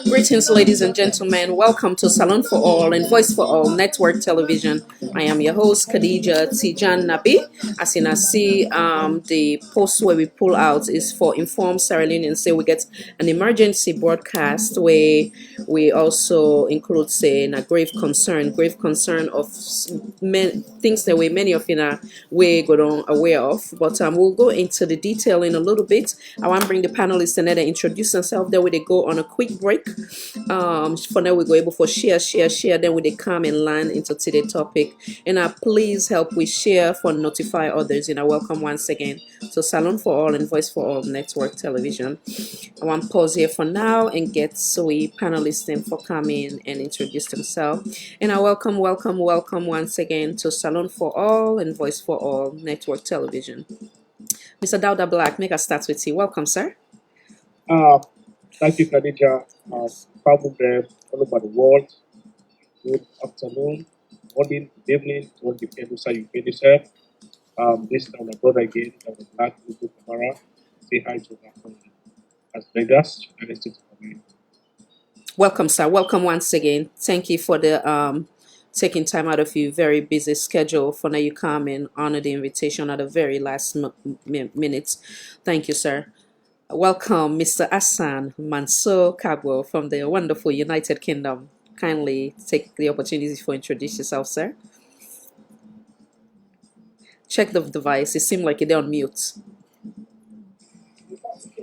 Greetings, ladies and gentlemen. Welcome to Salon for All and Voice for All Network Television. I am your host, Khadija Tijan Nabi. As you can see, the post where we pull out is for Inform Sierra Leoneans. So we get an emergency broadcast where we also include, say, a grave concern of things that many of you are aware of. But we'll go into the detail in a little bit. I want to bring the panelists and they introduce themselves. That way they go on a quick break. For now, we go able for share. Then we they come and land into today's topic. And please help with share for notify others. Welcome once again to Salon for All and Voice for All Network Television. I want to pause here for now and get we panelists them for coming and introduce themselves. And I welcome once again to Salon for All and Voice for All Network Television. Mr. Dauda Black, make us start with you. Welcome, sir. Thank you, Khadija. Travel there all over the world. Good afternoon, morning, evening, all depends how you finish it. This time my brother again, Dr. Black, Ugo Kamara. Say hi to her from Las Vegas, United States of America. Welcome, sir. Welcome once again. Thank you for the taking time out of your very busy schedule for now you come and honor the invitation at the very last minute. Thank you, sir. Welcome, Mr. Hassan Mansour Kagbo from the wonderful United Kingdom. Kindly take the opportunity for introduce yourself, sir. Check the device. It seemed like you're on mute.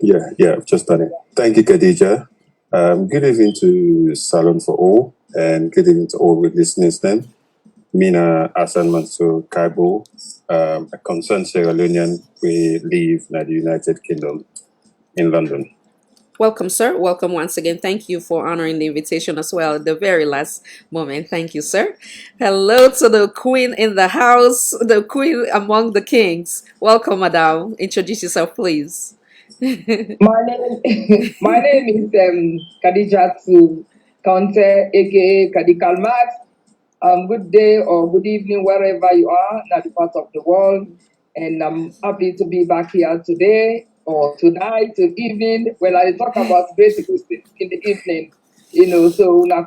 Yeah, I've just done it. Thank you, Khadija. Good evening to Salon for All, and good evening to all the listeners then. Mina Hassan Mansour Kagbo, a concerned Sierra Leonean. We live in the United Kingdom in London. Welcome, sir. Welcome once again. Thank you for honoring the invitation as well at the very last moment. Thank you, sir. Hello to the queen in the house, the queen among the kings. Welcome, madam. Introduce yourself, please. My name is Khadija Conte, aka Kadi Kalmat. Good day or good evening, wherever you are in that part of the world. And I'm happy to be back here today or tonight or evening when I talk about great in the evening. So una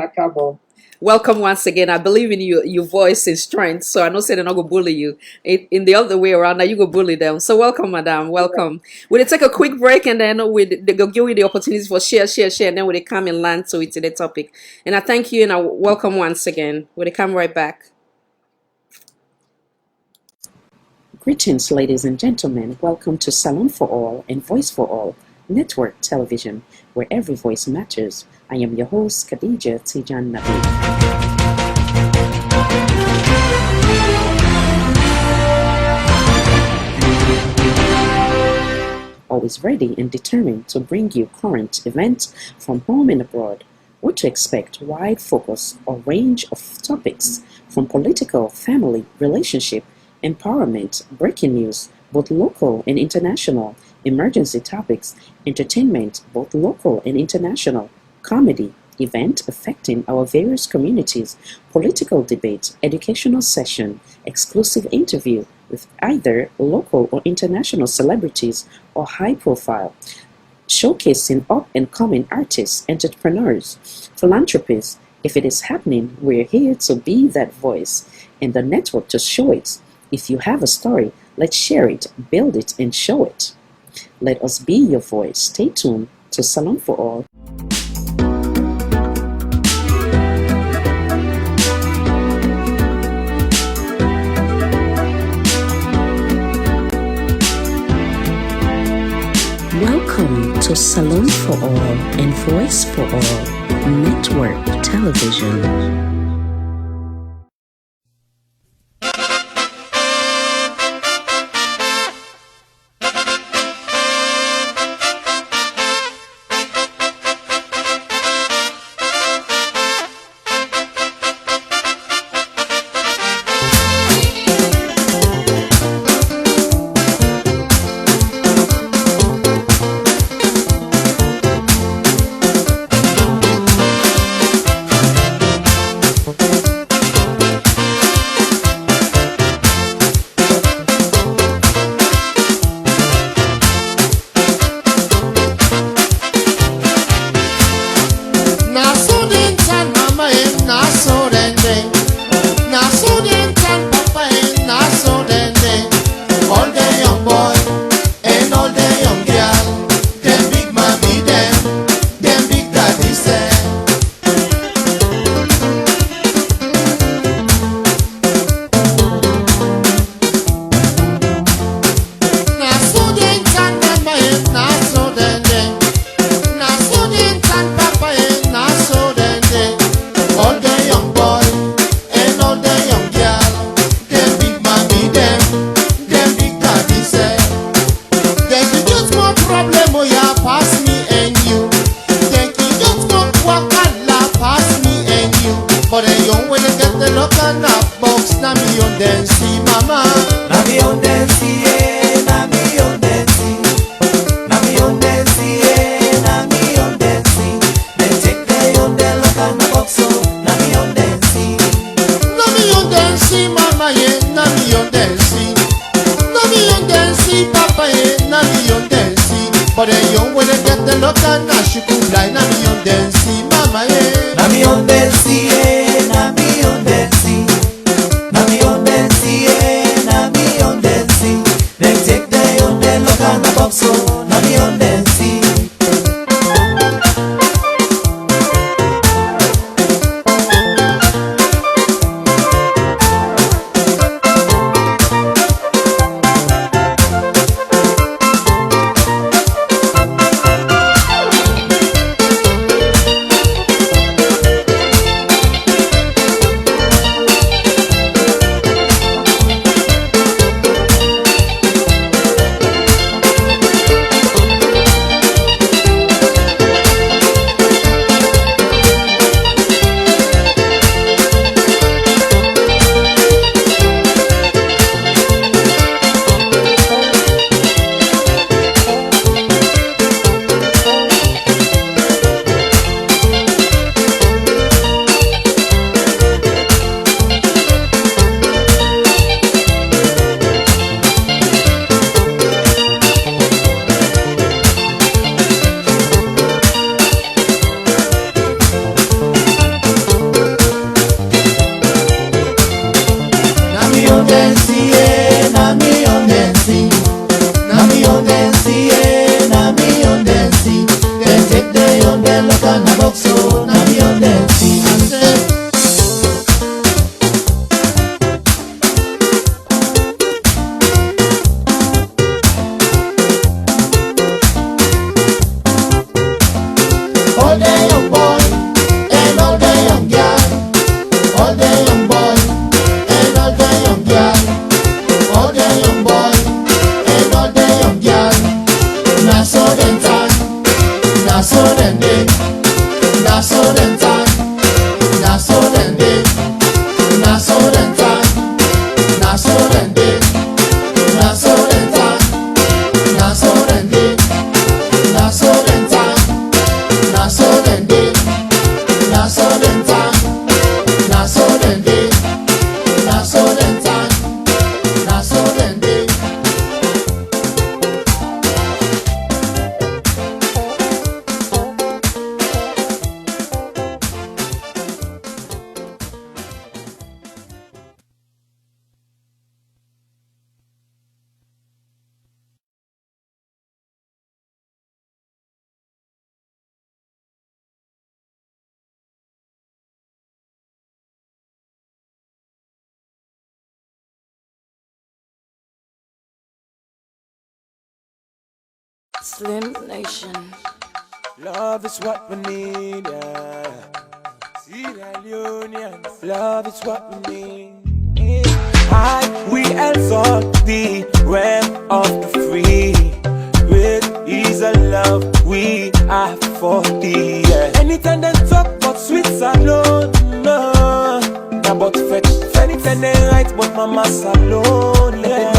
kabo. Welcome once again. I believe in your voice and strength, so I know say they're not gonna bully you. In the other way around, now you go bully them. So welcome, madam. Welcome. We'll take a quick break and then they go give you the opportunity for share, and then we'll come and land to the topic. And I thank you and I welcome once again. We'll come right back. Greetings, ladies and gentlemen. Welcome to Salon for All and Voice for All Network Television, where every voice matters. I am your host, Khadija Tijan Nabi. Always ready and determined to bring you current events from home and abroad. What to expect, wide focus or range of topics from political, family, relationship, empowerment, breaking news, both local and international, emergency topics, entertainment, both local and international, comedy, event affecting our various communities, political debate, educational session, exclusive interview with either local or international celebrities or high profile, showcasing up and coming artists, entrepreneurs, philanthropists. If it is happening, we're here to be that voice and the network to show it. If you have a story, let's share it, build it, and show it. Let us be your voice. Stay tuned to Salon for All. Welcome to Salon for All and Voice for All Network Television. lokana box na mi on densi mama. Na mi on densi, na mi on densi. Na mi on densi, na mi on densi. Then take the on the lokana box so na mi on densi. Na mi on densi mama ye, na mi on densi. Na mi on densi papa ye, na mi on densi. But then you when they get the lokana she could lie na mi on densi mama ye. Na mi on densi, na mi on densi. Na mi on densi, na mi on densi. Then take the on the lokana box so na mi on densi. Na mi on densi, na mi on densi. Na mi on densi, na mi on densi. Then take the on the lokana box so na mi on densi. All day young boy and all day young girl. All day young boy and all day young girl. All day young boy and all day young girl. Na so dem tan, na so dem dey. Na so dem tan, na so dem dey. Na so dem tan, na so dem dey. Na so dem tan, na so dem dey. Na so dem tan, na so dem dey. Na so dem tan, na so dem dey. Na so dem tan, na so dem dey. Slim Nation. Love is what we need, yeah. See that Leone. Love is what we need. We exalt the realm of the free. Great is a love we have for thee. Yeah. Anytime they talk about sweet alone, no. Now but fetch, anytime they right, but mama alone. Yeah.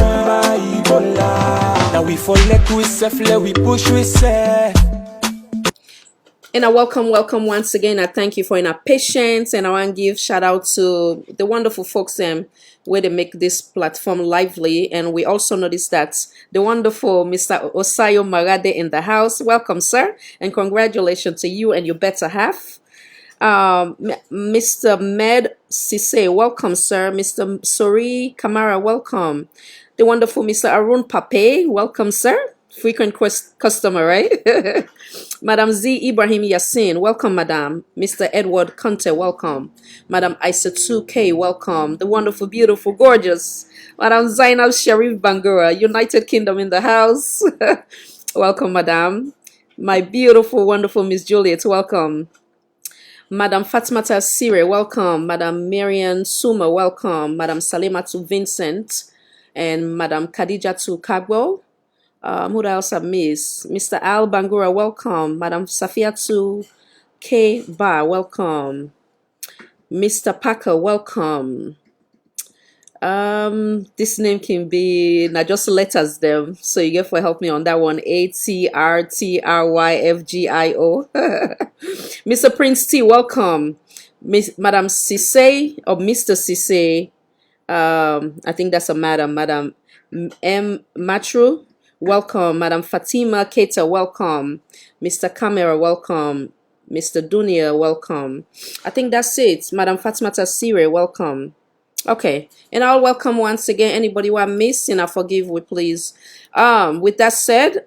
Now we fall like we self, let we push we self. And I welcome once again. I thank you for your patience, and I want to give shout out to the wonderful folks where they make this platform lively. And we also noticed that the wonderful Mr. Osayo Marade in the house. Welcome, sir, and congratulations to you and your better half. Mr. Med Sise, welcome, sir. Mr. Sori Kamara, welcome. The wonderful Mr. Arun Pape, welcome, sir. Frequent customer, right? Madam Z. Ibrahim Yassin, welcome, Madam. Mr. Edward Conte, welcome. Madam Isa 2K, welcome. The wonderful, beautiful, gorgeous Madam Zainab Sharif Bangura, United Kingdom in the house. Welcome, Madam. My beautiful, wonderful Miss Juliet, welcome. Madam Fatmata Sire, welcome. Madam Marian Suma, welcome. Madam Salimatu Vincent, and Madam Khadijatu Kagbo. Who else I miss? Mr. Al Bangura, welcome. Madam Safiatu K. Bar, welcome. Mr. Packer, welcome. This name can be not just letters them, so you get for help me on that one. ATRTRYFGIO. Mr. Prince T, welcome. Madam Cisse or Mr. Cisse. I think that's a Madam M. Matru, welcome. Madam Fatima Keita, welcome. Mr. Camera, welcome. Mr. Dunia, welcome. I think that's it. Madam Fatima Tasire, welcome. Okay, and I'll welcome once again anybody who I miss and I forgive we please. With that said,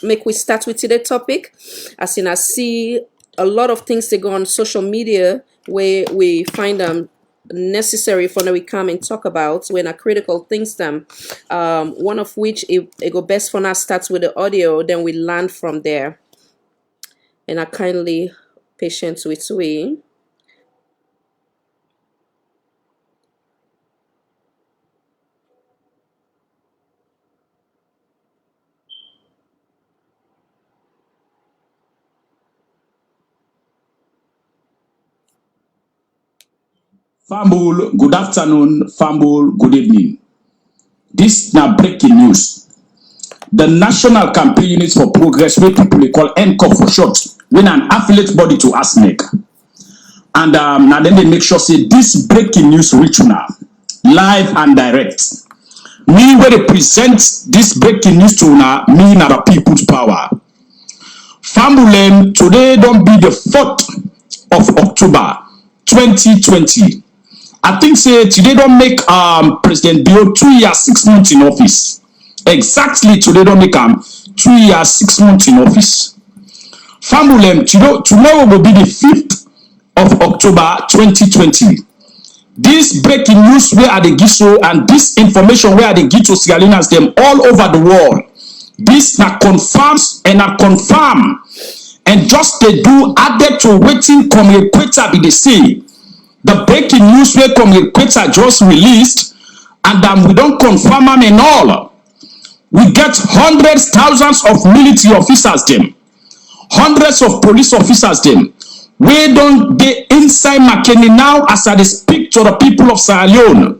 make we start with today's topic. As in I see a lot of things that go on social media where we find them necessary for now we come and talk about when a critical things them. One of which it go best for now starts with the audio, then we learn from there. And I kindly patience with we. Fambul, good afternoon. Fambul, good evening. This now breaking news. The National Campaign Unit for Progress, where people they call NCOP for short, when an affiliate body to ASNEC. And now then they make sure say this breaking news reach now, live and direct. Me where they present this breaking news to now, me now the people's power. Fambulem, today don't be the 4th of October 2020. I think say today don't make President Bill 2 years 6 months in office. Exactly today don't make 2 years 6 months in office. Fambulem, tomorrow will be the 5th of October 2020. This breaking news where are the Giso and this information where are the Gito Sigalinas them all over the world. This na confirms and na confirm. And just they do added to waiting come equator be the same. The breaking news where come equator just released and we don't confirm them and all. We get hundreds, thousands of military officers them. Hundreds of police officers them. We don't get inside McKinney now as I speak to the people of Sierra Leone.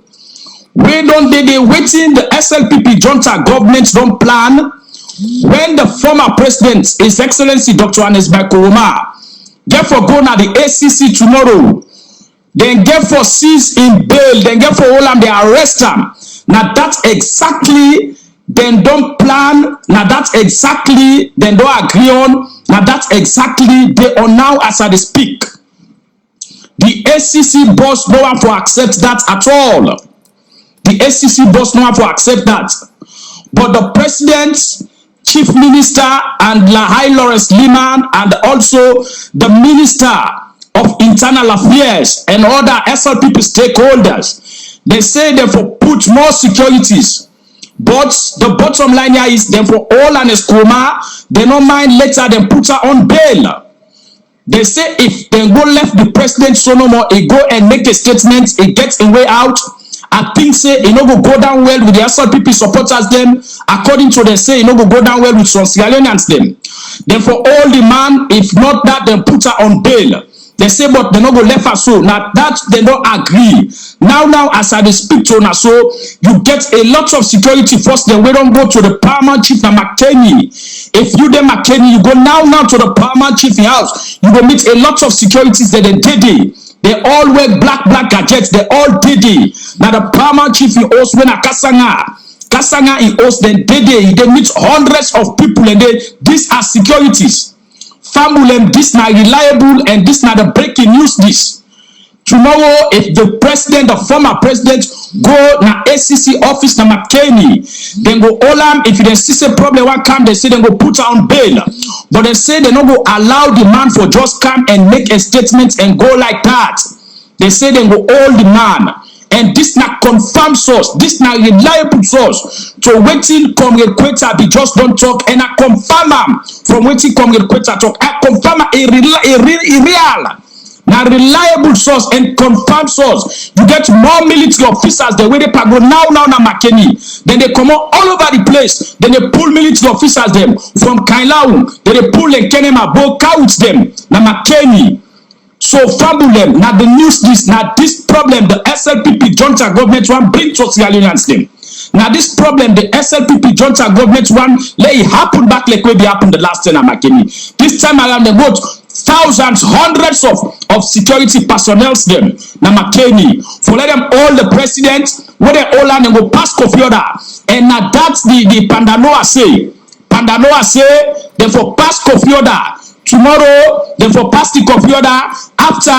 We don't they waiting the SLPP junta government don't plan. When the former president, His Excellency Dr. Anes Bakoroma, get for go now the ACC tomorrow, then get for seize in bail, then get for all they arrest them. Now that's exactly then don't plan. Now that's exactly then don't agree on. Now that's exactly they are now as I speak. The ACC boss no one for accept that at all. The ACC boss no one for accept that. But the president, Chief Minister and Lahai Lawrence Liman and also the Minister of Internal Affairs and other SLPP stakeholders, they say they for put more securities. But the bottom line here is them for all and Escoma, they don't mind later them put her on bail. They say if they go left the president so no more, he go and make a statement, he gets a way out. I think say it no go down well with the SLPP supporters them. According to them say it no go down well with some Sierra Leoneans them. Then for all the man, if not that, then put her on bail. They say but they no go left her so. Now that they don't agree. Now as I speak to now so you get a lot of security first. Then we don't go to the paramount chief na McKinney. If you then McKinney, you go now to the paramount chief house. You will meet a lot of securities that they did. They all wear black gadgets. They all did it. Now the paramount chief he hosts when a Kasanga he hosts then they meet hundreds of people and these are securities. Famulem, this now reliable and this now the breaking news this. Tomorrow, if the president, the former president, go na ACC office na McKinney, then go all if they see a problem one come, they say they go put her on bail. But they say they don't go allow the man for just come and make a statement and go like that. They say they go all the man. And this na confirmed source, this na reliable source. To waiting Comrade Quetta be just don't talk and I confirm from waiting Comrade Quetta talk. I confirm a real. Now reliable source and confirmed source. You get more military officers the way they go now McKinney. Then they come all over the place. Then they pull military officers them from Kailau. Then they pull and Kenema both couch them. Now McKinney. So fabulem now the news this now this problem the SLPP junta government one bring to Sierra Leoneans them. Now this problem the SLPP junta government one let it happen back like where they happened the last time at Makeni. This time around they got thousands, hundreds of security personnel them now Makeni for let them all the president where they all and go pass Kofioda and now that's the Pandanoa say they for pass Kofioda. Tomorrow, they for pass the coffee order. After,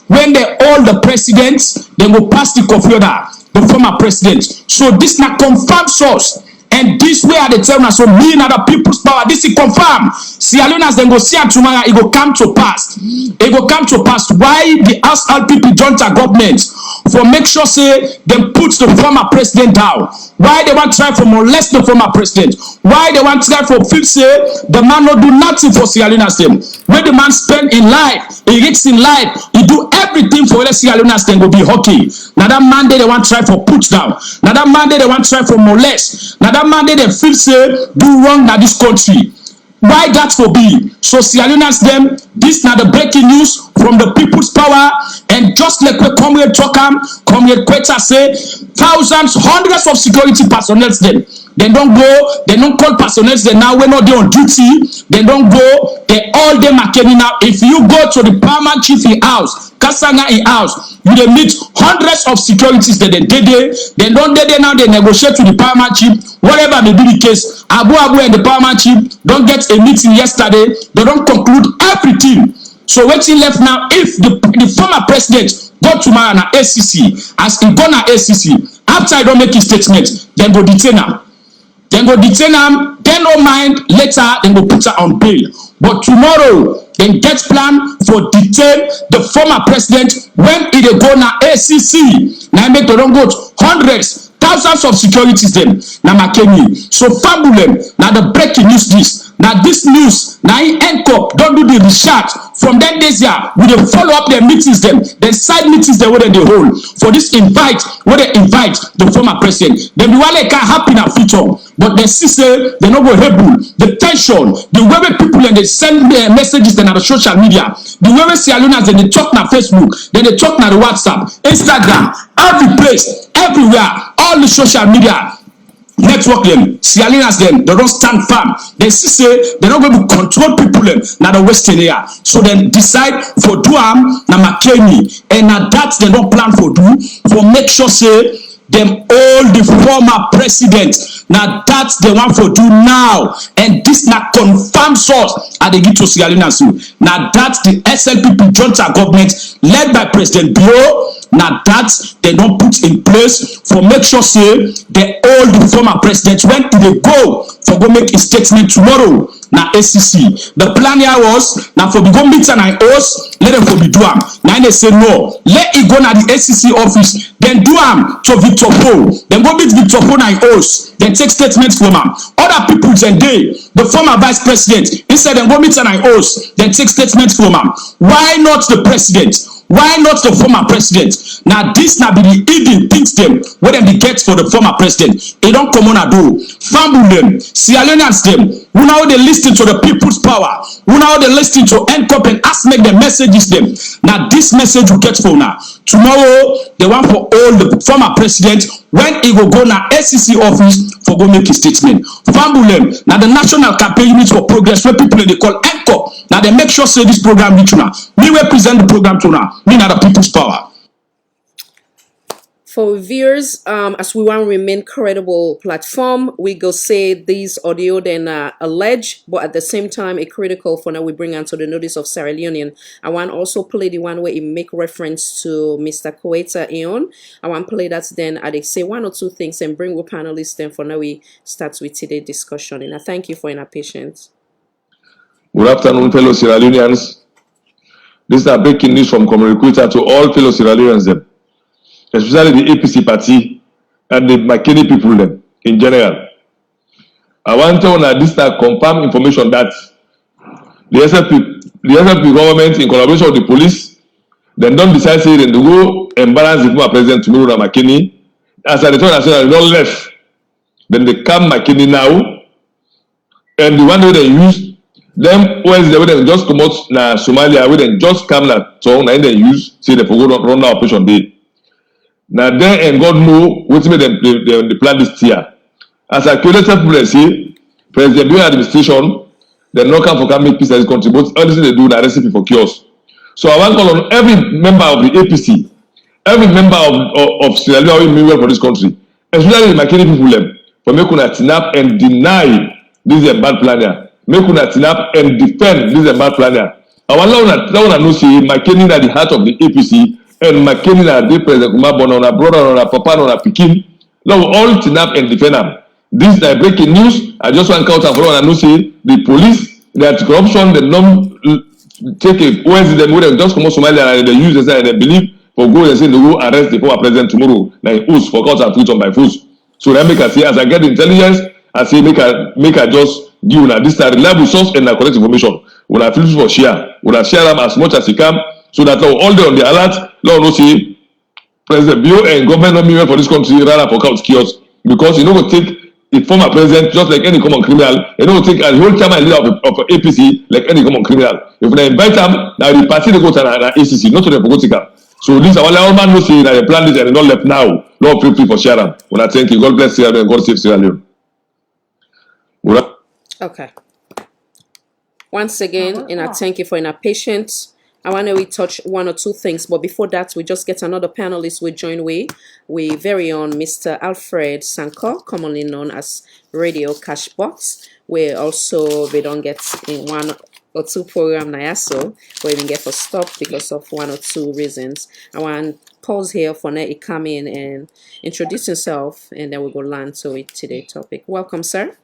when they all the presidents, they will pass the coffee order, the former president. So this not confirmed source. And this way are the tell us so me and other people's power. This is confirmed. Sierra Leoneans then go see and tomorrow it will come to pass. It will come to pass. Why the SLPP junta government for make sure say them put the former president down. Why they want to try for molest the former president? Why they want to try for feel say the man not do nothing for Sierra Leoneans them? When the man spend in life, he risks in life, he do everything for the Sierra Leoneans then go be hockey. Now that man they want to try for put down. Now that man they want to try for molest. Now that man they feel say do wrong na this country. Why that for be? So Sierra Leoneans them, this now the breaking news from the people's power, and just like what Comrade Chokam, Comrade Quetta say, thousands, hundreds of security personnel them. They don't go, they don't call personnel them now when not they on duty, they don't go, they all them are carrying now. If you go to the paramount chief house, Kasanga house, you they meet hundreds of securities that they don't now they negotiate to the paramount chief, whatever may be the case. Abu and the paramount chief don't get a meeting yesterday, they don't conclude everything. So what's left now? If the former president go tomorrow na ACC, as he go na ACC, after I don't make his statement, then go detain him. Then go detain him, then no mind, later then go put her on bail. But tomorrow, then get plan for detain the former president when he go na ACC. Now make the don't go hundreds, thousands of securities them. Now Makeni. So fabulem, now the breaking news this. Now this news, now in NCOP, don't do the research. From that days here, we will follow up their meetings them, then side meetings they where they hold. For this invite, where they invite the former president. Then the one they can happen in a future. But they see say they not go able. The tension, the way people and they send their messages then on the social media, the way Sierra Leoneans then they talk na Facebook, then they talk na the WhatsApp, Instagram, every place, everywhere, all the social media. Network them, Sierra Leoneans them, they don't stand firm. They say they're not going to control people them now the Western area. So then decide for do na Makeni, and now that they don't plan for do for make sure say them all the former president. Now that they want for do now, and this not confirmed source at the Gito Sierra Leoneans. Now that the SLPP junta government led by President Bio. Now that they don't put in place for make sure say the all the former presidents when they go for go make a statement tomorrow. Now ACC. The plan here was now for the go meet and I host, let them for be do am. Now they say no, let it go na the ACC office, then do am to Victor Poe. Then go meet Victor Poe and host, then take statements from him. Other people then they, the former vice president, instead then go meet and I host, then take statements from him. Why not the president? Why not the former president? Now this now be the hidden things them where them they get for the former president. They don't come on a do. Famble them, Sierra Leoneans them. Who now they listen to the people's power? Who now they listen to NCOP and ask make the messages them. Now this message will get for now. Tomorrow they want for all the former president when he will go na ACC office for go make a statement. Famble them. Now the National Campaign Unit for Progress where people they call NCOP. Now they make sure say this program reach now. Me represent the program to now. Me now the people's power. For viewers, as we want to remain credible platform, we go say these audio then alleged, but at the same time, a critical for now we bring onto the notice of Sierra Leonean. I want also play the one where it make reference to Mr. Quetta Leone. I want play that then I say one or two things and bring with panelists then for now we start with today's discussion. And I thank you for your patience. Good afternoon, fellow Sierra Leoneans. This is a breaking news from Comrade Quetta to all fellow Sierra Leoneans them, especially the APC party and the Makeni people them in general. I want to know this confirm information that the SLP government in collaboration with the police, then don't decide say then to go embarrass the former president tomorrow na Makeni. As I return national, they don't left. Then they come Makeni now, and the one that they use Them OS they would just come out na Somalia, we then just come na song na then use say they forgot run that operation day. Now then and God know what made them the plan this year. As I created people say, President Buhari administration, they not come for can make peace in this country, but all this they do na recipe for chaos. So I want to call on every member of the APC, every member of Sierra Leone mean well for this country, especially the Makeni people them, for make una tinap and deny this is a bad planner. Make una tinap and defend this is a bad planner. Our law know say Makeni at the heart of the APC and Makeni na the President Kumabona, on a brother, on a papa, on a pikin. Now all tinap and defend them. This is breaking news. I just want to count for and know say the police that corruption, the non take a Wednesday them wey dem just comot Somalia and they use this and they believe for go and say they go arrest the former president tomorrow na him host for court and freedom by force. So that make I say as I get intelligence I say make I just give una this reliable source and correct information. Una feel for share, una share them as much as you can so that all day on the alert let know say President Bio and government not mean for this country rather for count chaos because you know go take a former president just like any common criminal. You know take a whole chairman leader of APC like any common criminal. If they invite them, now the party they go to an ACC, not to the political. So this our all man will say that they plan this and they don't left now. Lord feel free for sharing. When I thank you, God bless Sierra Leone and God save Sierra Leone. Okay. Once again, and I thank you for your patience. I want to touch one or two things, but before that, we just get another panelist we join we very own Mr. Alfred Sanko, commonly known as Radio Cashbox. We also we don't get in one or two program now, so we even get for stop because of one or two reasons. I want pause here for Nate come in and introduce himself, and then we go learn to today's topic. Welcome, sir.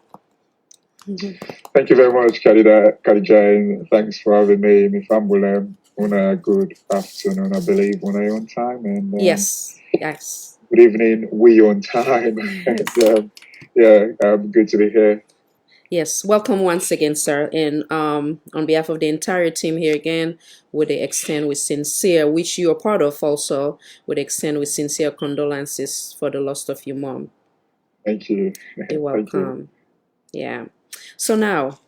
Thank you very much, Khadija, and thanks for having me. Mifambule, on a good afternoon, I believe, on our own time. And Yes. Good evening, we on time. And good to be here. Yes, welcome once again, sir. And on behalf of the entire team here again, would extend with sincere, which you are part of also, would extend with sincere condolences for the loss of your mom. Thank you. You're welcome. Yeah. So now,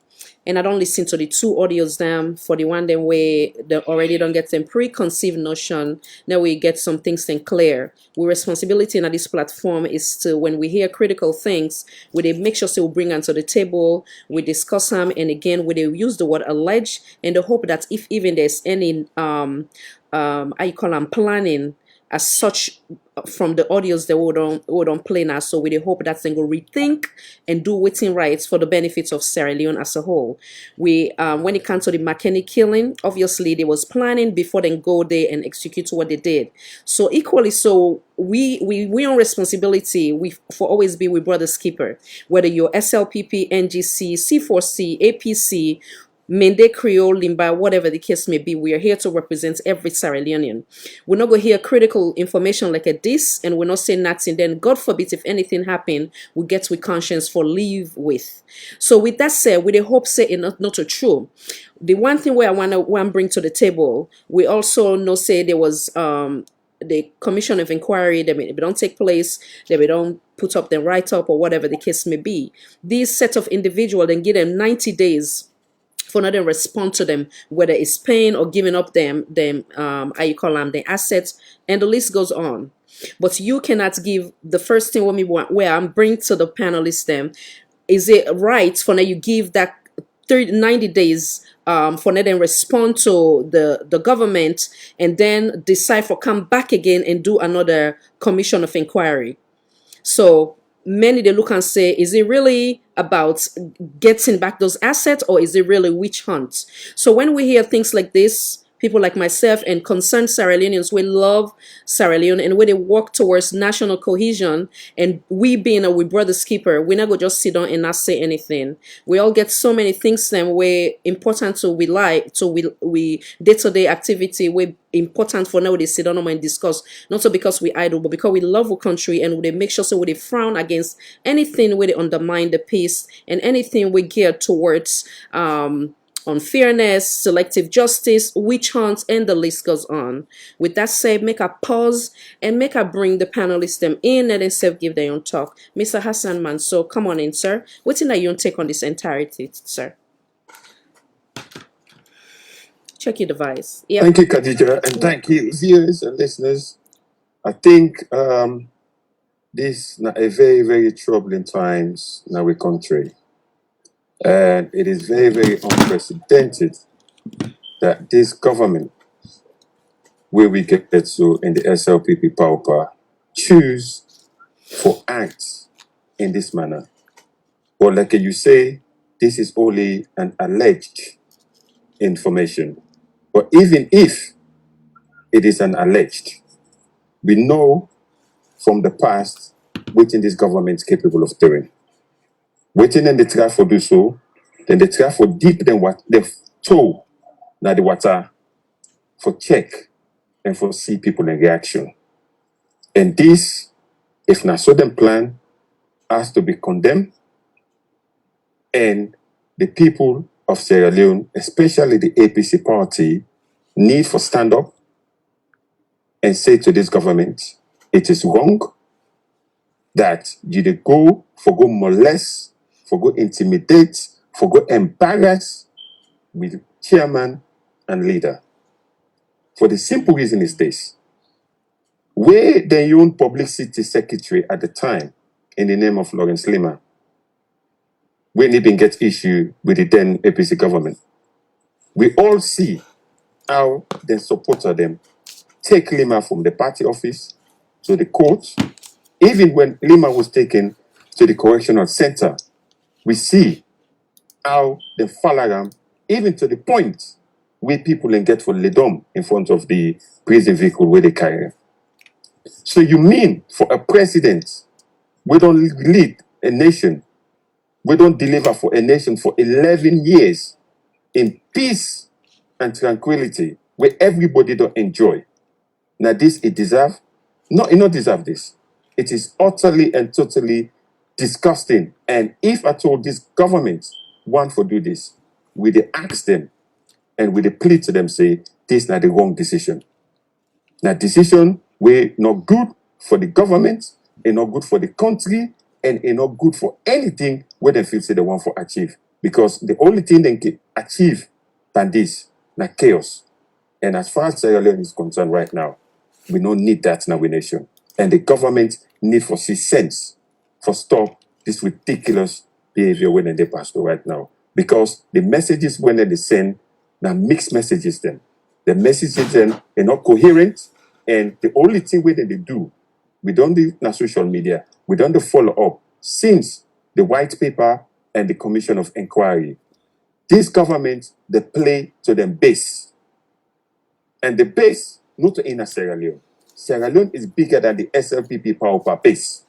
and I don't listen to the two audios them for the one them way they already don't get them preconceived notion. Now we get some things then clear. We responsibility in this platform is to when we hear critical things, we make sure we bring onto the table, we discuss them, and again we use the word allege and the hope that if even there's any how you call them planning as such from the audios that we don't play now. So we hope that they go rethink and do waiting rights for the benefits of Sierra Leone as a whole. We when it comes to the McKinney killing, obviously there was planning before they go there and execute what they did. So equally so we on responsibility we for always be with brother's keeper, whether you're SLPP, NGC, C4C, APC, Mende, Creole, Limba, whatever the case may be, we are here to represent every Sierra Leonean. We're not going to hear critical information like this, and we're not saying nothing. Then, God forbid, if anything happen, we get with conscience for live with. So, with that said, with the hope say it not true. The one thing where I want to bring to the table, we also know say there was the commission of inquiry. They don't take place. They don't put up the write up or whatever the case may be. These set of individuals then give them 90 days. For not to respond to them, whether it's paying or giving up them how you call them the assets, and the list goes on. But you cannot give the first thing where I'm bring to the panelists them. Is it right for now you give that 90 days for now then respond to the government and then decide for come back again and do another commission of inquiry? So many they look and say, is it really about getting back those assets or is it really witch hunt? So when we hear things like this, people like myself and concerned Sierra Leoneans, we love Sierra Leone and when they work towards national cohesion and we being a we brother's keeper, we're not going to just sit down and not say anything. We all get so many things then we're important to we day-to-day activity we're important for now they sit down and discuss, not so because we idle, but because we love our country and they make sure so they frown against anything where they undermine the peace and anything we gear towards unfairness, selective justice, witch hunts, and the list goes on. With that said, make a pause and make a bring the panelists them in and then give their own talk. Mr. Hassan Manso, come on in, sir. What's in that you take on this entirety, sir? Check your device. Yep. Thank you, Khadija, and thank you, viewers and listeners. I think this na a very, very troubling times in our country. And it is very, very unprecedented that this government, where we get to in the SLPP power, choose for acts in this manner. But like you say, this is only an alleged information. But even if it is an alleged, we know from the past what this government is capable of doing. Waiting and they try for do so, then they try for deep than what they told now the water for check and for see people in reaction. And this, if not so them plan, has to be condemned. And the people of Sierra Leone, especially the APC party, need for stand up and say to this government, it is wrong that you dey go molest, for go intimidate, for go embarrass with chairman and leader. For the simple reason is this. Where the own publicity secretary at the time, in the name of Lawrence Lima, when he been get issue with the then APC government, we all see how the supporter them take Lima from the party office to the court. Even when Lima was taken to the correctional center, we see how they follow him, even to the point where people can get for Ledom in front of the prison vehicle where they carry him. So you mean for a president, we don't lead a nation, we don't deliver for a nation for 11 years in peace and tranquility, where everybody don't enjoy. Now this it deserve? No, it not deserve this. It is utterly and totally disgusting. And if at all this government want to do this, we they ask them and we they plead to them, say, this is not the wrong decision. Now decision we not good for the government, and not good for the country, and not good for anything where they feel say they want to achieve. Because the only thing they can achieve than this, na chaos. And as far as Sierra Leone is concerned right now, we don't need that in our nation. And the government need for see sense for stop this ridiculous behavior when they pass through right now. Because the messages when they send, now mixed messages them. The messages then are not coherent, and the only thing we they do, we don't do na social media, we don't do follow up since the white paper and the commission of inquiry. This government they play to them base. And the base, not in Sierra Leone. Sierra Leone is bigger than the SLPP power base.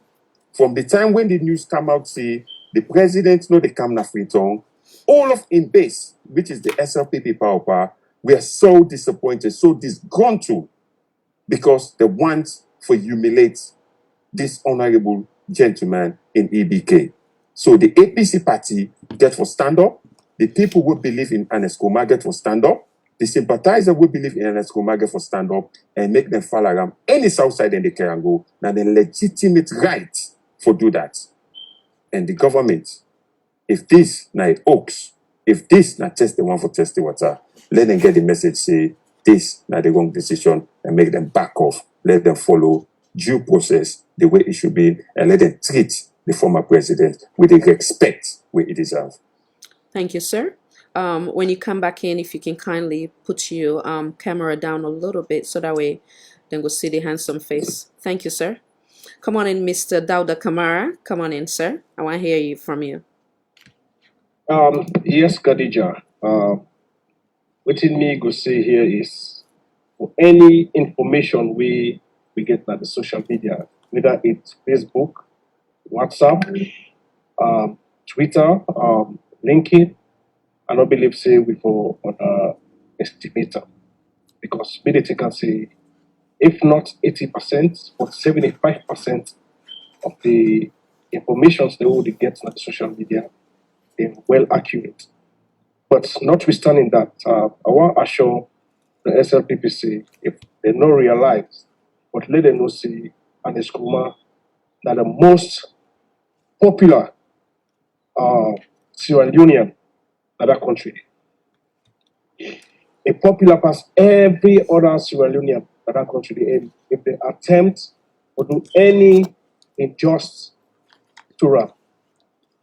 From the time when the news come out, say the president no they come na Freetown, all of in base, which is the SLPP power, we are so disappointed, so disgruntled, because they want to humiliate this honorable gentleman in EBK. So the APC party get for stand up. The people who believe in Ernest Koma get for stand up. The sympathizer who believe in Ernest Koma get for stand up and make them fall around any south side in the can go. Now the legitimate right for do that. And the government, if this na it oaks, if this na test the one for test the water, let them get the message say this na the wrong decision and make them back off. Let them follow due process the way it should be, and let them treat the former president with the respect where it deserves. Thank you, sir. When you come back in, if you can kindly put your camera down a little bit so that way then we'll see the handsome face. Thank you, sir. Come on in, Mr. Dauda Kamara. Come on in, sir. I want to hear you from you. Yes, Khadija. What me go say here is for any information we get on the social media, whether it's Facebook, WhatsApp, Twitter, LinkedIn, I don't believe say we for estimator, because maybe they can say if not 80%, but 75% of the informations they will get on the social media, they're well accurate. But notwithstanding that, I want to assure the SLPPC, if they not realize, but let them know see Ernest Koma that the most popular Sierra Leonean in that country. a popular pass every other Sierra Leonean that that country. And if they attempt or do any unjust to run,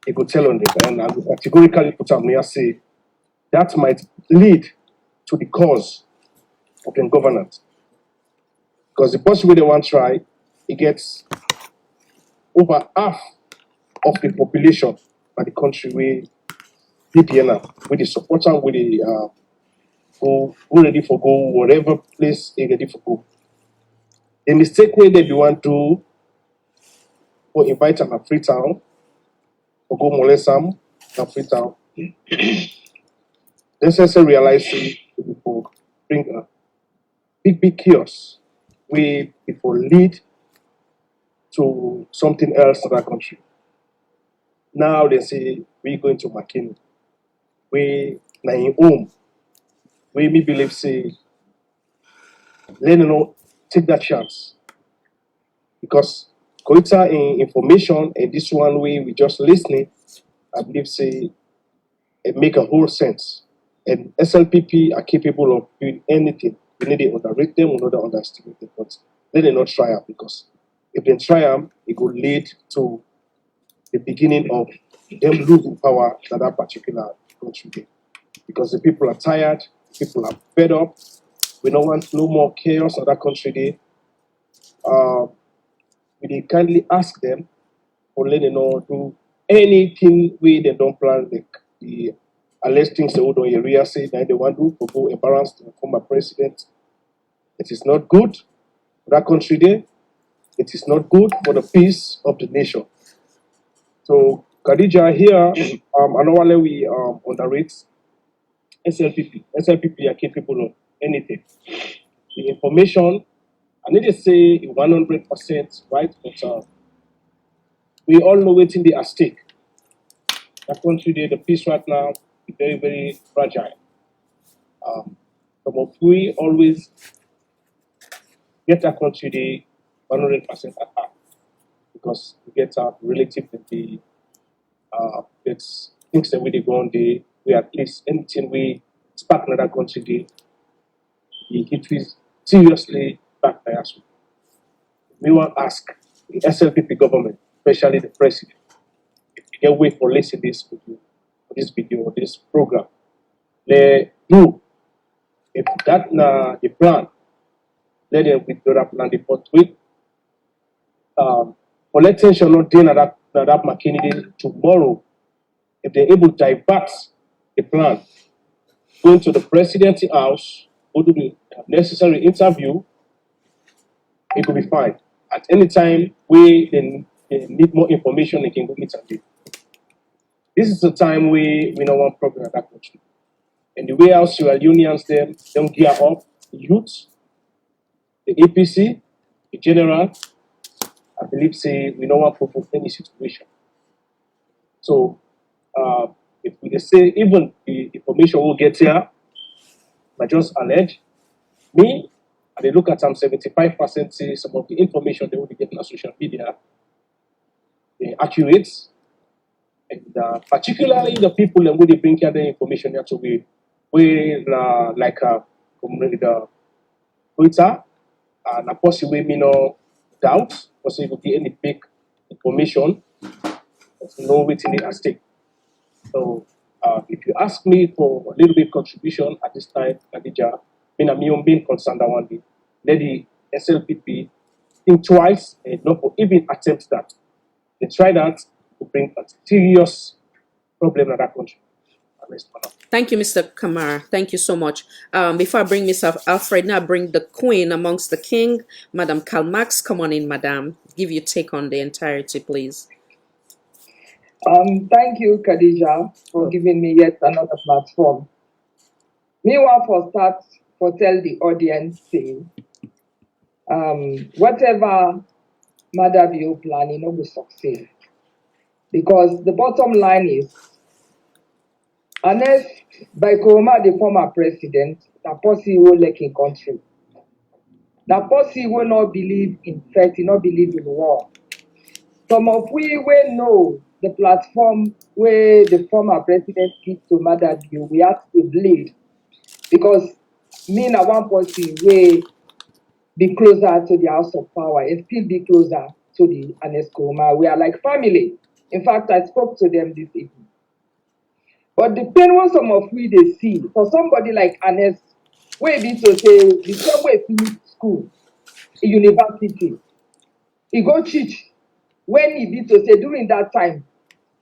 he could tell on them. And I would categorically put up here say that might lead to the cause of the governance. Because the person they want to try, it gets over half of the population of the country where PPN with the supporter, with the go ready for go, whatever place they ready for go. The mistake way they want to or invite them to Freetown or go molest them at Freetown. This also realize people bring a big chaos where people lead to something else in that country. Now they say we're going to McKinney. We na in home. We me believe say let them know take that chance. Because Koita in information and this one way we just listening, I believe say it make a whole sense. And SLPP are capable of doing anything. We need to underrate them, we need to underestimate them, but let them not try them because if they try them, it could lead to the beginning of them losing power to that particular country. Because the people are tired, people are fed up, we don't want no more chaos in that country. We kindly ask them or let them know do anything we they don't plan the alleged things they would on area say that they want to go embarrass the former president. It is not good for that country there. It is not good for the peace of the nation. So Khadija here, annually we underrate SLPP. SLPP are capable of anything. The information, I need to say 100% right, but we all know what's in the at stake. That country there, the peace right now is very, very fragile. Some of we always get that country there 100% at heart because we get our relative that the it's things that we go on there, we at least anything we spark another country there, the history is seriously back by us. We want to ask the SLPP government, especially the president, if you can wait for listening this video or this program, let do if that the plan, let them withdraw that plan the fourth week. Collect tension not doing that McKinney tomorrow. If they're able to divert the plan, go into the presidency house, go to the necessary interview, it will be fine. At any time we they need more information, they can go interview. This is the time we don't want problem at that country. And the way our Sierra Unions them don't gear up, the youth, the APC, the general, I believe say we don't want to provoke any situation. So if we say even the information will get here, but just allege me, and they look at some 75% say some of the information they will be getting on social media, they accurate, and particularly the people that will bring here the information here to we like the Twitter, and possibly me no doubt, possibly will be any fake information, no waiting at stake. So if you ask me for a little bit contribution at this time, Khadija, I'm being concerned that one day. Let the SLPP think twice and not even attempt that. They try that to bring a serious problem in that country. Thank you, Mr. Kamar. Thank you so much. Before I bring Mr. Alfred, now bring the queen amongst the king, Madam Kalmax. Come on in, Madam. Give your take on the entirety, please. Thank you, Khadija, for giving me yet another platform. Meanwhile, for start, for tell the audience, say, whatever Madavio planning will succeed. Because the bottom line is, unless by Koroma, the former president, the policy will like in country. The policy will not believe in threat, not believe in war. Some of we will know the platform where the former president gives to Madavio, we have to bleed. Because me na one person wey be closer to the house of power and still be closer to the Anescoma. We are like family. In fact, I spoke to them this evening. But the pain was some of we they see for somebody like Anes, where be to say the same way finish school, university, he go teach. When he be to say during that time,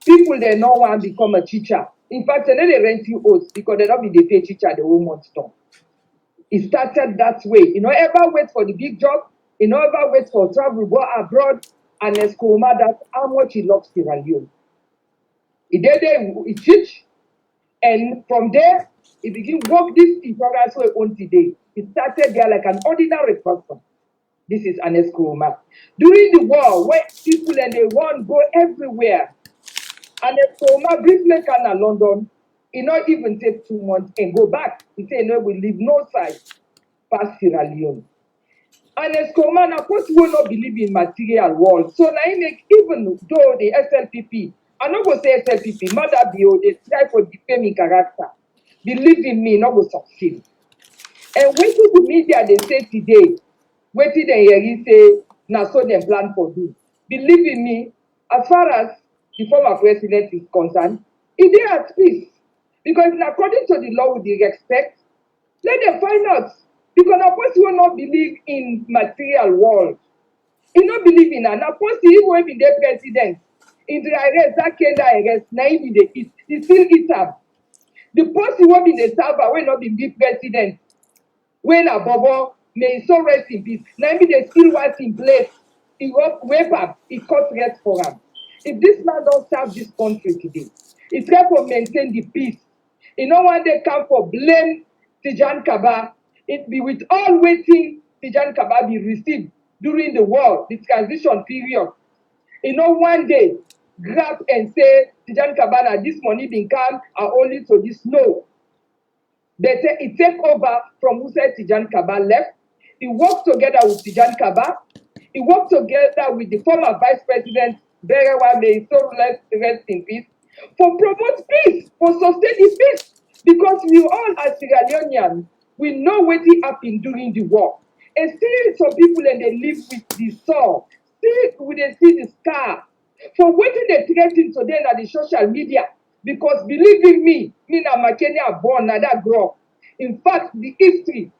people they no want to become a teacher. In fact, they know they rent you oats because they don't be the pay teacher the whole month store. It started that way. You know, ever wait for the big job, you know, ever wait for travel, go abroad, and Escoma that how much he loves Sierra Leone. He did there, he teach, and from there, he began work this insurance way on today. He started there like an ordinary person. This is an Escoma. During the war, where people and they want go everywhere, and Escoma briefly came to London, he not even take 2 months and go back. He said, no, we leave no side past Sierra Leone. And Escoma, of course, will not believe in material world. So now he make, even though the SLPP, I'm not going to say SLPP, Mother BO, they try for defaming character. Believe in me, not going to succeed. And when to the media, they say today, wait till they hear you say, now so they plan for do. Believe in me, as far as the former president is concerned, he dey at peace. Because according to the law with the respect, let them find out. Because a person will not believe in material world. He not believe in that. A person even be the president, in the arrest, that kind of arrest, now he be the he still eat up. The person will be the server, will not be the president. When a bobo may so rest in peace. Now be the still was in place. He go wake up, he cause rest for him. If this man don't serve this country today, it's time for maintain the peace. You know when they come for blame Tijan Kaba, it be with all waiting Tijan Kaba be received during the war, the transition period. You know one day grab and say Tijan Kaba, this money been come are only to this. No. He take over from who said Tijan Kaba left. He worked together with Tijan Kaba. He worked together with the former Vice President Berewa, may he so rest in peace, for promote peace, for sustain the peace. Because we all as Sierra Leoneans, we know what happened during the war. And still some people and they live with the sore. Still we they see the scar. For what they threaten today on the social media. Because believe in me na Makenia born na that grow up. In fact, the history,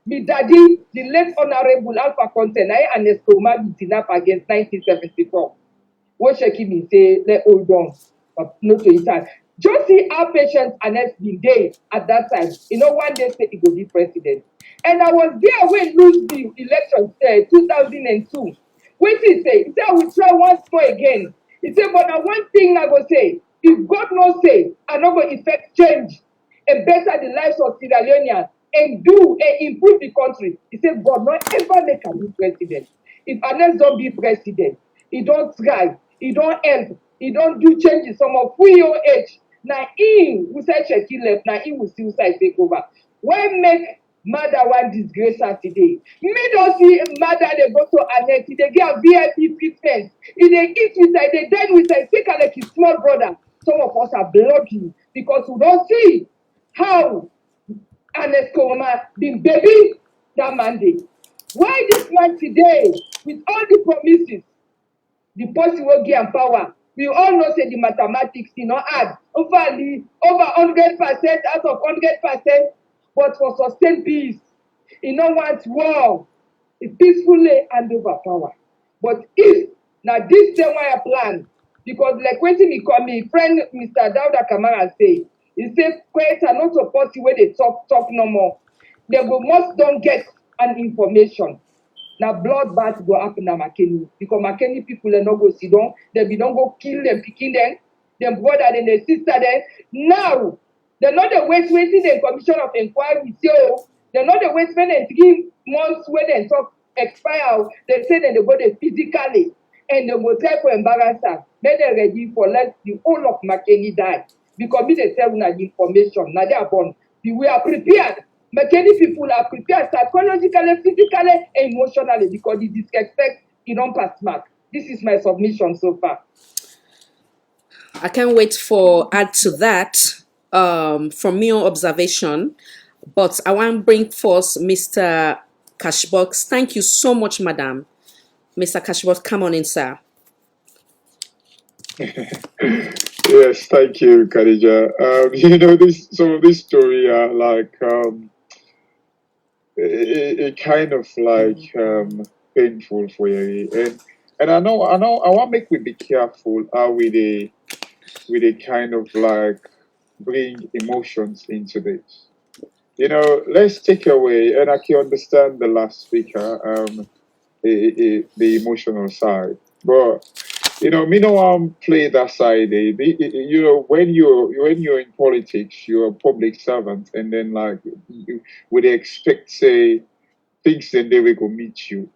my daddy, the late Honorable Alpha Conte, and Escoma beating up against 1974. What Sheki me say, let hold on, but not to his time. Just see how patient Anes been there at that time. You know, one day say he will be president. And I was there when lose the election 2002. What he say? He said, I will try once more again. He said, but one thing I go say, if God no say, I not go effect change and better the lives of Sierra Leoneans and do and improve the country. He said, God not ever make a new president. If Anes don't be president, he don't try, he don't help, he don't do changes. Some of we your age. Now he who said Sheki left, now he will still say take over. Why make mother one disgrace her today? Me don't see mother they go to Anes, they get a VIP treatment. If they eat with her, they dine with her, take her like his small brother. Some of us are blocking because we don't see how Anes Koroma been baby that mandate. Why this man today, with all the promises, the person will give power. We all know say the mathematics, add over 100% out of 100%, but for sustained peace, want war, it peacefully hand over power. But if now this same way I plan, because like when me call me friend Mr. Dauda Kamara say, he said, quite are not supposed to where they talk no more. They will must don't get an information. Now bloodbath go happen na Makeni because Makeni people are not go sit down. They be don't go kill them, picking them brother and their sister then. Now they're not the waste waiting the commission of inquiry. So they're not the waste spending 3 months when they talk expire. They say that they go there physically and they will try for embarrass her. Make them ready for let the whole of Makeni die because me they tell you the information. Now they are born. We are prepared. Many people are prepared psychologically, physically, and emotionally because the disrespect, you don't pass mark. This is my submission so far. I can't wait for add to that. From your observation, But I want to bring forth Mr. Cashbox. Thank you so much, madam. Mr. Cashbox, come on in, sir. Yes, thank you, Khadija. This story, it kind of painful for you, and I want make we be careful how we kind of bring emotions into this. Let's take away, and I can understand the last speaker, the emotional side, but me no play that side. When you're in politics, you're a public servant, and then would they expect say things, then they will go meet you.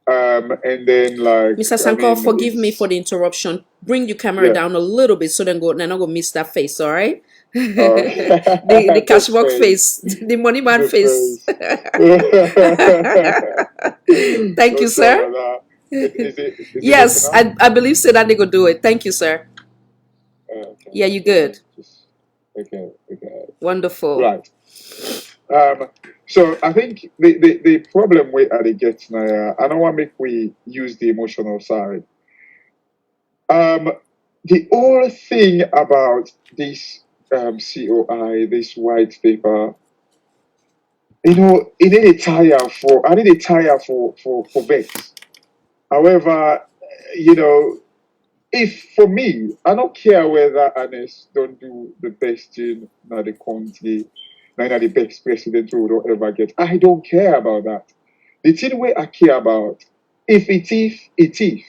And then Mr. Sanko, forgive me for the interruption. Bring your camera down a little bit so then I go miss that face, all right? The Cashbox face, the money man face. Thank you, sir. Yes, I believe so that they go do it. Thank you, sir. Okay. Yeah, you good. Okay. Wonderful. Right. So I think the problem we are get now, I don't want to make we use the emotional side. The whole thing about this COI, this white paper, it need a tire for I need a tire for Vex. However, if for me, I don't care whether Anes don't do the best in the country, neither the best president we will ever get. I don't care about that. The thing where I care about, if it is, it is.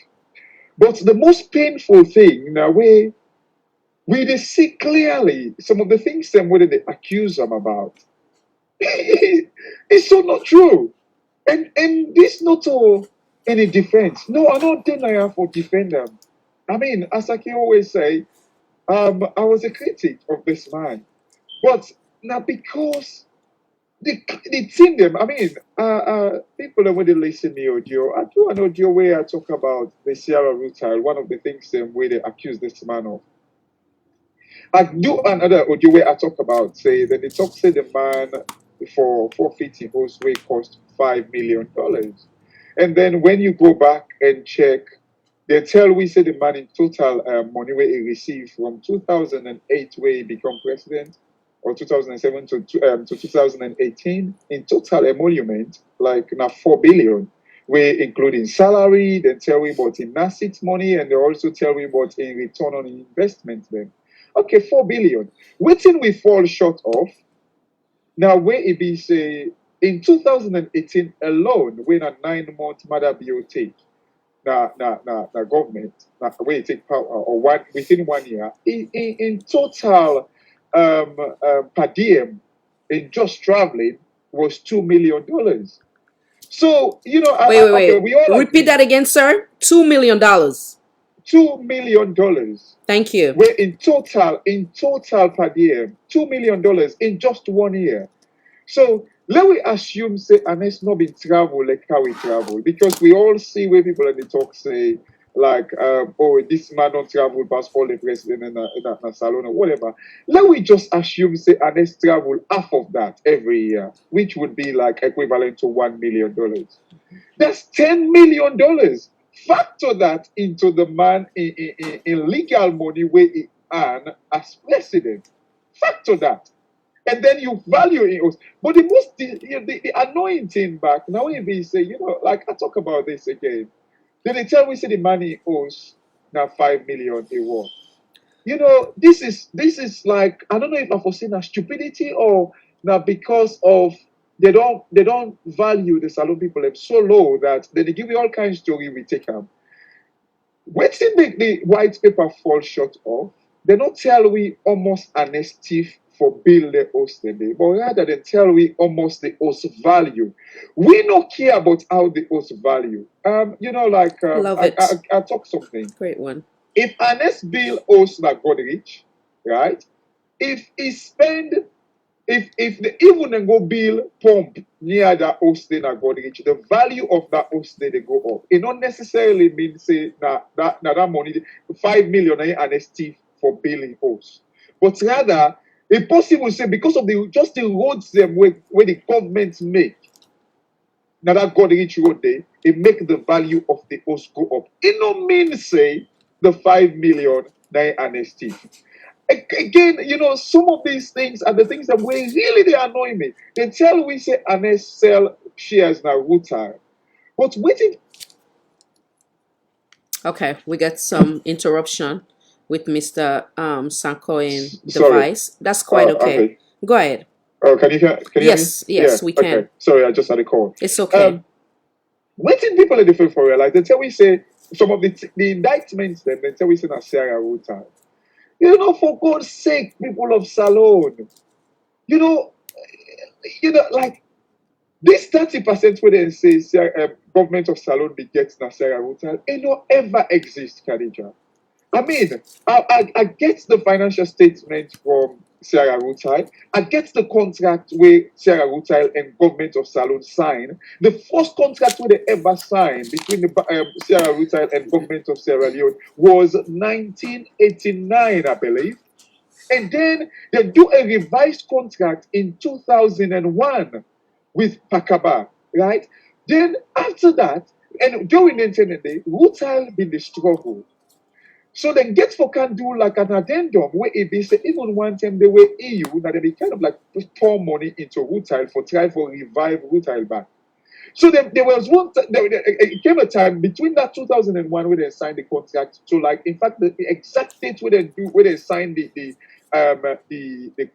But the most painful thing, in a way, we dey see clearly some of the things them where they accuse them about. It's so not true. And this not all any defense. No, I don't deny for defend them. I mean, as I can always say, I was a critic of this man. But now because the thing them, I mean, people that when they listen to the audio, I do an audio where I talk about the Sierra Rutile, one of the things where they accuse this man of. I do another audio where I talk about say that they talk say the man for forfeiting his way cost $5 million. And then when you go back and check, they tell we say the man in total money where he received from 2008 where he become president, or 2007 to 2018 in total emolument like now 4 billion, where including salary. They tell we about in asset money, and they also tell we about in return on investment then. Okay, 4 billion. Waiting we fall short of. Now, where it be say in 2018 alone, when a 9-month mother bill take, government, where it take power or one within 1 year, in total per diem in just traveling was $2 million. So Wait. okay, we all Repeat that again, sir. $2 million. $2 million. Thank you. Where in total per diem, $2 million in just 1 year. So let we assume say Anes not been travel like how we travel, because we all see where people in the talk say oh, this man don't travel past all the president in a salon or whatever. Let we just assume say Anes travel half of that every year, which would be like equivalent to $1 million. That's $10 million. Factor that into the man in legal money where he earn as president. Factor that. And then you value it. But the annoying thing back, now if we say, like I talk about this again, then they tell me say the money owes now 5 million a war. This is like, I don't know if I've foreseen a stupidity or now because of they don't value the salon people so low that they give you all kinds of story we take them. Waiting make the white paper fall short of, they not tell we almost an estive for bill the host today, but rather they tell we almost the host value. We not care about how the host value. Love it. I talk something. Great one. If Ernest bill host na God rich, right? If he spend if the even then go bill pump near that host na God rich, the value of that host they go up. It not necessarily mean say that money 5 million and a stiff for billing host. But rather, It's possible say because of the just the roads them where the government make. Now that God reach road there, it make the value of the house go up. It no mean say the 5 million na honesty. Again, some of these things are the things that really they annoy me. They tell we say honest sell shares now Ruta. But waiting. Okay, we get some interruption with Mr. Sankoin Sorry. device. That's quite okay. Okay. Go ahead. Oh, can you hear me? Yes, we can. Okay. Sorry, I just had a call. It's okay. Waiting people are different for real. Like they tell we say some of the indictments then they tell we say na Sarah Ruta. For God's sake, people of Salone. Like this 30% where they say government of Salone begets na Sarah Ruta, it don't ever exist, Khadija. I mean, I get the financial statement from Sierra Rutai. I get the contract where Sierra Rutai and government of Salone sign. The first contract where they ever signed between the Sierra Rutai and government of Sierra Leone was 1989, I believe. And then they do a revised contract in 2001 with Pakaba, right? Then after that, and during the internet day, Rutai been the struggle. So then get for can do like an addendum where it be say even one time they were EU, now they be kind of like pour money into Rutile for try for revive Rutile back. So there was it came a time between that 2001 where they signed the contract. So like in fact the exact date where they signed the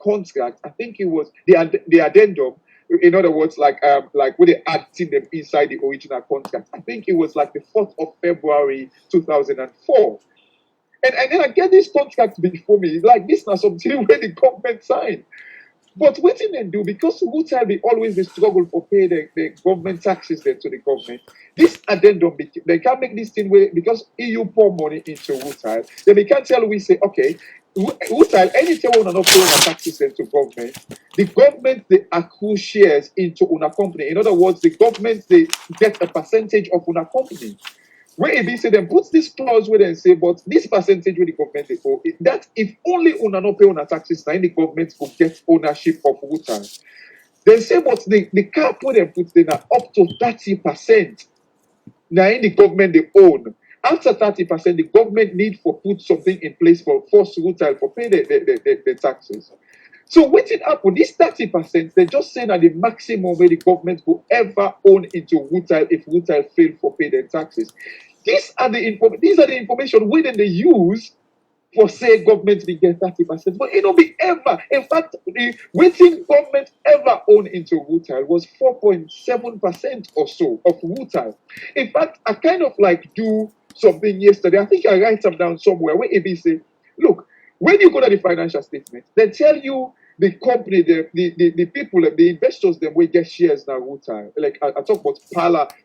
contract, I think it was the addendum. In other words, like where they added them inside the original contract. I think it was like the 4th of February 2004. And then I get this contract before me, like this now something where the government signed. But what did they do? Because Rutai be always the struggle for pay the government taxes then to the government. This addendum, they can't make this thing where because EU pour money into Rutai, then they can't tell we say, okay, Rutai, anything we not pay our taxes then to government, the government they accrue shares into una company. In other words, the government they get a percentage of una company. Where it be say them puts this clause where they say, but this percentage where the government they owe, that if only una not pay una taxes, then the government will get ownership of water. They say, but the cap where they put them are up to 30%. Now in the government they own. After 30%, the government need for put something in place for force water for pay the taxes. So what it happen? This 30%, they just say that the maximum where the government will ever own into Wutai if Wutai fail for pay their taxes. These are the information we then they use for say government will get 30%, but it don't be ever. In fact, the waiting government ever own into Wutai was 4.7% or so of Wutai. In fact, I kind of like do something yesterday. I think I write them down somewhere where it be say, look, when you go to the financial statement, they tell you the company, the people, the investors, them will get shares now. Like I talk about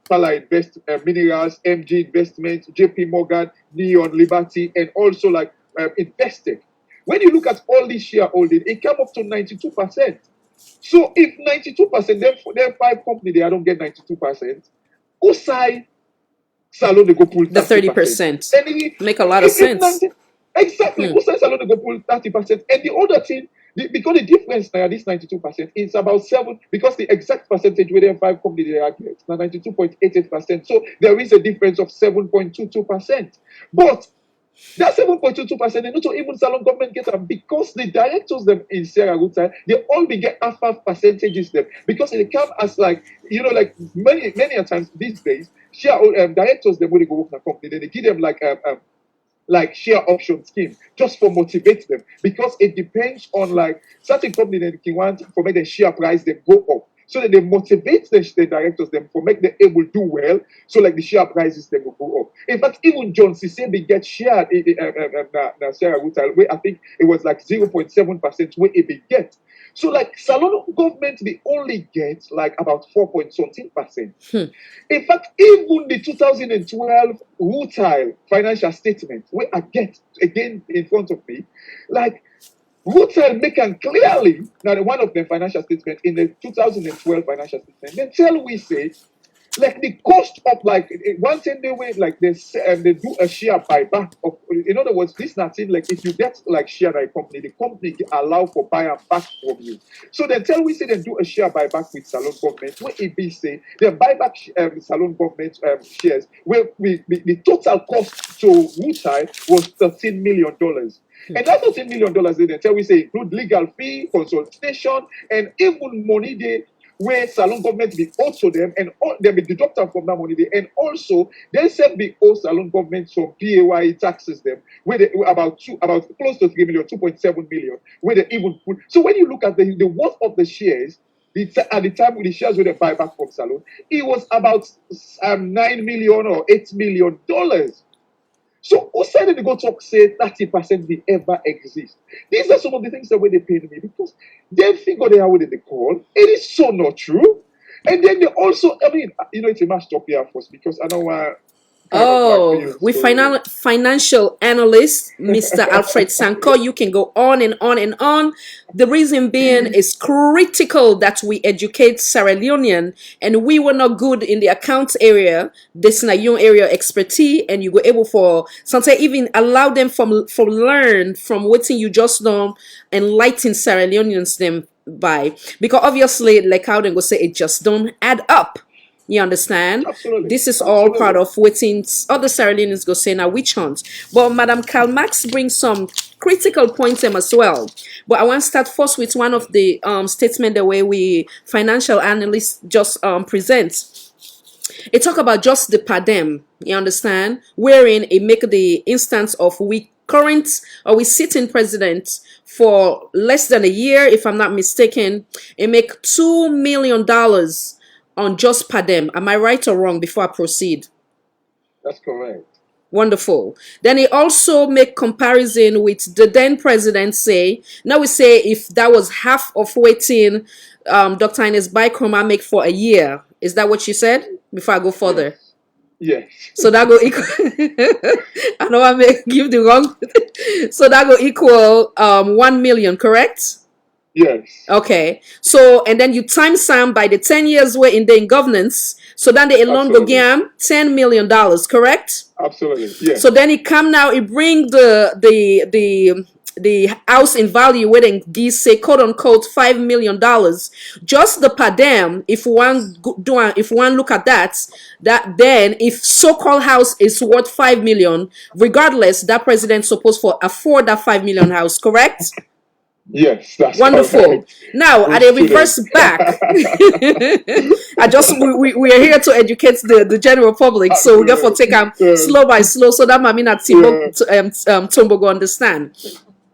Pala Invest Minerals, MG Investment, JP Morgan, Neon Liberty, and also like Investec. When you look at all these shareholding, it came up to 92%. So if 92%, then 5 companies they don't get 92%. Osai Salon they go pull 30%. Make a lot of sense. Exactly. Osai Salon they go pull 30%. And the other thing, because the difference now, this 92% is about 7, because the exact percentage within 5 companies they are get now 92.88%. So there is a difference of 7.22%. But that 7.22%, and not even Salon government get them because the directors them in Sierra Leone, they all be get half percentages them because they come as like like many a times these days, share directors them when they go work in a company, then they give them like share option scheme just for motivate them because it depends on like certain company that can want for make the share price they go up. So that they motivate the directors them for make them able to do well. So like the share prices they will go up. In fact, even John Cicebe get shared in Sarah Rutal, where I think it was like 0.7% where it be get. So like Salon government they only get like about 4.something%. In fact, even the 2012 Rutal financial statement, where I get again in front of me, like Rutel make it clearly now one of the financial statements in the 2012 financial statement, they tell we say like the cost of like one thing they way like they do a share buyback of, in other words, this nothing like if you get like share in a company, the company allow for buy and back from you. So they tell we say they do a share buyback with Salon government where it be say they buy back Salon government shares where the total cost to Woodside was $13 million. And that $13 million they tell we say include legal fee, consultation, and even money they where Salon government be owed to them, and all, they be deducted from that money. And also, they said be owe Salon government some PAYE taxes them, where they about close to 3 million, 2.7 million, where they even put. So when you look at the worth of the shares, at the time with the shares where they buy back from Salon, it was about $9 million or $8 million. So who said that they go talk say 30% will ever exist? These are some of the things that when they pay me because they figure they are what they call. It is so not true. And then they also, I mean, it's a match up here first because I know why. Oh, with financial analyst Mr. Alfred Sanko, you can go on and on and on. The reason being is critical that we educate Sierra Leonean, and we were not good in the accounts area. This is a young area expertise, and you were able for sometimes even allow them from learn from what you just know, enlighten Sierra Leoneans them by, because obviously like how they go say it just don't add up. You understand? Absolutely. This is all part of waiting other Sierra Leoneans go say now witch hunt. But Madam Karl Marx brings some critical points them as well. But I want to start first with one of the statement the way we financial analysts just present. It talk about just the padem, you understand? Wherein it make the instance of we current or we sitting president for less than a year, if I'm not mistaken, it make $2 million on just Padem. Am I right or wrong before I proceed? That's correct. Wonderful. Then he also make comparison with the then president say, now we say if that was half of waiting Dr. Ines Baikroma make for a year. Is that what you said? Before I go further. Yes. So that go equal I know I may give the wrong so that go equal 1 million, correct? Yes. Okay. So and then you time some by the 10 years we're in the governance. So then the alone go give $10 million, correct? Absolutely. Yes. So then he come now, he bring the house in value where they give say quote unquote $5 million. Just the padam, if one look at that then if so-called house is worth 5 million, regardless, that president supposed to afford that 5 million house, correct? Yes, that's wonderful. Correct. Now, at a reverse back, we are here to educate the general public, so we therefore take them slow by slow, so that Mamina Tombo go understand.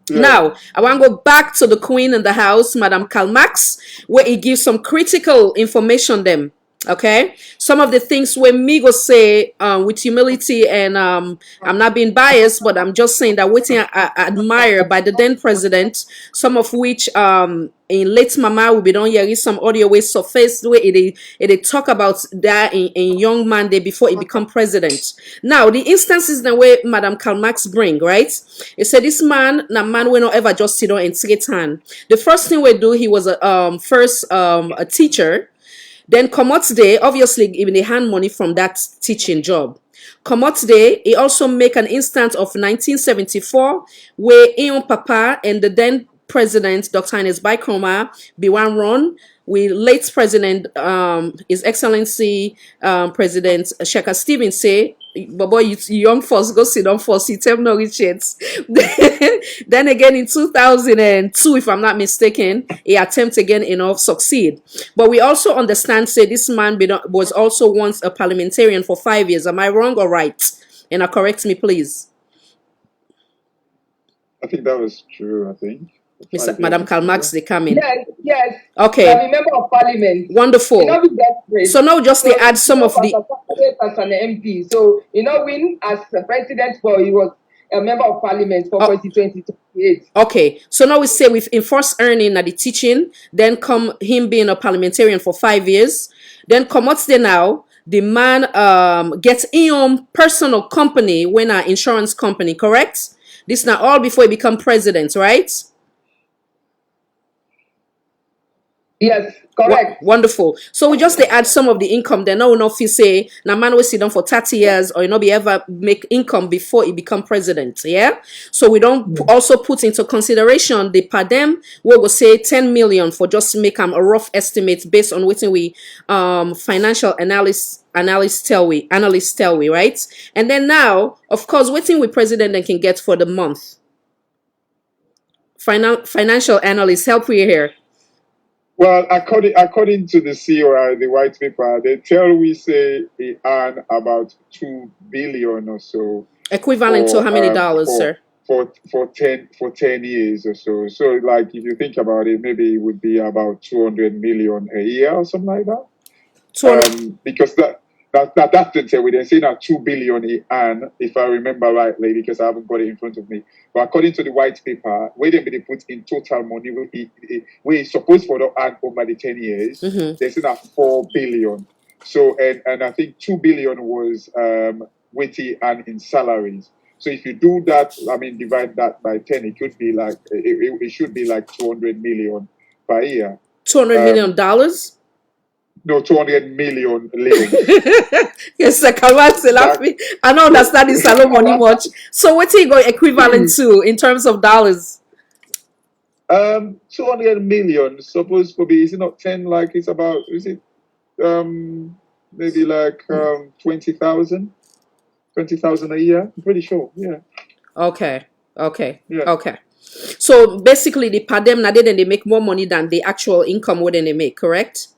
Yeah. Now, I want to go back to the Queen in the house, Madam Karl Marx, where he gives some critical information them. Okay, some of the things where me go say with humility, and I'm not being biased, but I'm just saying that what I admire by the then president, some of which in late mama will be done here is some audio way surface where it talk about that in young man day before he become president. Now the instances the way Madam Karl Marx bring, right? He said this man will not ever just sit down and take hand. The first thing we do, he was a teacher. Then Komot Day, obviously giving the hand money from that teaching job. Komot Day, he also make an instance of 1974 where Ion Papa and the then president, Dr. Ines Baikroma, be one run with late president, His Excellency President Shaka Stevens say, but boy, you young folks go sit down for sit no rich yet. Then again in 2002, if I'm not mistaken, he attempt again enough succeed. But we also understand say this man was also once a parliamentarian for 5 years. Am I wrong or right? And correct me, please. I think that was true. I think. Madam Karl Marx, they come in. Yes. Okay. I'm a member of parliament. Wonderful. So now just they add some of the as an MP. So win as a president, he was a member of parliament for 2028. Okay. So now we say with in first earning at the teaching, then come him being a parliamentarian for 5 years. Then come what's there now? The man gets in personal company when an insurance company, correct? This now all before he become president, right? Yes, correct. Wonderful. So we just they add some of the income. Then no fee say na man will sit down for 30 years or you know be ever make income before he become president. Yeah. So we don't also put into consideration the per dem we will say 10 million for just make a rough estimate based on what we financial analysts tell we, right? And then now, of course, waiting we president then can get for the month. Financial analysts help we here. Well, according to the COI, the white paper, they tell we say they earn about 2 billion or so. Equivalent to how many dollars, sir? For 10 years or so. So like if you think about it, maybe it would be about 200 million a year or something like that. Because that's the tell we they say now 2 billion he earn, if I remember rightly, because I haven't got it in front of me. But according to the white paper, where they put in total money, we supposed for the earn over the 10 years, they say now 4 billion. So and I think 2 billion was what he earn in salaries. So if you do that, I mean divide that by 10, it could be like it should be like 200 million per year. $200 million? No, 200 million leones. Yes, sir. I don't understand this salon money much. So what you go equivalent to in terms of dollars? 200 million supposed to be, is it not 10, like it's about, is it maybe like 20,000 a year? I'm pretty sure. Yeah. Okay. Yeah. Okay. So basically the per dem now then they make more money than the actual income wouldn't they make, correct?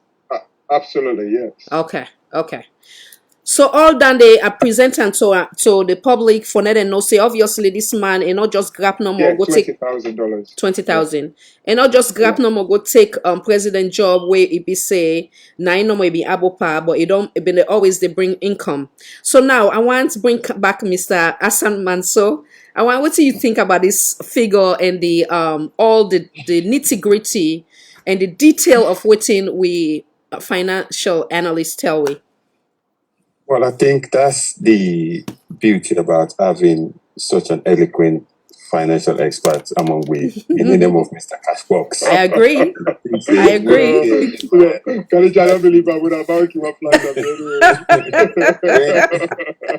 Absolutely, yes. Okay. So all done they are presenting to the public for net and no say obviously this man and not just grab no more go take $20,000. 20,000 and not just grab no more go take president job where it be say nine no more be abopa but it don't it be always they bring income. So now I want to bring back Mr. Hassan Manso. What do you think about this figure and the all the nitty-gritty and the detail of what we financial analysts tell we? Well, I think that's the beauty about having such an eloquent financial expert among we in the name of Mr. Cashbox. I agree. Khalid, I don't believe I would have about you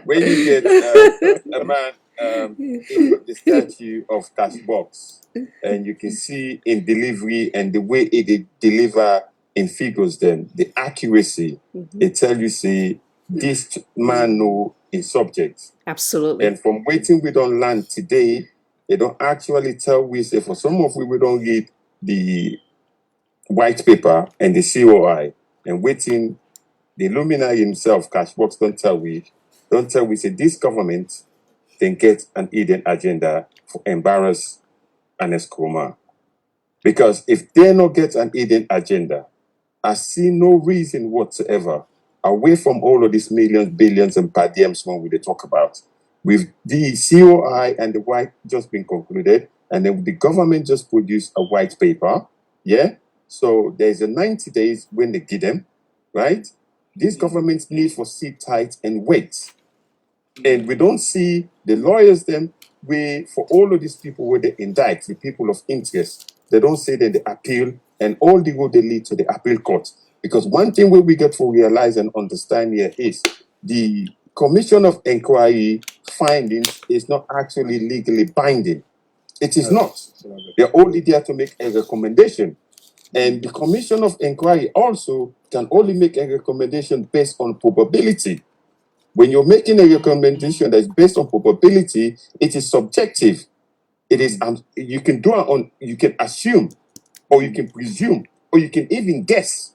when you get a man in the statue of Cashbox, and you can see in delivery and the way it deliver in figures, then the accuracy, it tell you say this man know his subject. Absolutely. And from waiting we don't learn today, they don't actually tell we say for some of we don't read the white paper and the COI and waiting the luminary himself, Cashbox, don't tell we say this government then get an hidden agenda for embarrass Ernest Koroma. Because if they not get an hidden agenda, I see no reason whatsoever away from all of these millions, billions, and per diems when we talk about. With the COI and the white just been concluded, and then the government just produced a white paper. Yeah. So there's a 90 days when they give them, right? These governments need for sit tight and wait. And we don't see the lawyers then for all of these people where they indict, the people of interest, they don't say that they appeal and all the road they lead to the appeal court. Because one thing where we get to realize and understand here is the Commission of Inquiry findings is not actually legally binding. It is not. They're only there to make a recommendation. And the Commission of Inquiry also can only make a recommendation based on probability. When you're making a recommendation that is based on probability, it is subjective. It is you can you can assume, or you can presume, or you can even guess.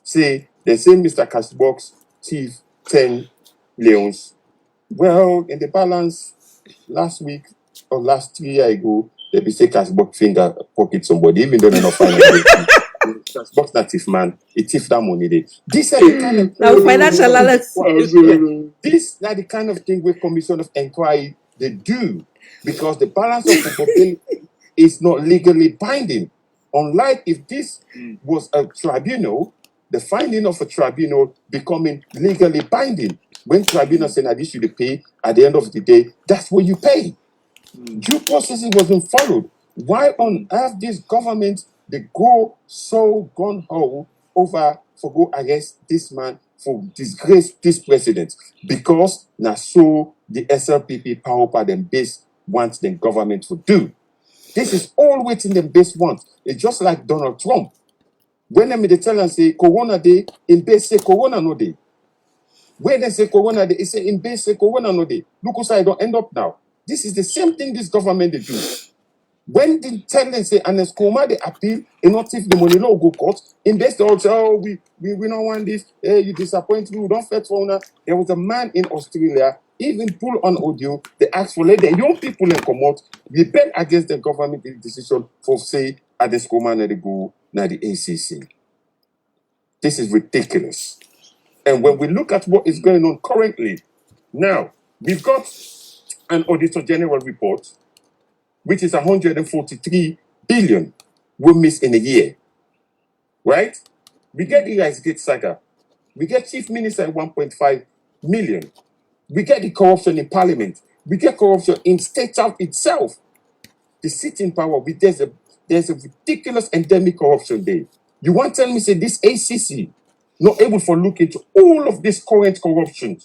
Say they say Mr. Cashbox thief 10 leons. Well, in the balance last week or last 3 years ago, they be say Cashbox finger pocket somebody, even though they're not finding it. Cashbox not thief man, he thief that money there. This are the kind of now financial analysts. This are the kind of thing where Commission of Inquiry they do, because the balance of probability is not legally binding. Unlike if this was a tribunal, the finding of a tribunal becoming legally binding. When tribunal say that this should pay, at the end of the day, that's what you pay. Due process wasn't followed. Why on earth this government they go so gun ho over for go arrest this man for disgrace this president because now so the SLPP power by them base wants the government to do. This is all waiting them base want. It's just like Donald Trump. When they tell and say Corona day, in base say Corona no day. When they say Corona day, it say in base say Corona no day. Look how I don't end up now. This is the same thing this government they do. When they tell them say and Coma they appeal, and not if the money law go court, in base they all say, oh, we don't want this, you disappoint me, we don't fight for una. There was a man in Australia, even pull on audio, they asked for let the young people in come out, we bet against the government decision for say at the Coma they go now the ACC. This is ridiculous. And when we look at what is going on currently, now we've got an Auditor General report, which is 143 billion we miss in a year. Right? We get the Rice Gate saga. We get Chief Minister at 1.5 million. We get the corruption in Parliament. We get corruption in State House itself. The sitting power, there's a ridiculous endemic corruption there. You want to tell me, say, this ACC not able to look into all of this current corruption.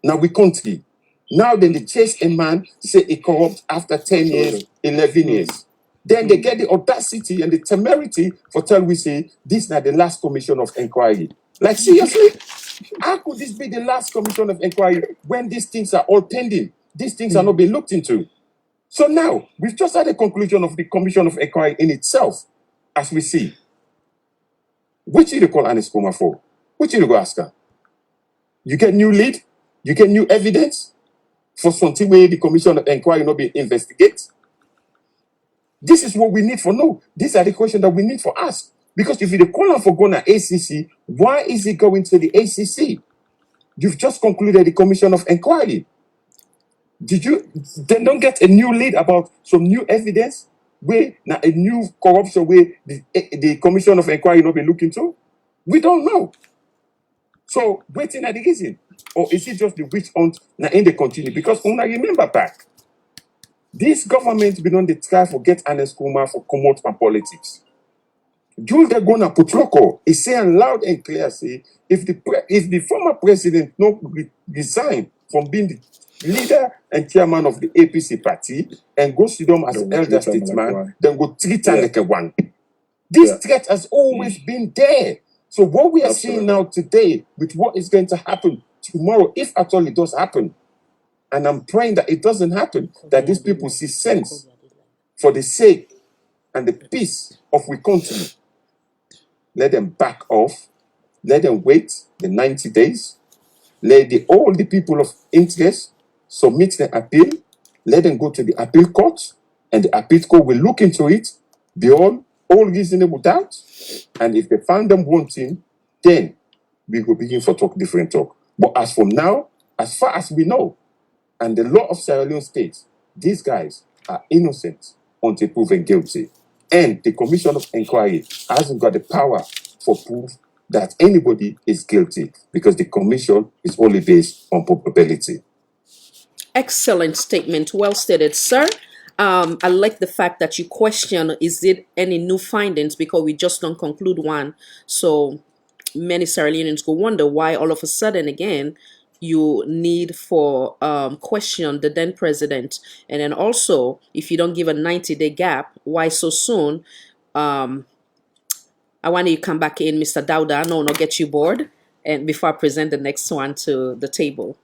Now we country. Now then they chase a man, say he corrupt after 10 years, 11 years. Then they get the audacity and the temerity for tell we say, this is not the last commission of inquiry. Like seriously? How could this be the last commission of inquiry when these things are all pending? These things are not being looked into. So now, we've just had a conclusion of the commission of inquiry in itself, as we see. Which you call Anis Kuma for? Which you go ask her? You get new lead? You get new evidence? For something where the commission of inquiry not be investigate? This is what we need for no. These are the questions that we need for us. Because if you call on for going to ACC, why is it going to the ACC? You've just concluded the commission of inquiry. Did you then don't get a new lead about some new evidence where now a new corruption where the commission of inquiry not be looking to? We don't know. So waiting at the reason. Or is it just the witch hunt now in the continue? Because when I remember back, this government been on the try for get Anes Kuma for come out from politics. Jules they're gonna put local is saying loud and clear, say if the former president not resign from being the leader and chairman of the APC party and go sit down as an elder statesman, then go treat him like a one. This threat has always been there. So what we are seeing now today with what is going to happen tomorrow, if at all it does happen, and I'm praying that it doesn't happen, that these people see sense for the sake and the peace of we country. Let them back off. Let them wait the 90 days. Let all the people of interest submit their appeal. Let them go to the appeal court, and the appeal court will look into it beyond all reasonable doubt. And if they find them wanting, then we will begin for different talk. But as from now, as far as we know, and the law of Sierra Leone states, these guys are innocent until proven guilty. And the Commission of Inquiry hasn't got the power for proof that anybody is guilty because the commission is only based on probability. Excellent statement. Well stated, sir. I like the fact that you question, is it any new findings, because we just don't conclude one. So many Sierra Leoneans go wonder why all of a sudden again you need for question the then president. And then also, if you don't give a 90-day gap, why so soon? I want you to come back in, Mr. Dauda. No, not get you bored. And before I present the next one to the table.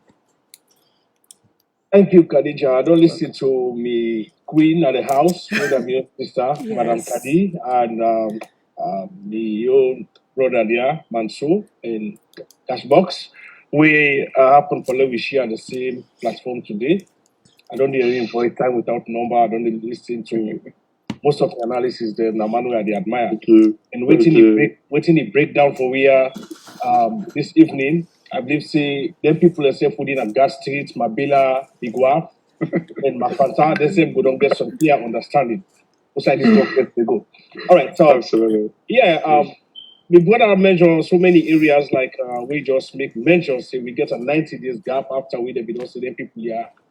Thank you, Khadija. I don't listen to me queen at the house, Madam your sister, Madam Kadi, and the own brother there, Mansour, in Cashbox. We happen for we share the same platform today. I don't really enjoy time without number. I don't really listen to most of the analysis there. Namanu I admire. And waiting the breakdown for we are this evening. I believe say then people are say putting a gas street, Mabila, Igua, and Mafanta, they say we don't get some clear understanding. Outside this document they go. All right, so Absolutely. yeah, we brother mention so many areas like we just make mention say we get a 90 days gap after we be also then people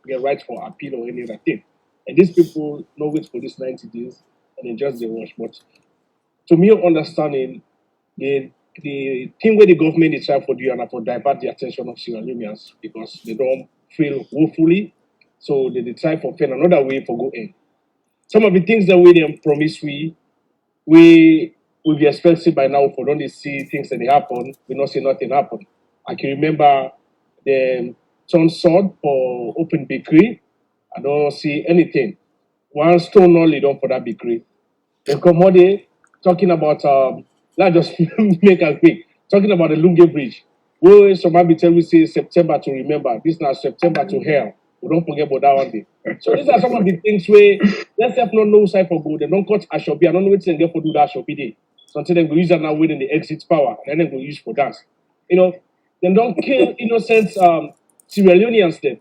get right for appeal or any other thing. And these people no wait for this 90 days and then just they rush. But to me understanding, the thing where the government is trying to do and for divert the attention of Sierra Leoneans because they don't feel woefully, so they try for find another way for go in. Some of the things that we them promise we will be expensive by now for don't see things that they happen, we not see nothing happen. I can remember the John sword for open bakery. I don't see anything. One stone only done for that bakery. Then come all day talking about let's just make a quick. Talking about the Lunge Bridge. We somebody tell we say September to remember. This now September to hell. We don't forget about that one day. So these are some of the things where let's have not know side for good. They don't cut a shopping. I don't know what they get for do that shopping day. So until they go use that now within the exit power, and then they go use for dance. You know, they don't kill innocent Sierra Leoneans then.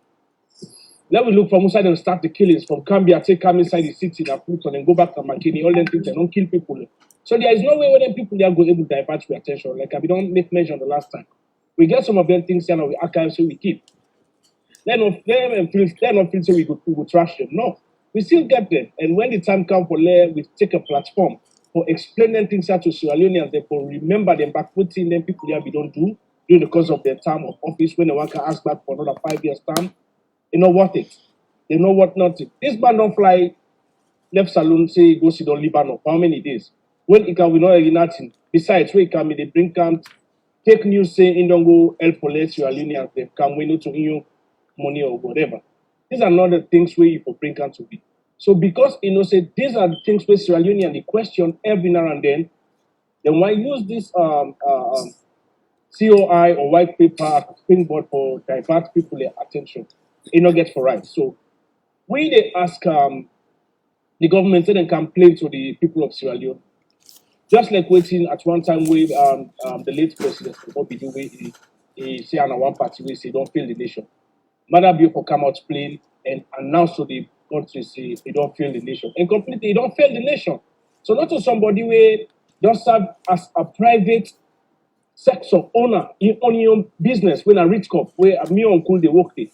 Let me look from inside and start the killings from Cambia, take come inside the city and put on and go back to Makini, all them things and don't kill people. So there is no way where them people they are going able to divert your attention. Like we don't make mention the last time. We get some of them things here and we archive so we keep. Then of them and feel so we go trash them. No. We still get them. And when the time comes for we take a platform for explaining things out to Sierra Leoneans, they for remember them back putting them people there we don't do during the course of their term of office when the one can ask back for another 5 years time. You know what it. They know what not it. This man don't fly left saloon say go sit on Lebanon for how many days? When it can we not nothing. Besides, where it can be they bring camp, take news say in don't go help police your union they can win to you money or whatever. These are not the things where you for bring camp to be. So because say these are the things where Sierra Leonean they question every now and then why use this COI or white paper as a springboard for divert people their attention. It not get for right. So we they ask the government and complain to the people of Sierra Leone. Just like waiting at one time with the late president Bobby Dewey, he say on one party we say don't fail the nation. Mother Bill come out plain and announce to the country say they don't fail the nation. And completely they don't fail the nation. So not to somebody where don't serve as a private sector owner in on your business when a rich cop where me uncle they work there.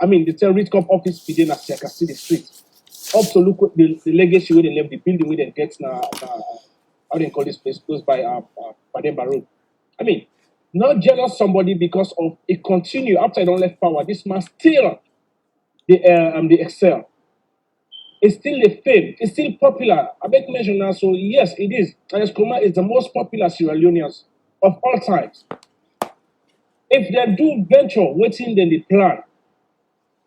I mean, the tell rich cop office within a Siaka City street. Up to look at the legacy where they left the building where they get now how they call this place close by Pademba Road. I mean, not jealous somebody because of it continue after I don't left power. This man still the excel. It's still the fame. It's still popular. I make mention now. So yes, it is. And Kuma is the most popular Sierra Leoneans of all times. If they do venture, waiting then they plan.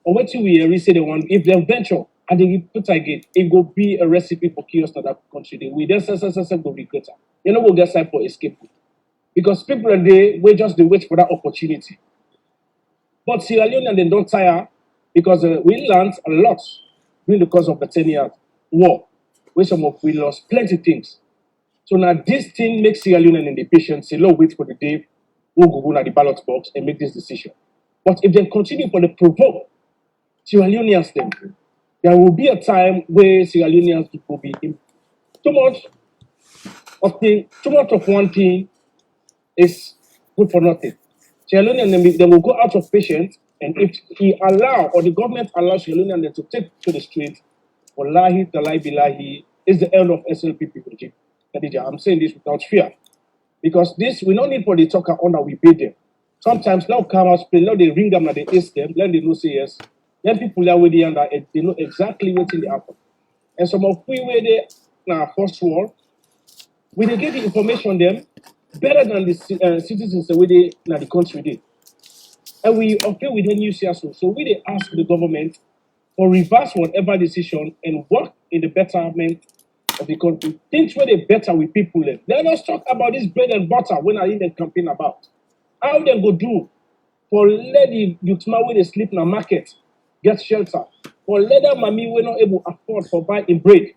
Or waiting we already say they want. If they venture and they put again, it will be a recipe for chaos to that country. We then go regret. You know, we'll get side for escape. Because people and they just they wait for that opportunity. But Sierra Leone and they don't tire because we learned a lot during the course of the 10-year war, where some of we lost plenty things. So now this thing makes Sierra Leone and the patient say, "Lord, wait for the day we'll go to the ballot box and make this decision." But if they continue for the provoke Sierra Leoneans, then there will be a time where Sierra Leoneans will be in too much of one thing is good for nothing. Sierra Leoneans they will go out of patience, and if he allow or the government allows Sierra Leoneans to take to the street, wallahi, talai billahi, is the end of SLPP regime. Khadija, I'm saying this without fear. Because this, we don't need for the talker honor, we pay them. Sometimes now come out, play, now they ring them, now they ask them, then they know say yes. Then people are with the under, they know exactly what's in the happen. And some of we where they now first wall, we they get the information on them better than the citizens the way they now the country did. And we okay with the new CSO. So we they ask the government for reverse whatever decision and work in the betterment of the country. Things where they better with people. Let us talk about this bread and butter when I in the campaign about. How they go do for let the youth where they sleep in a market, get shelter. For let them mommy we not able to afford for buying bread,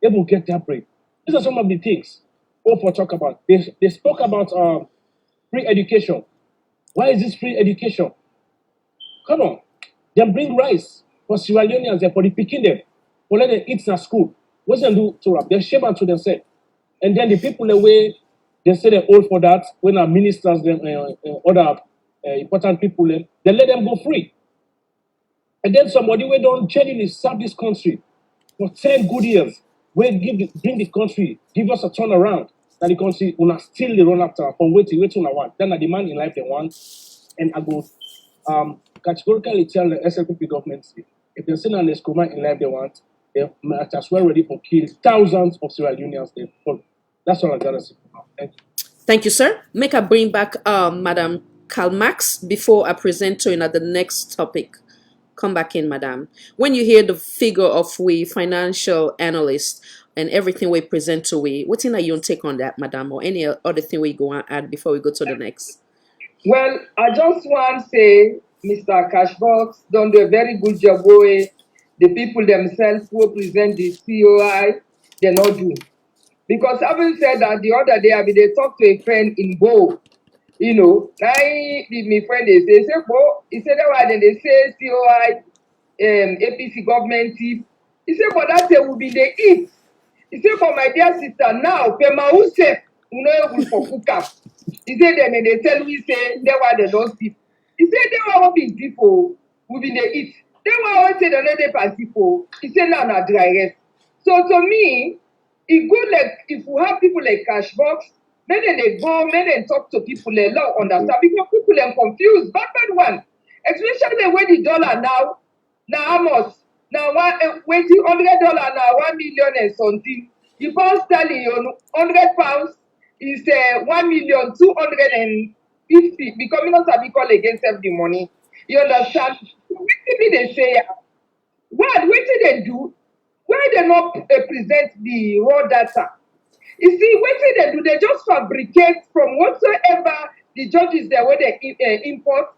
able to get that bread. These are some of the things. All for talk about. They spoke about free education. Why is this free education? Come on. They bring rice for Sierra Leoneans for the picking them. For let them eat in school. What's them do to them? They shame to themselves. And then the people away, they say they're all for that. When our ministers, them, other important people, they let them go free. And then somebody who don't genuinely serve this country for 10 good years. bring the country, give us a turnaround. That the country una still the run after from waiting una want. Then the demand in life they want, and I go categorically tell the SLPP government if they send an escoma in life they want, they might as well ready for kill thousands of Sierra Leoneans. They follow. That's all I gotta say. Thank you. Thank you, sir. Make I bring back Madam Kalmax before I present to you the next topic. Come back in, madam. When you hear the figure of we financial analysts and everything we present to we, what's in your take on that, madam, or any other thing we go and add before we go to the next? Well, I just want to say, Mr. Cashbox done do a very good job where the people themselves who present the COI, they not do. Because having said that, the other day, I mean, they talked to a friend in Bo. You know, now my friend they say, Bo, he said that why then they say COI, APC government tip. He said, but that will be the it. He said, for my dear sister, now, Pema who said, you know, will for cook up. He said, then they tell me, say, they were the don't tip. He said, they were being people, will be the it. They were always say, the other pass people. He said, no, no, dry rest. So to me, it good like if we have people like Cashbox, maybe they go, maybe they talk to people they don't understand because people are confused. Bad one. Especially when the dollar now how much? Now waiting $100 now 1,000,000 and something. The pound sterling £100 is 1,250,000 becoming us a call against the money. You understand? What they say? What did they do? Why they not present the raw data? You see, what did they do? They just fabricate from whatsoever the judges there where they import.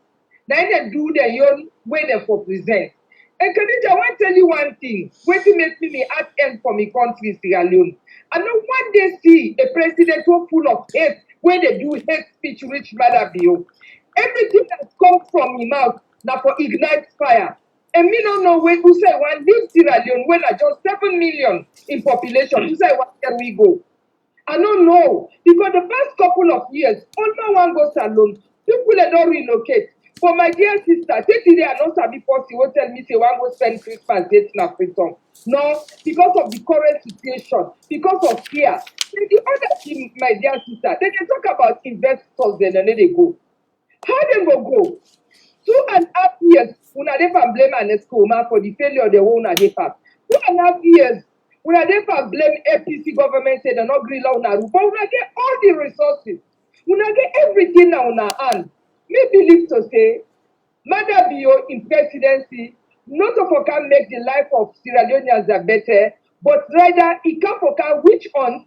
Then they do their own way they for present. And Khadija, I want to tell you one thing. What make me at end for my country, Sierra Leone. I know one day see a president who full of hate, where they do hate speech, rich brother bill. Everything that comes from his mouth now for ignite fire. And me don't know where who say one leave Sierra Leone when I just 7 million in population. Who say where can we go? I don't know. Because the first couple of years, no one goes alone. People don't relocate. For my dear sister, take today I not sabi possible will tell me say one go spend Christmas date in Africa. No, because of the current situation, because of fear. Then the other thing, my dear sister, they can talk about investors then and then they go. How they go? 2.5 years, una dey for blame Anescoma for the failure of the whole una dey for. 2.5 years, una dey for blame APC government say they not green law una roof, but una get all the resources, una get everything na una hand. Me believe to say, Mother Bio in presidency, not of can make the life of Sierra Leoneans better, but rather it can for which on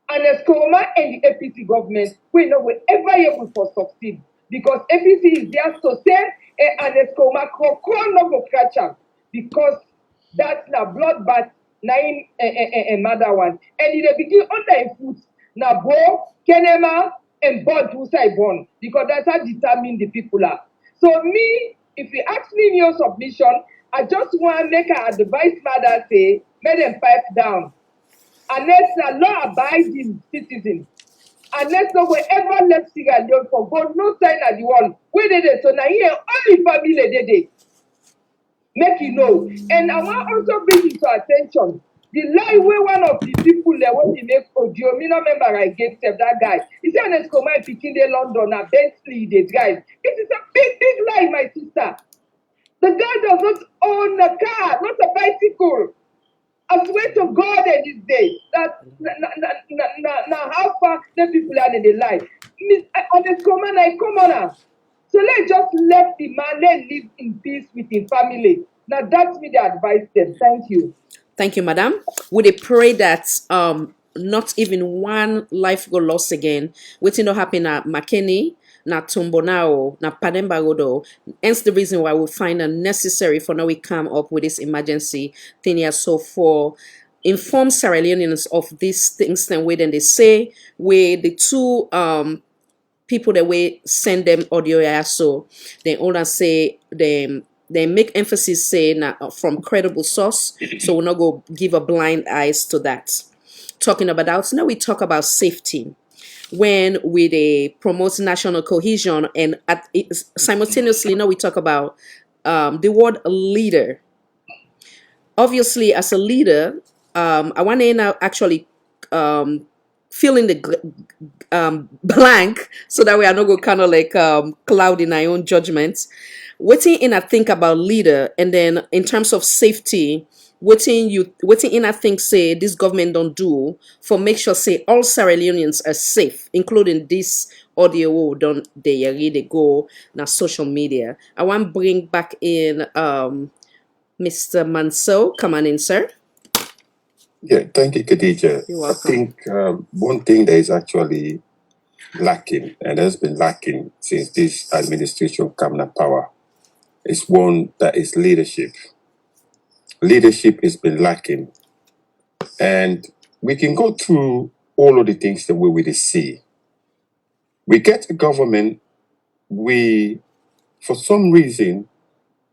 and Escoma and the APC government we know will ever able to succeed because APC is there to say and Escoma can not go catch am because that's na bloodbath nine mother one and in the begin under foot na Bo, Kenema and Bond who say born because that's how determine the people are. So me, if you ask me in your submission, I just want to make an advice mother say, make them pipe down. Unless a law-abiding citizen, unless no one ever left Sierra Leone for God, no sign at the wall. Where they so now here only family they make you know. And I want also bring it to attention. The lie where one of the people there when he make audio, me no remember I gave step that guy. He said let's come and picking the London and Bentley they drive. It is a big lie, my sister. The guy does not own a car, not a bicycle. I swear to God in this day that now how far the people are in the life. On this command, I come on. So let's just let the man let live in peace with his family. Now that's me the advice them. Thank you. Thank you, madam. We pray that not even one life go lost again. Waiting to happen at McKinney, na Tumbonao, na Padembagodo. Hence the reason why we find it necessary for now we come up with this emergency thing here. So for inform Sierra Leoneans of these things and way then they say where the two people that we send them audio here, so they all say they make emphasis saying from credible source, so we'll not go give a blind eyes to that. Talking about that, now we talk about safety when we promote national cohesion and simultaneously now we talk about the word leader. Obviously, as a leader, I want to now actually fill in the blank so that we are not go kind of like cloud in our own judgments. Waiting in I think about leader, and then in terms of safety, waiting in I think say this government don't do for make sure say all Sierra Leoneans are safe, including this audio don't they really go na social media. I want bring back in Mr. Manso. Come on in, sir. Yeah, thank you, Khadija. You're I welcome. think one thing that is actually lacking, and has been lacking since this administration came to power, is one that is leadership. Leadership has been lacking. And we can go through all of the things that we will see. We get a government, we, for some reason,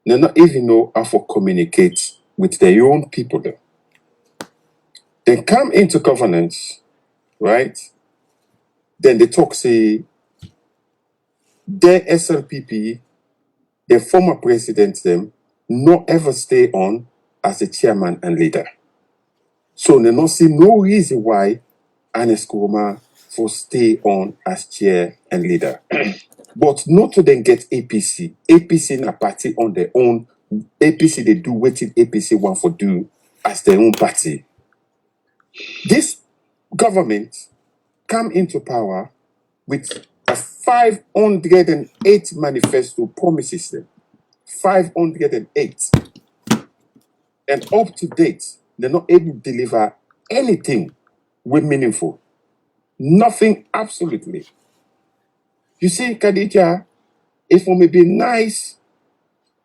they not even know how to communicate with their own people. They come into governance, right? Then they talk, say, their SLPP, their former president, them, not ever stay on as a chairman and leader. So they not see no reason why Anes Kuruma for stay on as chair and leader. But not to then get APC. APC in a party on their own. APC, they do what APC want for do as their own party. This government come into power with a 508 manifesto promises them. 508. And up to date, they're not able to deliver anything with meaningful. Nothing, absolutely. You see, Khadija, it will be nice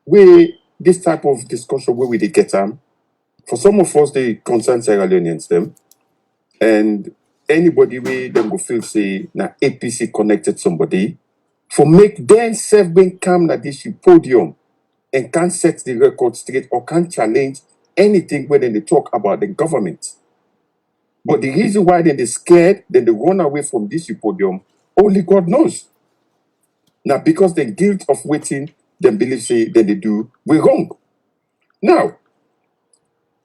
where this type of discussion where we did get them. For some of us, they concern Sierra Leoneans them. And anybody where them go feel say na APC connected somebody, for make them self being come at this podium and can't set the record straight or can't challenge anything when they talk about the government. But the reason why they're scared, then they run away from this podium, only God knows. Now, because the guilt of waiting, them believe say that they do, we're wrong. Now,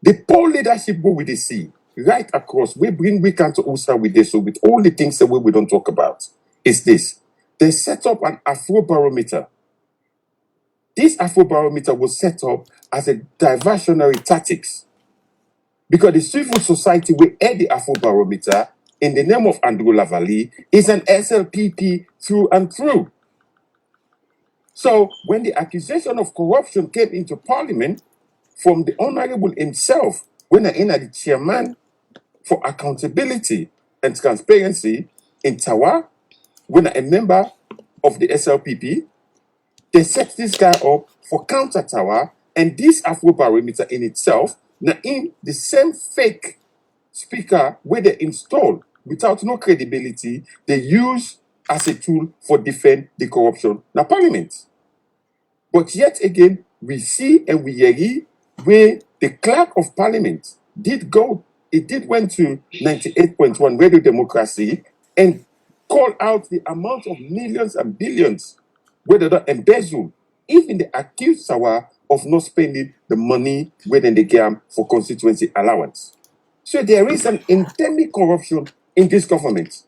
the poor leadership what we see right across, we can't also with this, so with all the things that we don't talk about, is this. They set up an Afrobarometer. This Afrobarometer was set up as a diversionary tactics. Because the civil society will add the Afrobarometer in the name of Andrew Lavalley is an SLPP through and through. So when the accusation of corruption came into parliament from the honorable himself, when I entered the chairman for accountability and transparency in Tawa, when a member of the SLPP, they set this guy up for counter Tawa, and this Afrobarometer in itself, now in the same fake speaker where they install without no credibility, they use as a tool for defend the corruption na parliament. But yet again, we see and we hear where the clerk of parliament did go, it did went to 98.1 radio democracy and call out the amount of millions and billions where they don't embezzle, even the accused Sawa of not spending the money within the game for constituency allowance. So there is an endemic corruption in this government.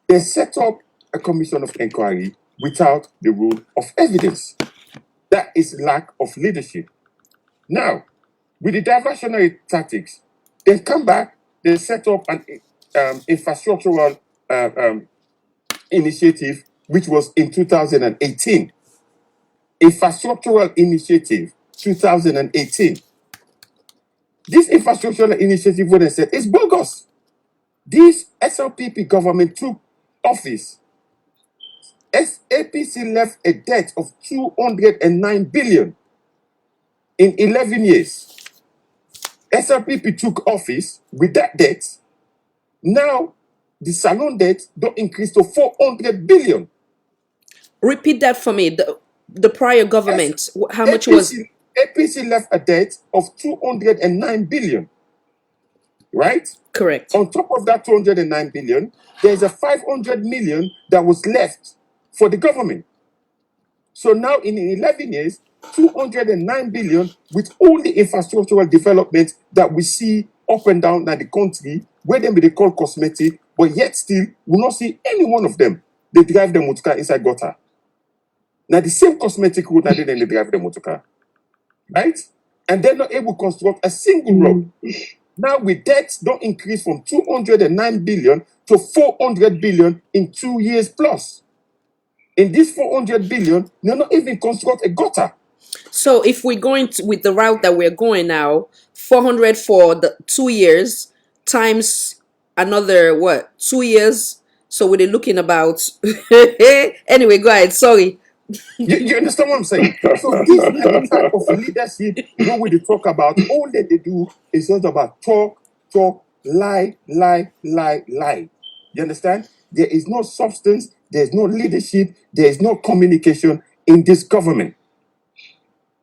They set up a commission of inquiry without the rule of evidence. That is lack of leadership. Now, with the diversionary tactics, they come back, they set up an infrastructural initiative, which was in 2018. Infrastructural initiative, 2018. This infrastructural initiative, what they said, is bogus. This SLPP government took office. APC left a debt of 209 billion in 11 years. SLPP took office with that debt. Now, the salon debt don't increase to 400 billion. Repeat that for me. The prior government, how much was? APC left a debt of 209 billion. Right? Correct. On top of that 209 billion, there's a 500 million that was left for the government. So now in 11 years, 209 billion with all the infrastructural development that we see up and down na the country where them they call cosmetic, but yet still we not see any one of them. They drive the motor car inside gutter. Now the same cosmetic road now they drive the motor car, right? And they're not able to construct a single road. Now with debt don't increase from 209 billion to 400 billion in 2 years plus. In this 400 billion, they're not even construct a gutter. So if we're going with the route that we're going now, 400 for the 2 years times another what 2 years. So we're looking about. Anyway, go ahead. Sorry. You understand what I'm saying? So these are the type of leadership where we talk about. All that they do is just about talk, lie. You understand? There is no substance, there is no leadership, there is no communication in this government.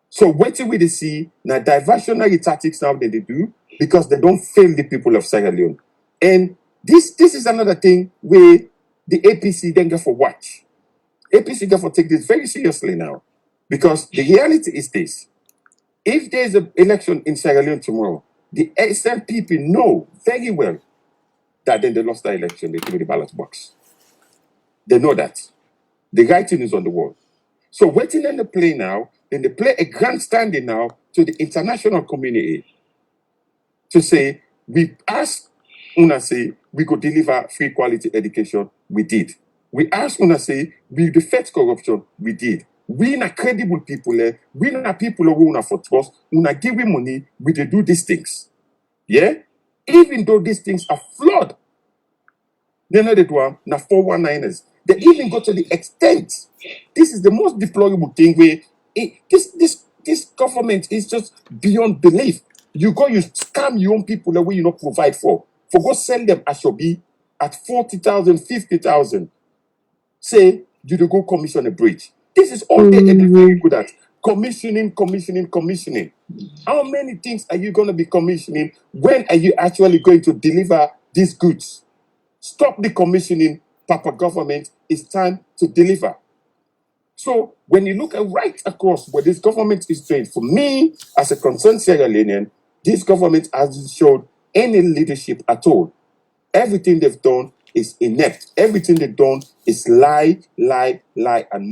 So what do we see now? Diversionary tactics now that they do because they don't fail the people of Sierra Leone. And this is another thing where the APC then get for watch. APC got to take this very seriously now, because the reality is this: if there's an election in Sierra Leone tomorrow, the SNPP know very well that then they lost the election, they threw the ballot box. They know that. The writing is on the wall. So waiting on the play now, then they play a grandstanding now to the international community to say, we asked Una say we could deliver free quality education, we did. We asked Una say we defeat corruption, we did. We not credible people, we not people who una for trust, una give we money, we dey do these things. Yeah? Even though these things are flawed, they know that one, na 419ers. They even go to the extent, this is the most deplorable thing where this government is just beyond belief. You go, you scam your own people the way you not provide for go sell them Ashobi at 40,000, 50,000. Say you to go commission a bridge. This is all they're very good at. Commissioning. How many things are you going to be commissioning? When are you actually going to deliver these goods? Stop the commissioning, Papa government. It's time to deliver. So when you look at right across what this government is doing, for me, as a concerned Sierra Leonean, this government hasn't showed any leadership at all. Everything they've done is inept. Everything they've done is lie, and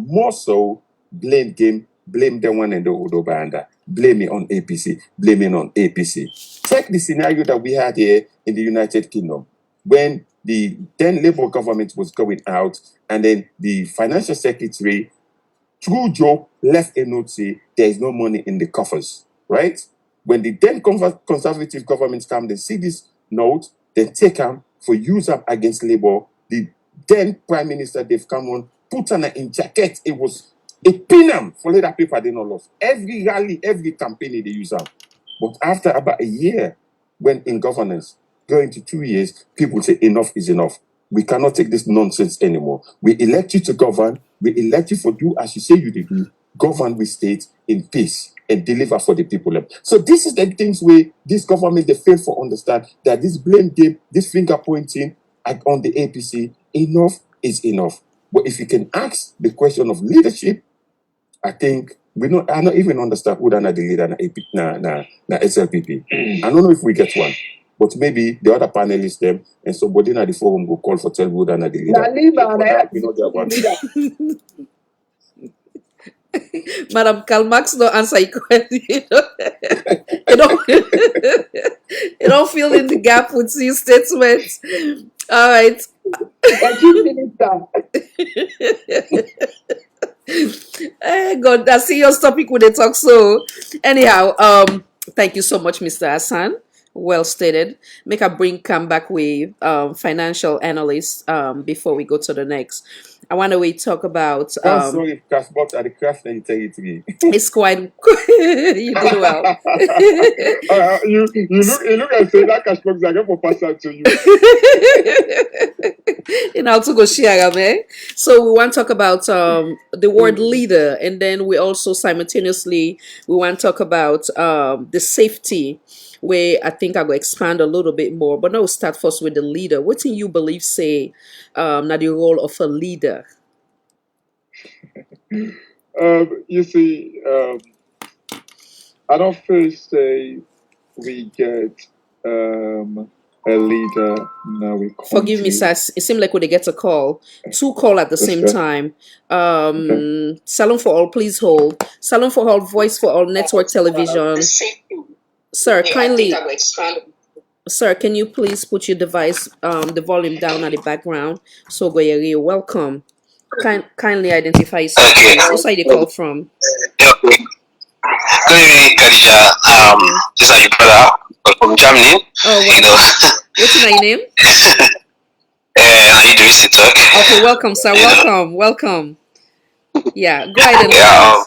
more so blame game, blame the one and the Odo Banda, blame it on APC, blaming on APC. Check the scenario that we had here in the United Kingdom when the then Labour government was going out, and then the financial secretary, through Joe, left a note say there is no money in the coffers, right? When the then conservative government come, they see this note, then take them for use up against Labour. The then Prime Minister Dave Cameron put on in jacket. It was a pinam for that paper they not lost. Every rally, every campaign they use up. But after about a year, when in governance, going to 2 years, people say enough is enough. We cannot take this nonsense anymore. We elect you to govern. We elect you for do as you say you do. Govern with state in peace and deliver for the people. So this is the things where this government, they fail to understand that this blame game, this finger pointing on the APC, enough is enough. But if you can ask the question of leadership, I think I don't even understand who the leader na SLPP. I don't know if we get one. But maybe the other panelists them and somebody in the forum will call for tell who the leader. Now, leave We know that one. Madam Karl Marx don't answer your question. You don't fill in the gap with your statements. All right. Chief Minister. God, that's serious topic when they talk. So, anyhow, thank you so much, Mr. Hassan. Well stated. Make a come back with financial analysts before we go to the next. I want to talk about. Sorry, cash box at the craft and you tell it to me. It's quite. You did well. You look and say that cash box I get for pass out to you. And I'll to go share, man. So we want to talk about the word leader, and then we also simultaneously we want to talk about the safety, where I think I will expand a little bit more. But now we'll start first with the leader. What do you believe say now the role of a leader? You see, I don't first say we get a leader now we Forgive me, sir. It seemed like we get a call. Two call at the same Okay. time. Salon for All, please hold. Salon for All, Voice for All, Network Television. Sir, kindly. Sir, can you please put your device, the volume down at the background? So Goyeri, you're welcome. Kindly identify yourself, please. What's side you call from? Okay. Good evening, Khadija. This is your brother from Germany. Oh, You know, what's your name? how you doing, Sitok? Okay, welcome, sir. You know. Welcome. Yeah, go ahead and Yeah.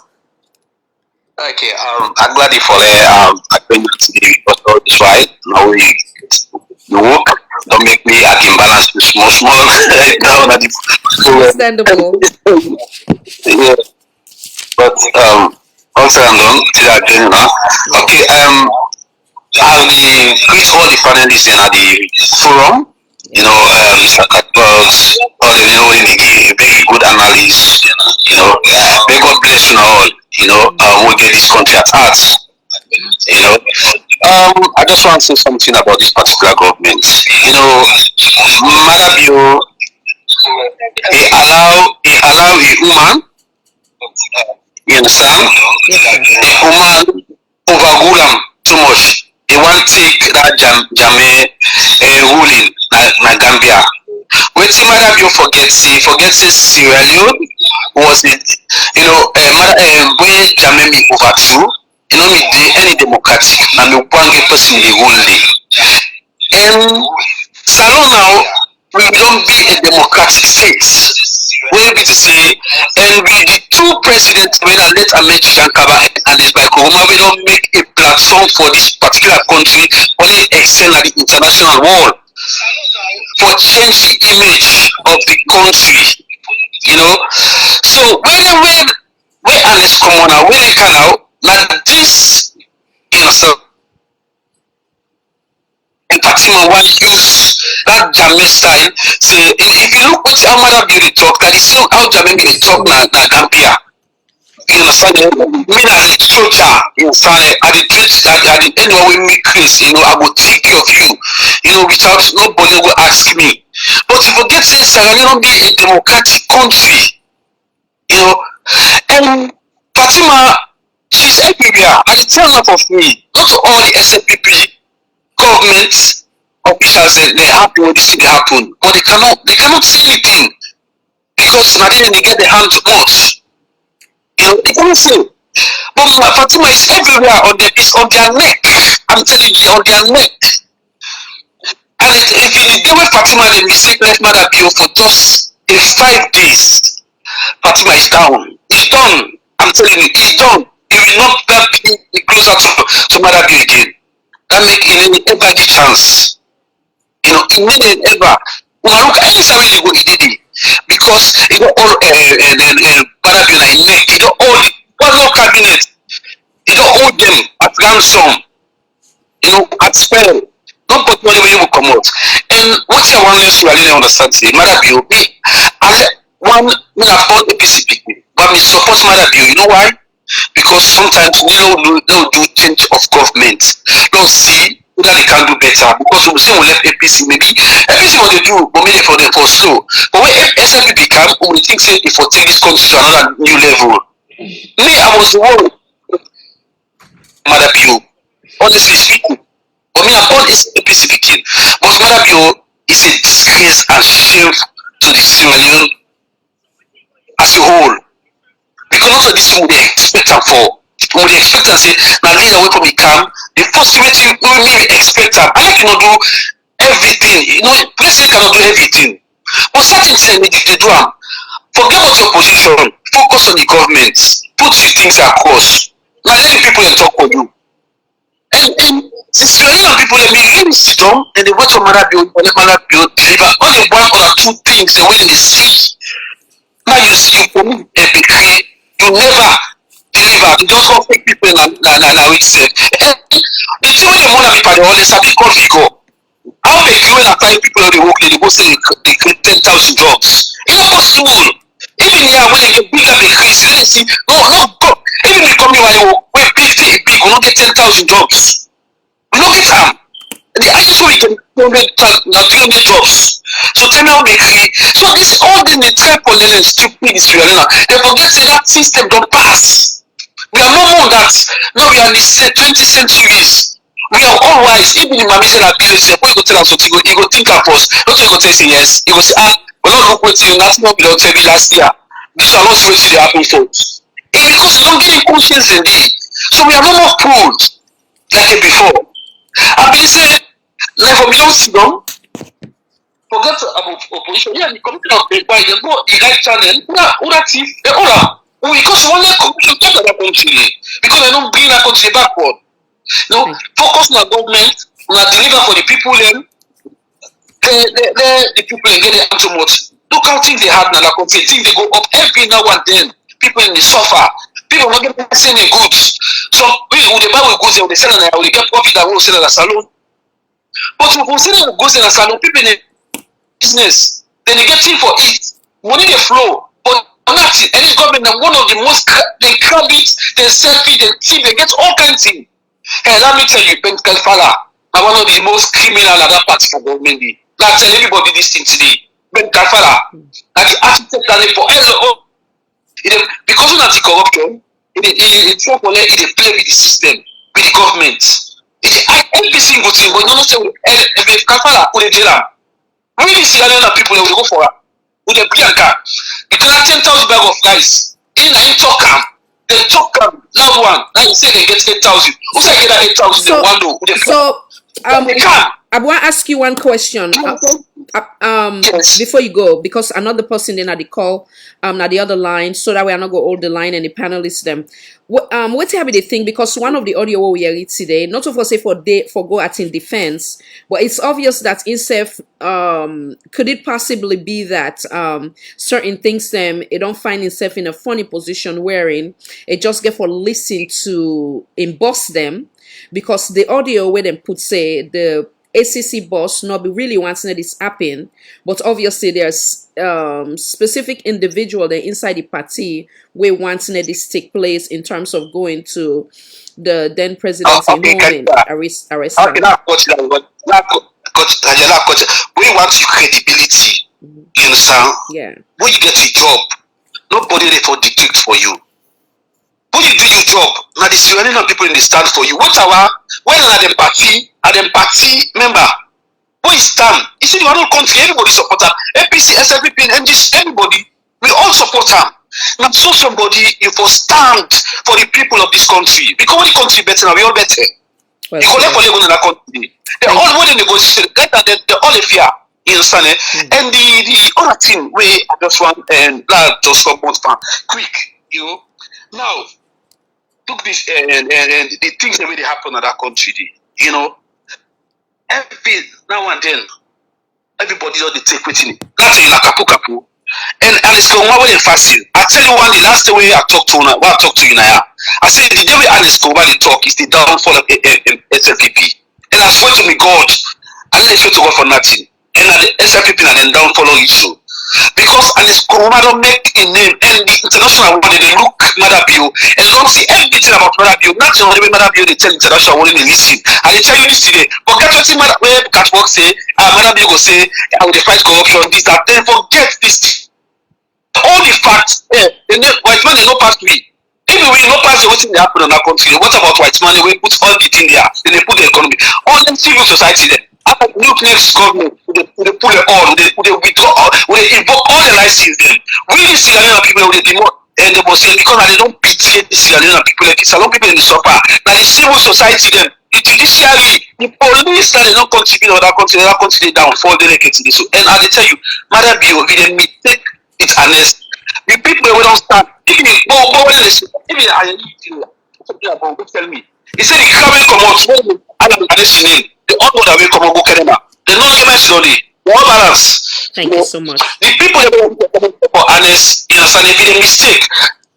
Okay. I'm glad you follow. I think today because all this right. Now we work. Don't make me act imbalance to small. Now that understandable. Yeah. But also I'm done. See that again, huh? Okay. I'll greet all the panelists in at the forum. You know, Mr. Katbos, all the Leone, a very good analyst. You know, may God bless you all. You know, we get this country at heart. You know, I just want to say something about this particular government. You know, Madabio, they allow a woman, you understand? A woman overrule too much. They want to take that Jame ruling na Gambia. Wetin Madabio forget say Sierra Leone was it, you know, when Jame be overthrew, you know me dey any democratic na me one get person dey rule dey. And Salon now we don be a democratic state. Wey be to say, and we the two presidents wey na late Ahmed Shankaba and his by Kuruma we don make a platform for this particular country only excel at the international world for change the image of the country. You know, so when Alex come on now, when they can now, like this, you know, so in Fatima one use that Jamaican style. So if you look what Amara Beauty talk, that is same how Jamaican talk na Gambia. You understand? Me as a soldier, you understand? At the end when we make Chris, you know, I will take care of you, you know, without nobody will ask me. But if you forget say Sierra Leone be a democratic country, you know, and Fatima, she's everywhere. And it's tell lot of me, not all the SNPP government officials they happen when this thing happen, but they cannot say anything because now they get the hand too much. You know, they cannot say. But Fatima is everywhere it's on their neck. I'm telling you, on their neck. And if the day when Fatima they mistake left Mother Bio for just 5 days, Fatima is down. It's done. I'm telling you, it's done. He will not be closer to Mother Bio again. That make him ever the chance. You know, in many ever. Look, anytime you go, he did it. Because you know all Mother Bio in neck, you know all the cabinet, you know all them at ransom, you know, at spell. Nobody will come out. And what I want you to really understand today, Mother Bio, me I born APC people, but me support Mother Bio. You know why? Because sometimes we don't do change of government. Don't see whether they can do better. Because we say we left APC, maybe APC what they do, but maybe for slow. But when SNP become, we think say if we take this country to another new level. Me, I was the one, Mother Bio, honestly speaking. But me, I born APC speaking. But Mother Bio is a disgrace and shame to the Sierra Leone as a whole. Because also this thing they expect them for. When they expect and say, now leader wait for me come, the first thing we expect them. I like cannot do everything. You know, president cannot do everything. But certain things they do them. Forget about your position. Focus on the government. Put your things across. Now let the people talk for you. And the Sierra people they really sit down and they wait for Mother Bio deliver only one or two things the way they see. Now you see you come and be clear. You never deliver. You just want fake people na which say. The thing when they want to be by the honest, I call figure. How make you when I find people on the work, they go say they create 10,000 jobs. It's not possible. Even here when they get bigger they create, let me see. No, go. Even the company where they work, where 50 big, will not get 10,000 jobs. We no get am. The highest way we get 300 jobs. So tell me how they create. So this all the try for learning stupid is real now. They forget say that system don't pass. We are no more on that. Now we are in the 20th centuries. We are all wise. Even the mommy said that Bill said, "Boy, go tell us what he go think of us." Not you go tell say yes. He go say, "Ah, we not look what you nothing not belong to me last year. This one not see what they happen for." It's because you don't get in conscience in it. So we are no more fooled like before. I been say, like for me don't sit down. Forget about opposition. Yeah, the committee of the by the go the right channel. Una thief. Because one leg commission talk about country because they don't bring that country backward. No, focus on the government, on deliver for the people then. The people they get it too much. Look how things they have now, that country. Things they go up every now and then. People in the suffer. People not getting any goods. So we they buy with goods, they sell and they get profit and we sell at a salon. But we sell goods in a salon, people in business, then they get in for it. Money they flow. But nothing. Any government, one of the most they crab it, they sell it, they thief, they get all kinds of things. Hey, let me tell you, Ben Kalfala, I'm one of the most criminal at that party for government. Now tell everybody this thing today. Ben Kalfala, that the architect that they for because of anti-corruption, it play with the system, with the government. Every single thing, but you don't say if Kalfala put a jail. Really see that people they will go for with a Bianca. Because that 10,000 bag of rice, in a talk am, they talk am, loud one. Now you say they get 8,000. Who say get that 8,000 in one low? They can. I want to ask you one question. Yes. Before you go, because another person then at the call, at the other line, so that way I not go hold the line and the panelists them. What have they think? Because one of the audio we hear today, not of us say for go at in defense, but it's obvious that itself, could it possibly be that certain things them it don't find itself in a funny position wherein it just get for listen to emboss them, because the audio where them put say the ACC boss not be really wanting this happen, but obviously there's specific individual there inside the party where wanting this take place in terms of going to the then presidency home and arrest Okay, him. now coach, we want your credibility. You understand? Yeah. When you get a job, nobody there for dictate for you. When you do your job, now the Sierra Leone people in the stand for you. When are them party member? Who is stand? You see, the whole country, everybody support them. APC, SFP, MGC, everybody, we all support them. Now, so somebody, you for stand for the people of this country. Because when the country better, now we all better. Well, You collect for them in that country. They all when they negotiate, they all a fear. You understand? And the other thing where I just want and just for both quick, you know. Now, look this and the things that really happen in that country, you know. Every now and then, everybody does the take waiting. That's in a kapu. And it's going one way fasting. I tell you one the last day I talked to you now. I said the day we Alice Koba they talk is the downfall of SLPP. And I swear to me God, I didn't swear to God for nothing. And the SLPP and then downfall issue. Because Alice Koba don't make a name and the international world they look Madabio and they don't see everything about Madabio. Not the only way Madabio they tell international world they listen. And they tell you this today. Forget what where Catwalk say, Madabio go say, I will fight corruption, this, that, then forget this. All the facts, white man they no pass me. If we no pass the thing that happen in our country, what about white man? They put all the thing there, then they put the economy. All them civil society there. After the new next government, they pull it all, they withdraw, they invoke all the license them. We the Sierra Leone people, they demand and they must say because they don't pity the Sierra Leone people, like Salon people in the suffer. Now the civil society them, the judiciary, the police that they don't contribute to that country, they downfall, they like it. So, and I tell you, Madam Bio, we then take it's honest. The people we don't stand. Even I tell me. He said the crowd come out. The all that will come out go Canada. The no limits on it. All balance. Thank you so much. The people that will for honest, you understand? If it's a mistake,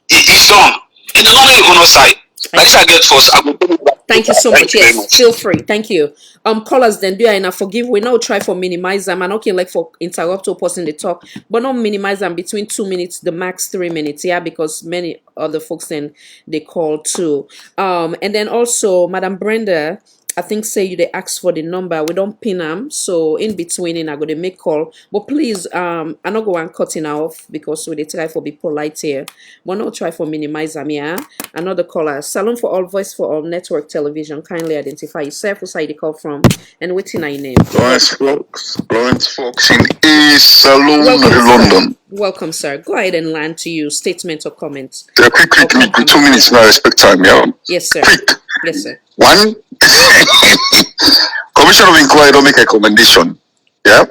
it's done. And the normally go no side. But if I get first, I will tell you that. Thank you so much. you very Yes, feel free. Thank you. Callers then do I and forgive. We now try for minimize them and okay like for interrupt or person the talk, but not minimize them between 2 minutes, the max 3 minutes. Yeah, because many other folks then they call too. And then also Madam Brenda, I think say you they ask for the number. We don't pin them. So in between I go to make call. But please, I not go and cutting off because we they try for be polite here. But not try for minimize them, yeah. Another caller. Salon for all, voice for all, network television. Kindly identify yourself, who side you call from, and what's in your name. Lawrence Fox in A Salon, Welcome, sir. London. Welcome, sir. Go ahead and land to you. Statement or comment. Quick, Or me, 2 compliment, minutes, yeah. now respect time, yeah. Yes, sir. Quick. Yes, sir. One, Commission of Inquiry don't make a recommendation. Yeah?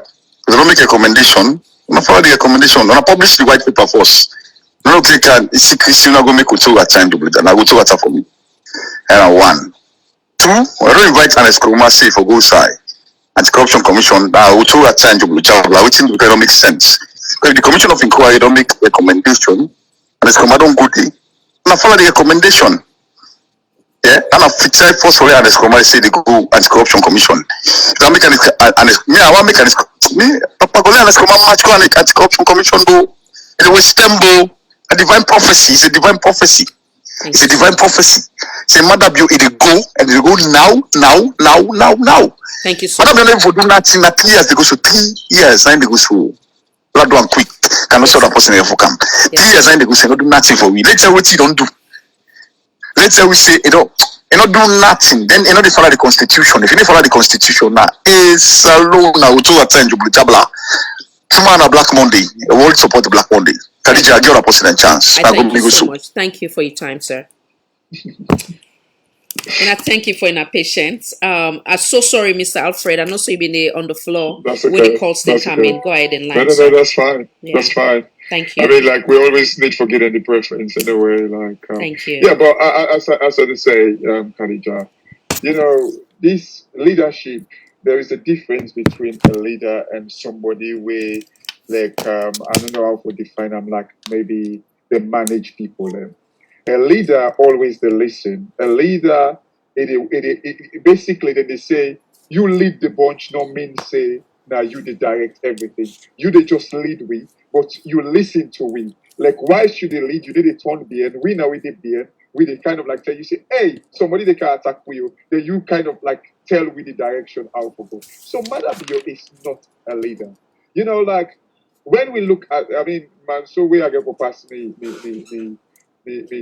They don't make a recommendation. Don't follow the recommendation. Don't publish the white paper first. No click and it's secrecy, not go make a two at time to bleed. And I go to water for me. And one. Two, I don't invite an say for go side. Anti-Corruption Commission, we two at time to bleed. Which don't make sense. Because the Commission of Inquiry don't make a recommendation, and it's come don't go there. And I follow the recommendation. Yeah, and I try first for and I say they go Anti-Corruption Commission. I make an me, I want make an me, Papa go and match go Anti-Corruption Commission go. And it was stembo a divine prophecy. It's a divine prophecy. It's a divine prophecy. Say Mother Bio, it go and they go now. Thank you so Mother much. Bio for do nothing. 3 years they go so 3 years. Then they go so. Blood one quick. Cannot show that person for come. 3 years then they go say no do nothing for we. Let's say what you don't do. Let's say we say you don't do nothing. Then you know they follow the constitution. If you don't follow the constitution now, it's alone now to attend to Blutabla. Tomorrow Black Monday. The world support the Black Monday. Khadija, I give a person a chance. I thank you so much. Thank you for your time, sir. And I thank you for your patience. I'm so sorry, Mr. Alfred. I know so you've been there on the floor That's okay. when the calls they come in. Go ahead and line. No, that's fine. Yeah. That's fine. Thank you. I mean, like we always need to get any preference in a way. Like, thank you. Yeah, but as I say, Khadija, you know, this leadership. There is a difference between a leader and somebody where, like, I don't know how to define them. Like maybe they manage people. A leader always they listen. A leader, it basically then they say you lead the bunch. No means say now you they direct everything. You they just lead we, but you listen to we. Like why should they lead you? Did they turn behind? We now we did behind. We they kind of like tell you say, hey, somebody they can attack you. Then you kind of like tell with the direction how to go. So Madabio is not a leader. You know, like when we look at, I mean, man, so we are going to pass me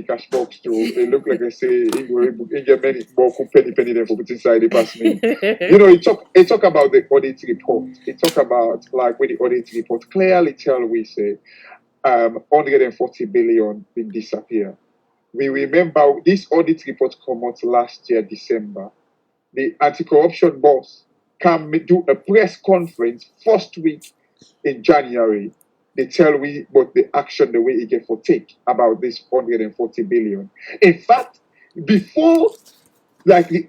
cash box too. They look like I say in get many more penny them for put inside the pass me. You know, it talk about the audit report. It talk about like when the audit report clearly tell we say 140 billion will disappear. We remember this audit report come out last year, December. The anti-corruption boss can do a press conference first week in January. They tell we what the action, the way it get for take about this 140 billion. In fact, before like the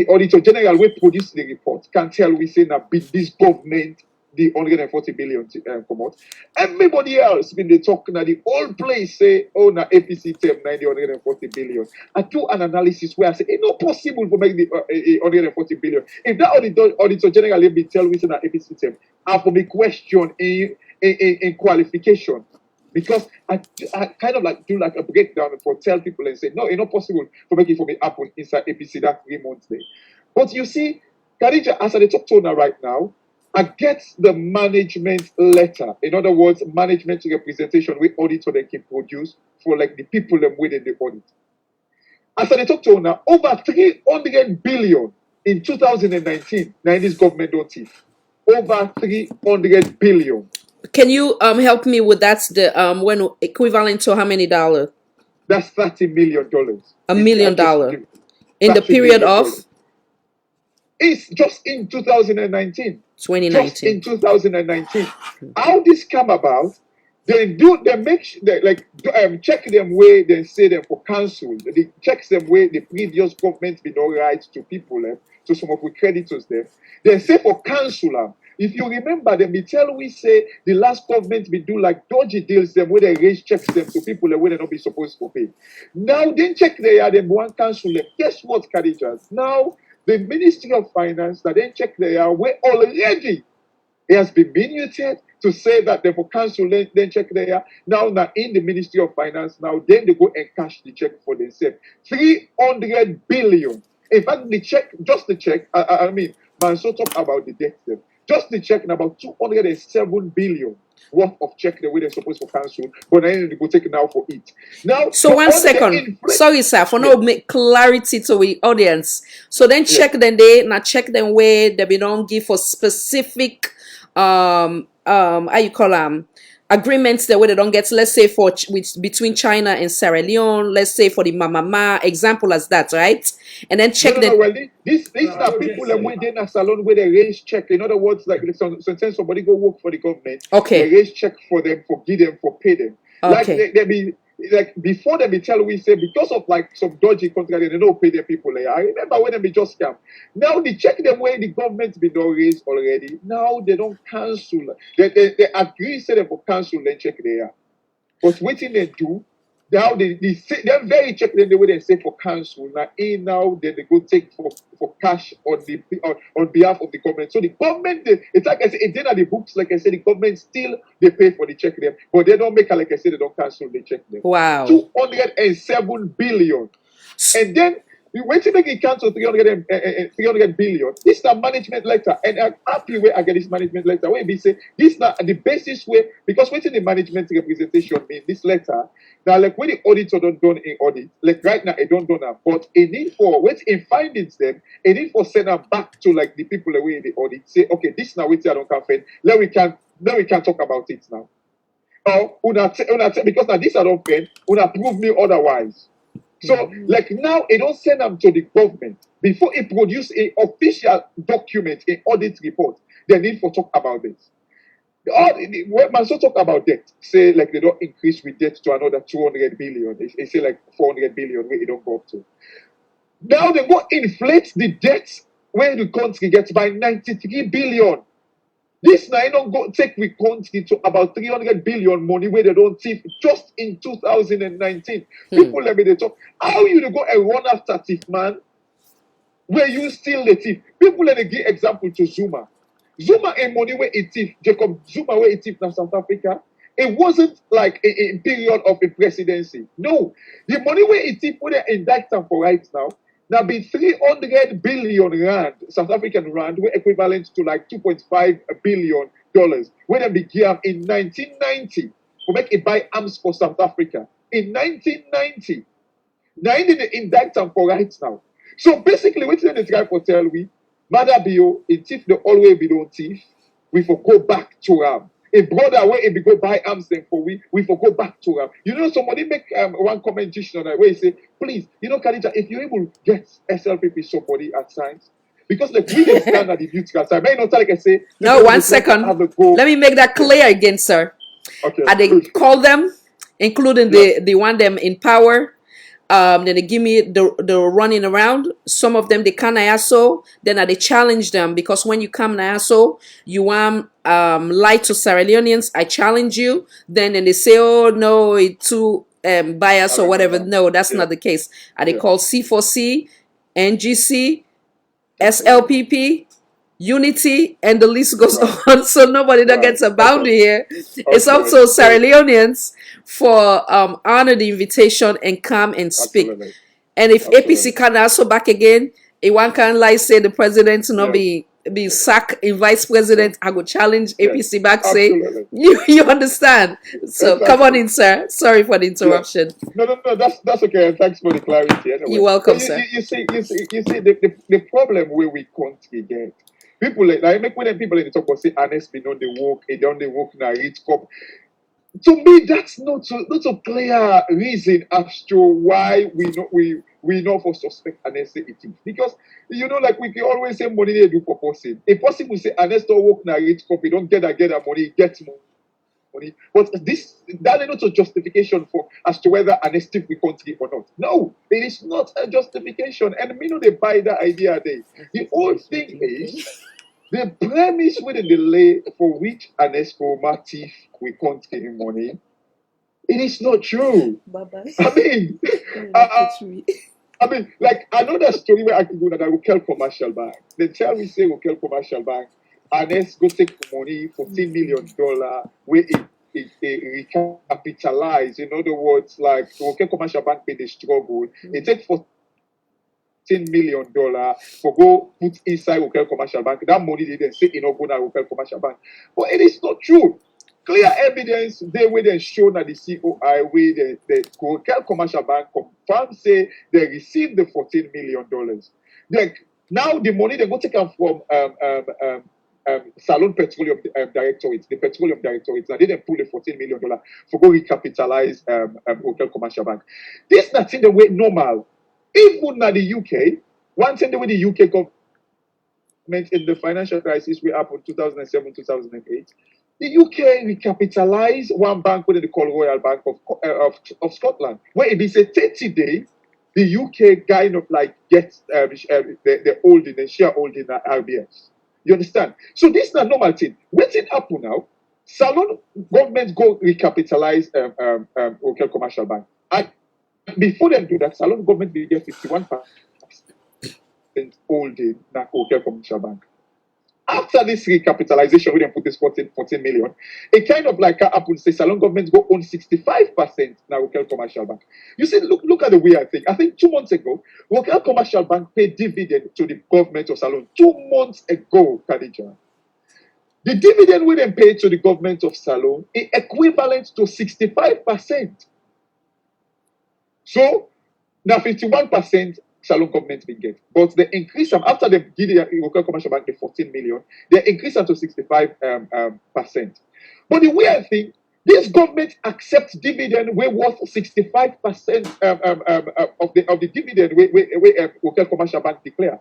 auditor general will produce the report, can tell we say now this government the 140 billion come out. Everybody else been they talking at the whole place say, oh na APC term 140 billion. I do an analysis where I say it's not possible to make the 140 billion. If that auditor general let me tell we say na APC term, I for me question in qualification. Because I kind of like do like a breakdown for tell people and say, no, it's not possible to make it for me happen inside APC that 3 months there. But you see, Khadija, as I talk to her right now, I get the management letter. In other words, management representation with auditor they can produce for like the people them within the audit. As I talk to her now, over 300 billion in 2019. Now this government don't thief. Over 300 billion. Can you help me with that's the when equivalent to how many dollars? That's $30 million. $1 million in the period of. It's just in 2019. 2019. Just in 2019. How this come about? They make check them where they say them for council. They check them where the previous government be no right to people to some of the creditors there. They say for council. If you remember them, they tell we say the last government be do like dodgy deals them where they raise checks them to people where they not be supposed to pay. Now then check they are them one council them. Guess what, Khadija? Now the Ministry of Finance that then check they are where already it has been minuted to say that they for council then check they are. Now in the Ministry of Finance now then they go and cash the check for themselves. 300 billion. In fact, just the check, I mean, man, so talk about the debt then. Just the check, about 207 billion worth of check the way they're supposed to cancel, but then they go take it now for it. Now, So for one all the second. Sorry, sir, for Yeah. no make clarity to the audience. So then Yeah. check them they now check them where they be don't give for specific how you call agreements that way they don't get, let's say for between China and Sierra Leone, let's say for the Mama example as that, right? And then check No. the Well, these are people that when they're in a salon where they raise check. In other words, like sometimes somebody go work for the government, Okay. they raise check for them, for give them, for pay them. Like Okay. they be like before they be tell we say because of like some dodgy contract they don't pay the people. Like, I remember when they be just scam. Now they check them where the government be don't raise already. Now they don't cancel. They agree say they for cancel then check there. But what they do, now they say they're very check them the way they say for council. Now they go take for cash on behalf of the government. So the government it's like I said, it's in the books, like I said, the government still they pay for the check them, but they don't make it like I said, they don't cancel the check them. Wow. 207 billion. And then we wait to make it cancel 300 billion. This is a management letter. And I'm happy where I get this management letter. Where we say this is not the basis way, because waiting the management representation mean this letter. Now, like when the auditor don't done in audit, like right now, I don't do that. But a need for wait in findings them, a need for send them back to like the people away in the audit. Say, okay, this now wait I don't can find. Then we can talk about it now. Or because now this I don't pay, una prove me otherwise. So, like now, it don't send them to the government before it produce a official document, an audit report. They need for talk about this. When man so talk about debt, say like they don't increase with debt to another 200 billion. They say like 400 billion where it don't go up to. Now they go inflate the debt where the country gets by 93 billion. This now don't go take we country to about 300 billion money where they don't thief just in 2019. People let me they talk. How you to go and run after thief, man? Where you steal the thief? People let me give example to Zuma. Zuma and money where it thief. Jacob Zuma where it thief in South Africa. It wasn't like a period of a presidency. No, the money where it thief where they indict them for right now. Now be 300 billion rand, South African rand, were equivalent to like $2.5 billion. When they began in 1990 to make it buy arms for South Africa. In 1990. Now in the indict them for right now. So basically, what they try to tell we, Mother Bio, a thief the always be don't thief, we for go back to a brother where if we go buy arms then for we for go back to You know, somebody make one comment just on that where he say, please, you know, Khadija, if you're able to get SLPP somebody at times, because like we didn't stand at the beauty side. May not like I say. No, 1 second. Let me make that clear again, sir. Okay. I they call them, including the one them in power. Then they give me the running around. Some of them they can ISO. Then I they challenge them because when you come to ISO, you lie to Sierra Leoneans. I challenge you. Then they say, oh no, it's too bias or whatever. No, that's not the case. Are they called C4C, NGC, SLPP, Unity, and the list goes on. So nobody that gets a boundary here. It's up to Sierra Leoneans for honor the invitation and come and speak. Absolutely. And if APC can also back again, if one can like say the president not be sacked in vice president, I go challenge APC back. Absolutely. Say you understand. So Exactly. come on in, sir. Sorry for the interruption. No, that's okay. And thanks for the clarity. Anyway. You're welcome, But sir. You see the problem where we can't get people like make when people in the talk will say honest be on the work, they don't they work in a rich cup. To me, that's not a clear reason as to why we know for suspect Ernest say it is. Because you know, like we can always say money they do for person. A person will say Ernest don't work in a rich cup, he don't get that money, he gets money. But that is not a justification for as to whether an stick we country or not. No, it is not a justification. And me know they buy that idea there. The whole thing is the premise with the delay for which an escomative we can't get in money. It is not true. Bye-bye. I mean, like another story where I can go that I will kill commercial bank. They tell me say we'll kill commercial bank. Ernest go take money, $14 million, where it recapitalize. In other words, like okay, commercial bank pay the struggle. It take $14 $14 million for go put inside Hotel Commercial Bank. That money they then say in Oguna Hotel Commercial Bank. But it is not true. Clear evidence they will then show that the COI way the Hotel Commercial Bank confirm say they received the $14 million. Now the money they go take them from Salon Petroleum Directorate, the Petroleum Directorate. Now they didn't pull the $14 million for go recapitalize Hotel Commercial Bank. This not in the way normal. Even now the UK, one thing the way the UK government in the financial crisis we happened 2007, 2008, the UK recapitalized one bank what they call Royal Bank of Scotland, where it is a 30-day, the UK kind of like gets the holding, the shareholding at RBS. You understand? So this is not normal thing. What's it happen now? Salon government go recapitalize Hotel Commercial Bank. And before they do that, Salon government will get 51% holding in Hotel Commercial Bank. After this recapitalization, we then put this 14 million. It kind of like Apple say Salon government go own 65% now Hotel Commercial Bank. You see, look at the way I think. I think 2 months ago, Hotel Commercial Bank paid dividend to the government of Salon. 2 months ago, Khadija. The dividend we then paid to the government of Salon is equivalent to 65%. So now 51% Salon government will get. But they increase them after they give the Hotel Commercial Bank the 14 million, they increase them to 65%. But the way I think this government accepts dividend we worth 65% of the dividend we Hotel Commercial Bank declare.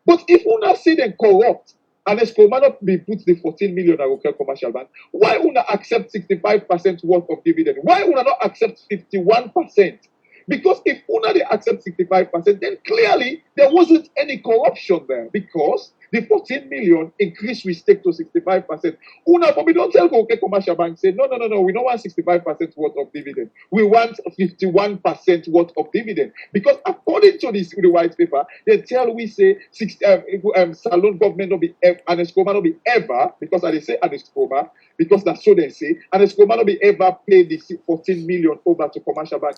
But if una say they corrupt and Escoma not be put the 14 million at Hotel Commercial Bank, why una accept 65% worth of dividend? Why una not accept 51%? Because if una they accept 65%, then clearly there wasn't any corruption there because the 14 million increased with stake to 65%. Una probably don't tell okay Commercial Bank say no, we don't want 65% worth of dividend. We want 51% worth of dividend. Because according to this the white paper, they tell we say Salon government not be and Escoma not be ever, because I say Escoma, because that's so they say, and Escoma not be ever pay the 14 million over to Commercial Bank.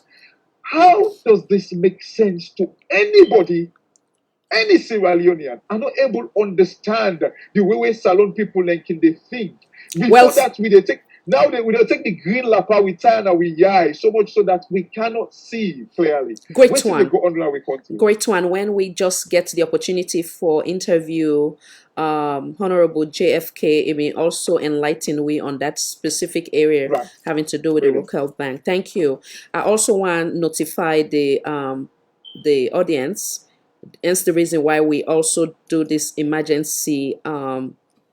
How does this make sense to anybody, any Sierra Leonean? I'm not able to understand the way Salon people like they think. Before that, we take the green lapel, we turn and we eye so much so that we cannot see clearly. Great Wait one. Go on we continue. Great one. When we just get the opportunity for interview Honorable JFK, it may also enlighten we on that specific area having to do with the local bank. Thank you. I also want to notify the audience. Hence the reason why we also do this emergency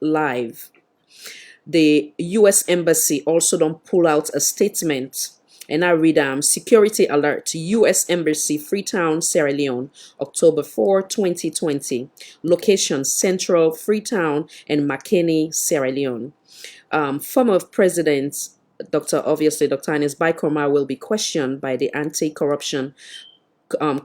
live. The U.S. Embassy also don't pull out a statement. And I read security alert, U.S. Embassy, Freetown, Sierra Leone, October 4, 2020. Location, Central, Freetown, and Makeni, Sierra Leone. Former President, Dr. Ines Baikorma will be questioned by the Anti-Corruption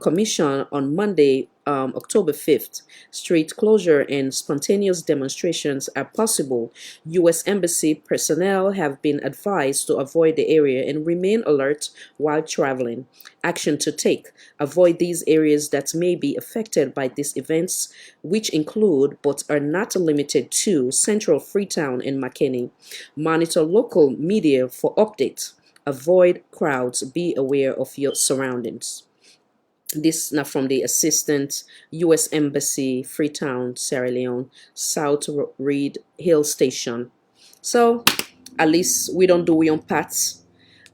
Commission on Monday, October 5th. Street closure and spontaneous demonstrations are possible. U.S. Embassy personnel have been advised to avoid the area and remain alert while traveling. Action to take. Avoid these areas that may be affected by these events, which include but are not limited to Central, Freetown, and Makeni. Monitor local media for updates. Avoid crowds. Be aware of your surroundings. This now from the Assistant U.S. Embassy, Freetown, Sierra Leone, South Reed Hill Station. So at least we don't do we on parts.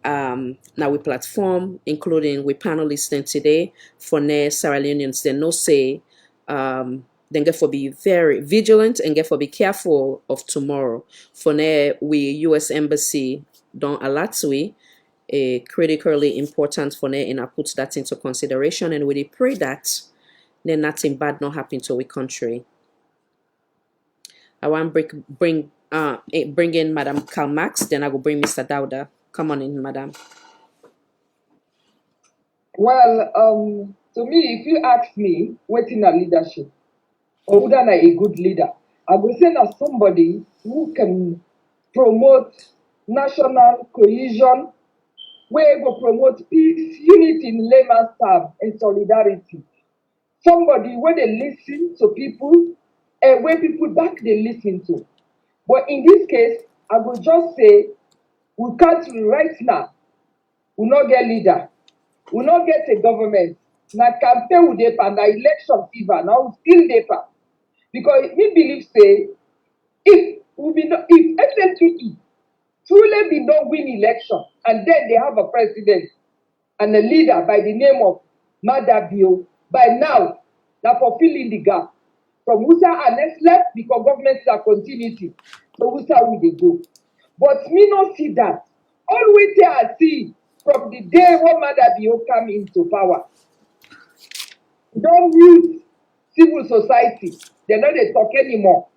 Now we platform, including we panelists then today for Sierra Leoneans. They no say then get for be very vigilant and get for be careful of tomorrow. For we U.S. Embassy don't alert we. Critically important for ne, and I put that into consideration, and we pray that then nothing bad not happen to our country. I want bring in Madam Karl Max, then I will bring Mr. Dauda. Come on in, Madam. Well, to me, if you ask me, waiting a leadership, or whether a good leader, I will say that somebody who can promote national cohesion, where will promote peace, unity in layman's terms, and solidarity. somebody where they listen to people and where people back they listen to. But in this case, I will just say we can't right now. We not get leader. We not get a government. Na campaign with the na election fever. Now still paper. Because we believe say if SNPE truly did not win election and then they have a president and a leader by the name of Madabio, by now, now for filling the gap. From Musa and next left because government is a continuity. So Musa will they go. But me not see that. All we see from the day when Madabio come into power. Don't use civil society. They're not they talk anymore.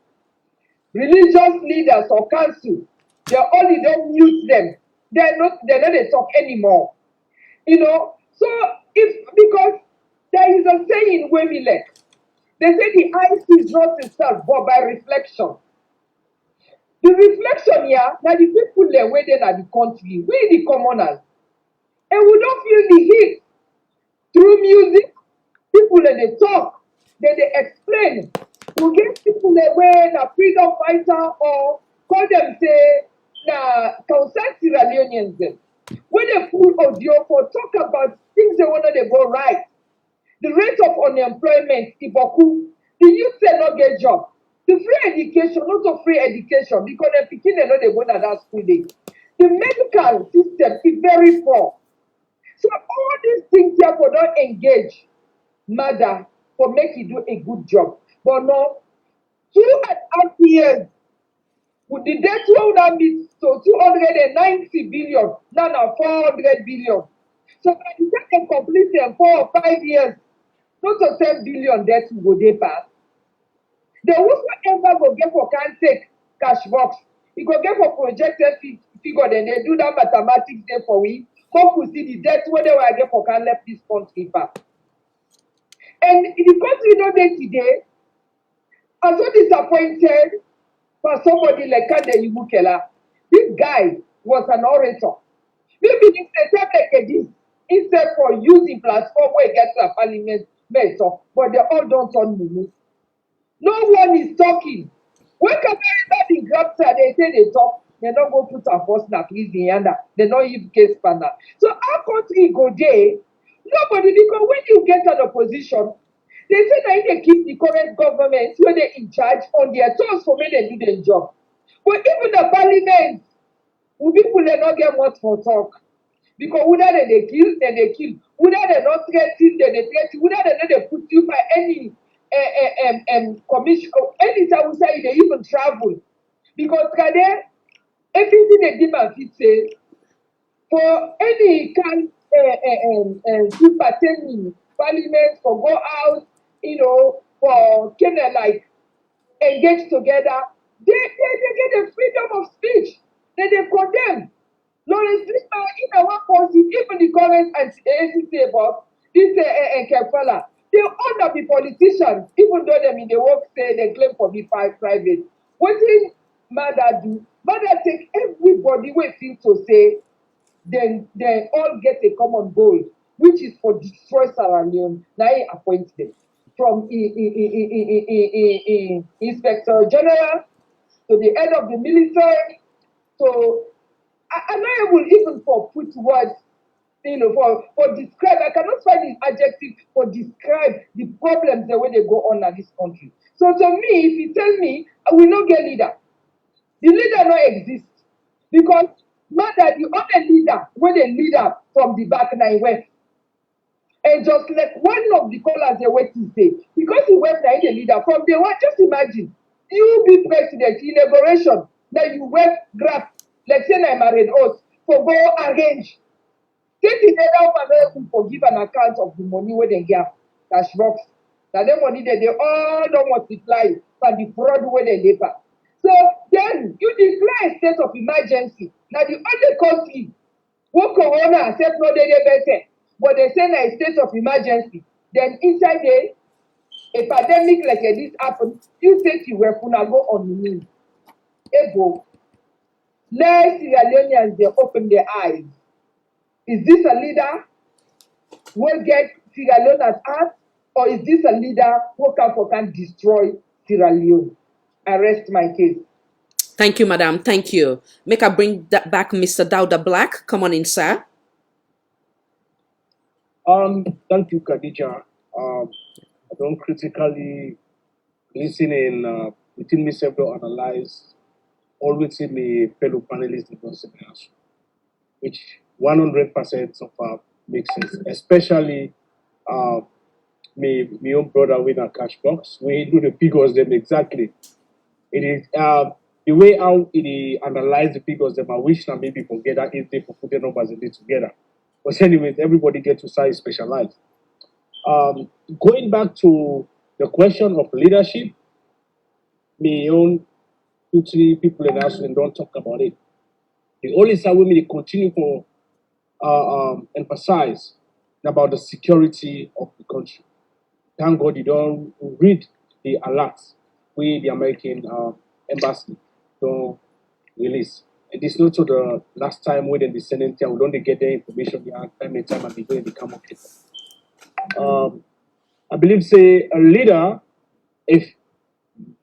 Religious leaders or council, they only don't use them. They're not they talk anymore. So if because there is a saying in Wemilek, they say the eye sees not itself but by reflection. The reflection here, now the people there where they are the country, we the commoners, and we don't feel the heat through music. People that they talk, then they explain. We get people that were a freedom fighter or call them say na concerned Sierra Leoneans them. When they pull audio for talk about things they want to go right. The rate of unemployment, Iboku, the youth say not get job. The free education, not a free education, because the picking they know they go to that school day. The medical system is very poor. So all these things therefore don't engage mother for make you do a good job. But no, 2.5 years with the debt we now meet so 290 billion, now 400 billion. So by the time they complete them 4 or 5 years, not to 10 billion debt will go dey pass. The whosoever go get for can take cash box, he go get for projected figure, then they do that mathematics there for we. Hope we see the debt where they will get for can left this country back. And in the country not there today, I'm so disappointed for somebody like Kande Ibukela. This guy was an orator. Maybe this setup like this, instead for using platform where he gets a parliament talk, but they all don't turn mumu. No one is talking. When everybody grabs her, they say they talk, they don't go put a force na please in yanda. They don't use case spanner. So our country go there, nobody, because when you get an opposition, they say that they keep the current government when they in charge on their toes for when they do their job. But even the parliament, people they not get much for talk. Because whether they kill, then they kill. Whether they not threaten, then they threaten. Whether they put you by any commission, anytime we say they even travel. Because there, everything they demand fit say for any kind to pertain parliament for go out, for kind of like engage together, they get the freedom of speech. Then they condemn. Lawrence Lister in our policy, even the current anti-ACC boss, this Kefala, they all be politicians, even though them in the work say they claim for be private. What did Mother do? Mother take everybody we feel to say, then they all get a common goal, which is for destroy Sierra Leone. Now he appoints them from Inspector General to the head of the military. So I'm not able even for put words, for describe. I cannot find an adjective for describe the problems the way they go on in this country. So to me, if you tell me I will not get leader, the leader not exist because matter the only leader when the leader from the back nine west. And just like one of the callers they wait to say, because he went there the leader from the one, just imagine you be president inauguration, now you went grab, let's say I'm married oath for go arrange. Take the other one for give an account of the money where they get cash box. Now the money that they all don't multiply for the fraud where they labor. So then you declare a state of emergency. Now the other country, what corona except no they better. But they say a state of emergency. Then inside there, a pandemic like this happened, you say you were gonna go on the news. Ego. Let Sierra Leoneans they open their eyes. Is this a leader who will get Sierra Leone at heart? or is this a leader who can destroy Sierra Leone? I rest my case. Thank you, madam. Thank you. Make I bring that back Mr. Dauda Black. Come on in, sir. Thank you, Khadija. I don't critically listen in within myself to analyze all within the fellow panelists in the answer, which 100% of makes sense, especially uh, my own brother with a cash box. We do the figures them exactly. It is the way how it analyze the figures them. I wish that maybe forget that if they put the numbers in it together. But anyways, everybody get to size specialize. Going back to the question of leadership, my own 2, 3 people in house and don't talk about it. The only side we may continue for emphasize about the security of the country. Thank God you don't read the alerts we the American embassy don't release. And this not to the last time when the Senate we don't get the information the time and time and they go and become okay. I believe say a leader if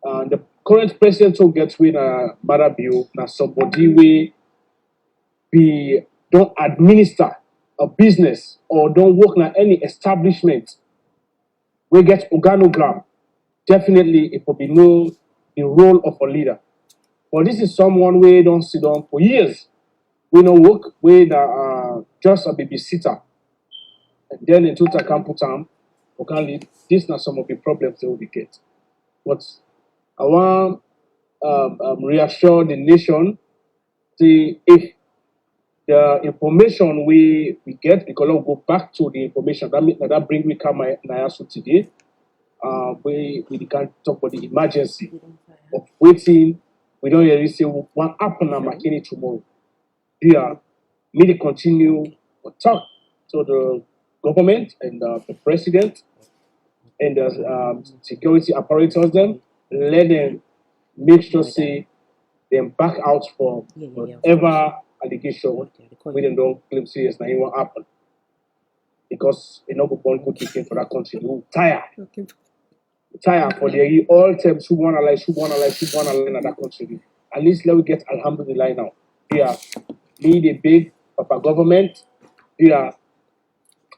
the current president who gets with Barabio now somebody we be don't administer a business or don't work in any establishment we get organogram. Definitely it will be know the role of a leader. But this is someone we don't sit down for years. We don't work with just a babysitter. And then in total can put on or can lead. These are some of the problems they will get. But I want reassure the nation see if the information we get because I'll go back to the information that bring we come Nayasu today. We can talk about the emergency of waiting. We don't really say what happen at McKinney tomorrow. Yeah, need to continue to talk to the government and the president and the security apparatus them. Let them make sure say them back out for whatever allegation we them don't claim serious now it won't happen. Because you know one good thing for that country. We tired for the all times who wanna lie in that country. At least let we get Alhamdulillah now. Yeah, need a big Papa government. Yeah,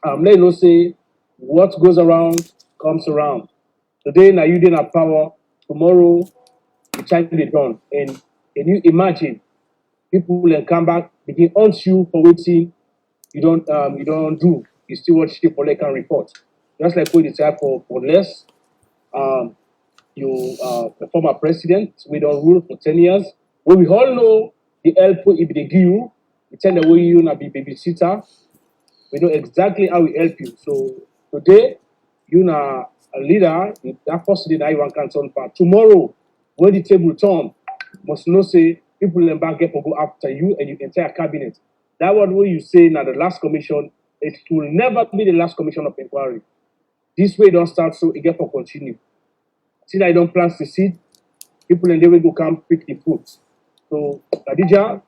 let you know say what goes around comes around. Today now you didn't have power, tomorrow the time is done. And can you imagine people will come back, begin on you for waiting, you don't do. You still watch the political report. Just like we decide for less the former president, we don't rule for 10 years. When we all know the help if they give you, we tell the way you not be babysitter. We know exactly how we help you. So today, you know a leader, that person that you want can turn for. Tomorrow, when the table turn, must know say people in back get for go after you and your entire cabinet. That one way you say now the last commission, it will never be the last commission of inquiry. This way don't start so it get for continue. See that I don't plant the seed, people in there will go come pick the fruit. So Khadija,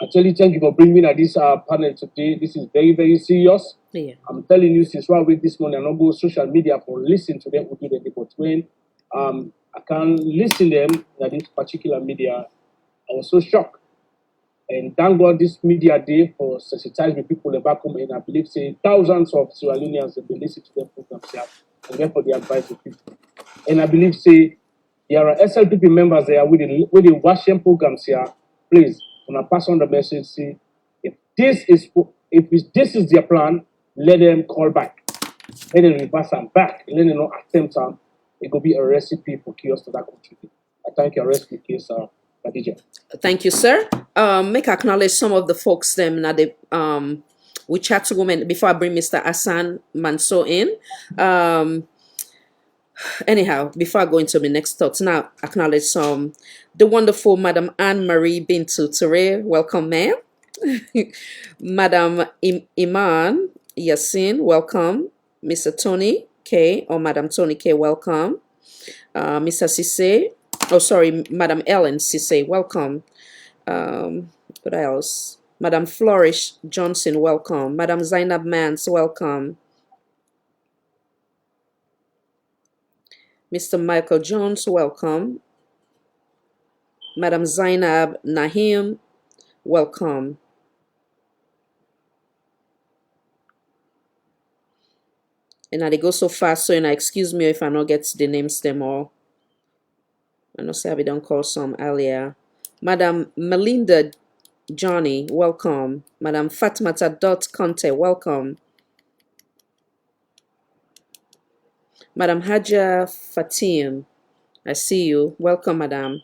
actually thank you for bringing me at this panel today. This is very, very serious. Yeah. I'm telling you since why wait this morning, I don't go social media for listen to them who do the but when I can listen them at this particular media, I was so shocked. And thank God this media day for sensitizing people back home and I believe say thousands of Sierra Leoneans have been listening to their programs here and therefore they advise the people. And I believe say there are SLPP members there with the watching programs here. Please, when I pass on the message, see if this is their plan, let them call back. Let them reverse them back. Let them not attempt them. It could be a recipe for chaos to that country. I thank you. Rest in case, Khadija. Thank you, sir. Make acknowledge some of the folks them now the we chat to women before I bring Mr. Hassan Mansour in. Anyhow, before I go into my next thoughts, now acknowledge some the wonderful Madam Anne Marie Bintu Toure. Welcome, ma'am. Madam Iman Yassin, welcome. Mr. Tony K or Madam Tony K, welcome. Mr. Sisse, oh sorry, Madam Ellen Sisse, welcome. What else? Madam Flourish Johnson, welcome. Madam Zainab Mans, welcome. Mr. Michael Jones, welcome. Madam Zainab Nahim, welcome. And I they go so fast, so excuse me if I not get the names them all. I know say I don't call some earlier. Madam Melinda Johnny, welcome. Madam Fatmata Dot Conte, welcome. Madam Haja Fatim, I see you. Welcome, Madam.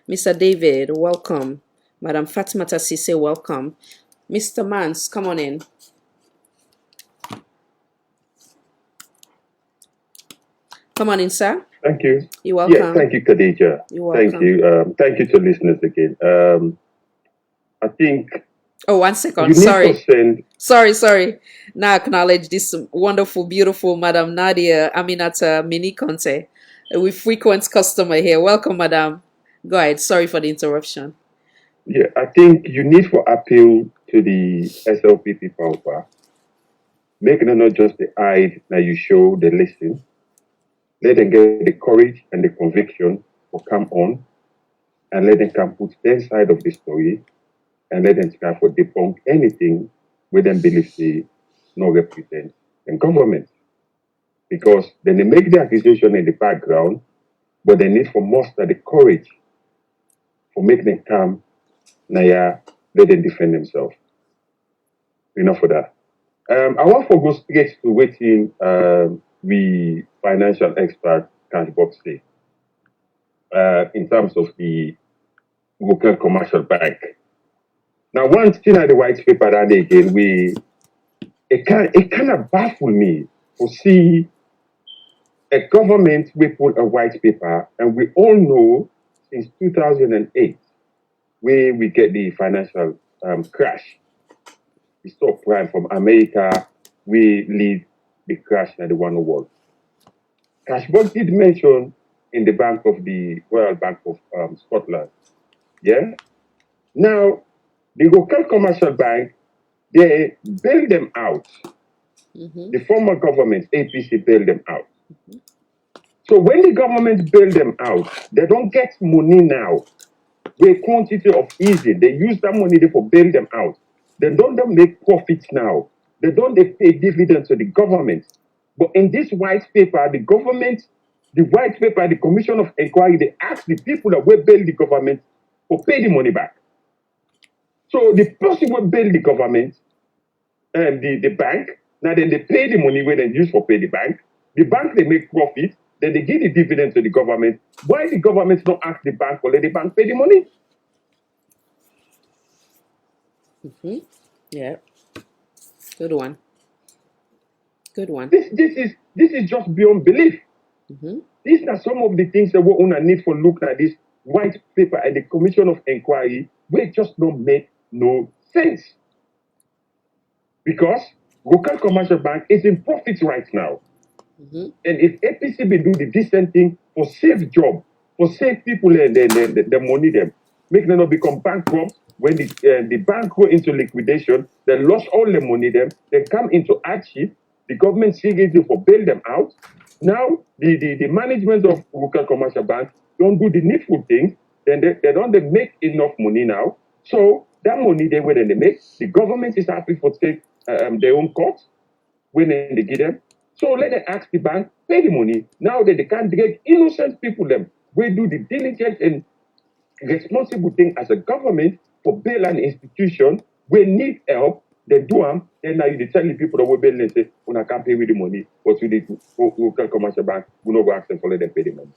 Mr. David, welcome. Madam Fatmata Sise, welcome. Mr. Mans, come on in. Come on in, sir. Thank you. You're welcome. Yeah, thank you, Khadija. You're Thank welcome. you. Thank you to listeners again. I think Oh, 1 you second. need Sorry. to send. Sorry. Now acknowledge this wonderful, beautiful Madam Nadia Aminata Mini Conte, a frequent customer here. Welcome, Madam. Go ahead. Sorry for the interruption. Yeah, I think you need for appeal to the SLPP power. Make them not just the hide that you show, they listen. Let them get the courage and the conviction to come on, and let them come put their side of the story, and let them try for debunk anything where them believe they no represent the government. Because then they make the accusation in the background, but they need for muster the courage for make them come, Naya, let them defend themselves. Enough for that. I want to go straight to waiting we financial expert can box say in terms of the local commercial bank. Now, one thing at the white paper that again, it kind of baffled me to see a government we put a white paper, and we all know since 2008 where we get the financial crash. The subprime from America, we lead the crash in the one world. Cashbox did mention in the Bank of the Royal Bank of Scotland. Yeah. Now, the local commercial bank, they bail them out. The former government, APC, bailed them out. So when the government bail them out, they don't get money now. With quantity of easy, they use that money for bail them out. They don't make profits now. They don't pay dividends to the government. But in this white paper, the government, the white paper, the Commission of Inquiry, they ask the people that will bail the government to pay the money back. So the person will bail the government and the bank, now then they pay the money where they use for pay the bank they make profit, then they give the dividend to the government. Why the government not ask the bank or let the bank pay the money? Yeah. Good one. This is just beyond belief. These are some of the things that we want to need for look at this white paper and the Commission of Inquiry, where it just don't make no sense. Because local commercial bank is in profit right now. And if APC be do the decent thing for save job, for save people and the money them, make them not become bankrupt. When the bank go into liquidation, they lost all the money them, they come into hardship, the government seriously for bail them out. Now the management of local commercial bank don't do the needful things, then they don't make enough money now. So that money they when they make, the government is happy for take their own cost when they give them. So let them ask the bank, pay the money. Now that they can't get innocent people them, we do the diligent and responsible thing as a government for bail an institution, we need help, they do them, and now you tell the people that we bail and say, when I can't pay with the money, but we need to local commercial bank, we not go ask them for let them pay the money.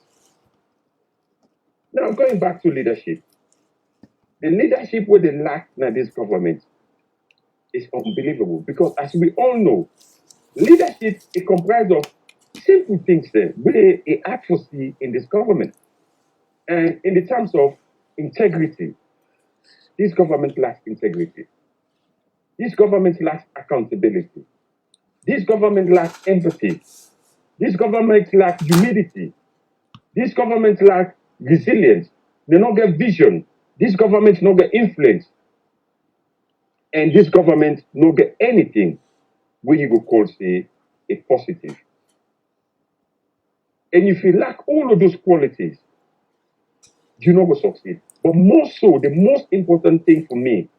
Now going back to leadership. The leadership where they lack in this government is unbelievable because as we all know, leadership is comprised of simple things there, where a advocacy in this government. And in the terms of integrity, this government lacks integrity. This government lacks accountability. This government lacks empathy. This government lacks humility. This government lacks resilience. They don't get vision. This government don't get influence. And this government don't get anything where you go call say a positive. And if you lack all of those qualities, you're not going to succeed. But more so, the most important thing for me,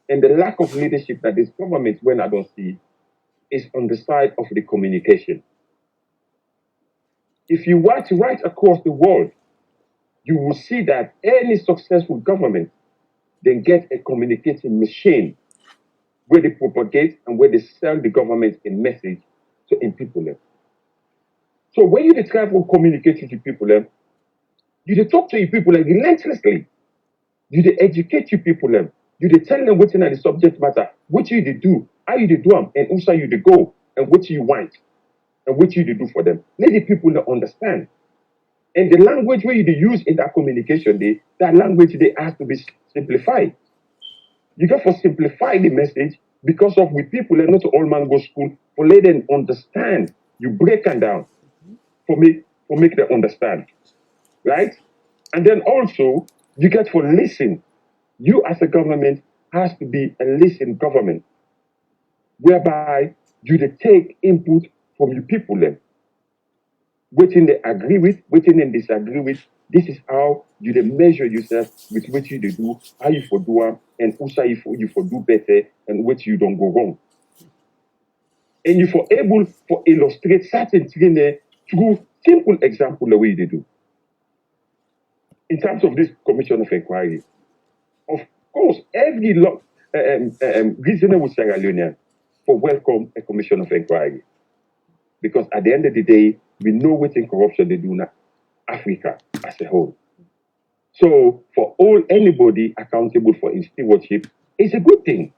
and the lack of leadership that this government, when I don't see, is on the side of the communication. If you watch right across the world, you will see that any successful government then get a communicating machine where they propagate and where they sell the government a message to in people. So when you try to communicate to people, you talk to your people relentlessly. You educate your people, you tell them what's in the subject matter, what you do, how you do them, and also you go, and what you want, and what you do for them. Let the people understand. And the language where you use in that communication, that language they has to be simplified. You got to simplify the message because of with people and not all man go school for let them understand. You break them down for make them understand, right? And then also you get to listen. You as a government has to be a listen government, whereby you take input from your people then. Waiting they agree with, waiting they disagree with. This is how you measure yourself with what you do, how you for do them, and also you for do better, and what you don't go wrong. And you for able to illustrate certain things there through simple example the way they do. In terms of this commission of inquiry, of course, every reasonable Sierra Leonean for welcome a commission of inquiry. Because at the end of the day, we know what in corruption they do now, Africa as a whole. So for all anybody accountable for his stewardship is a good thing.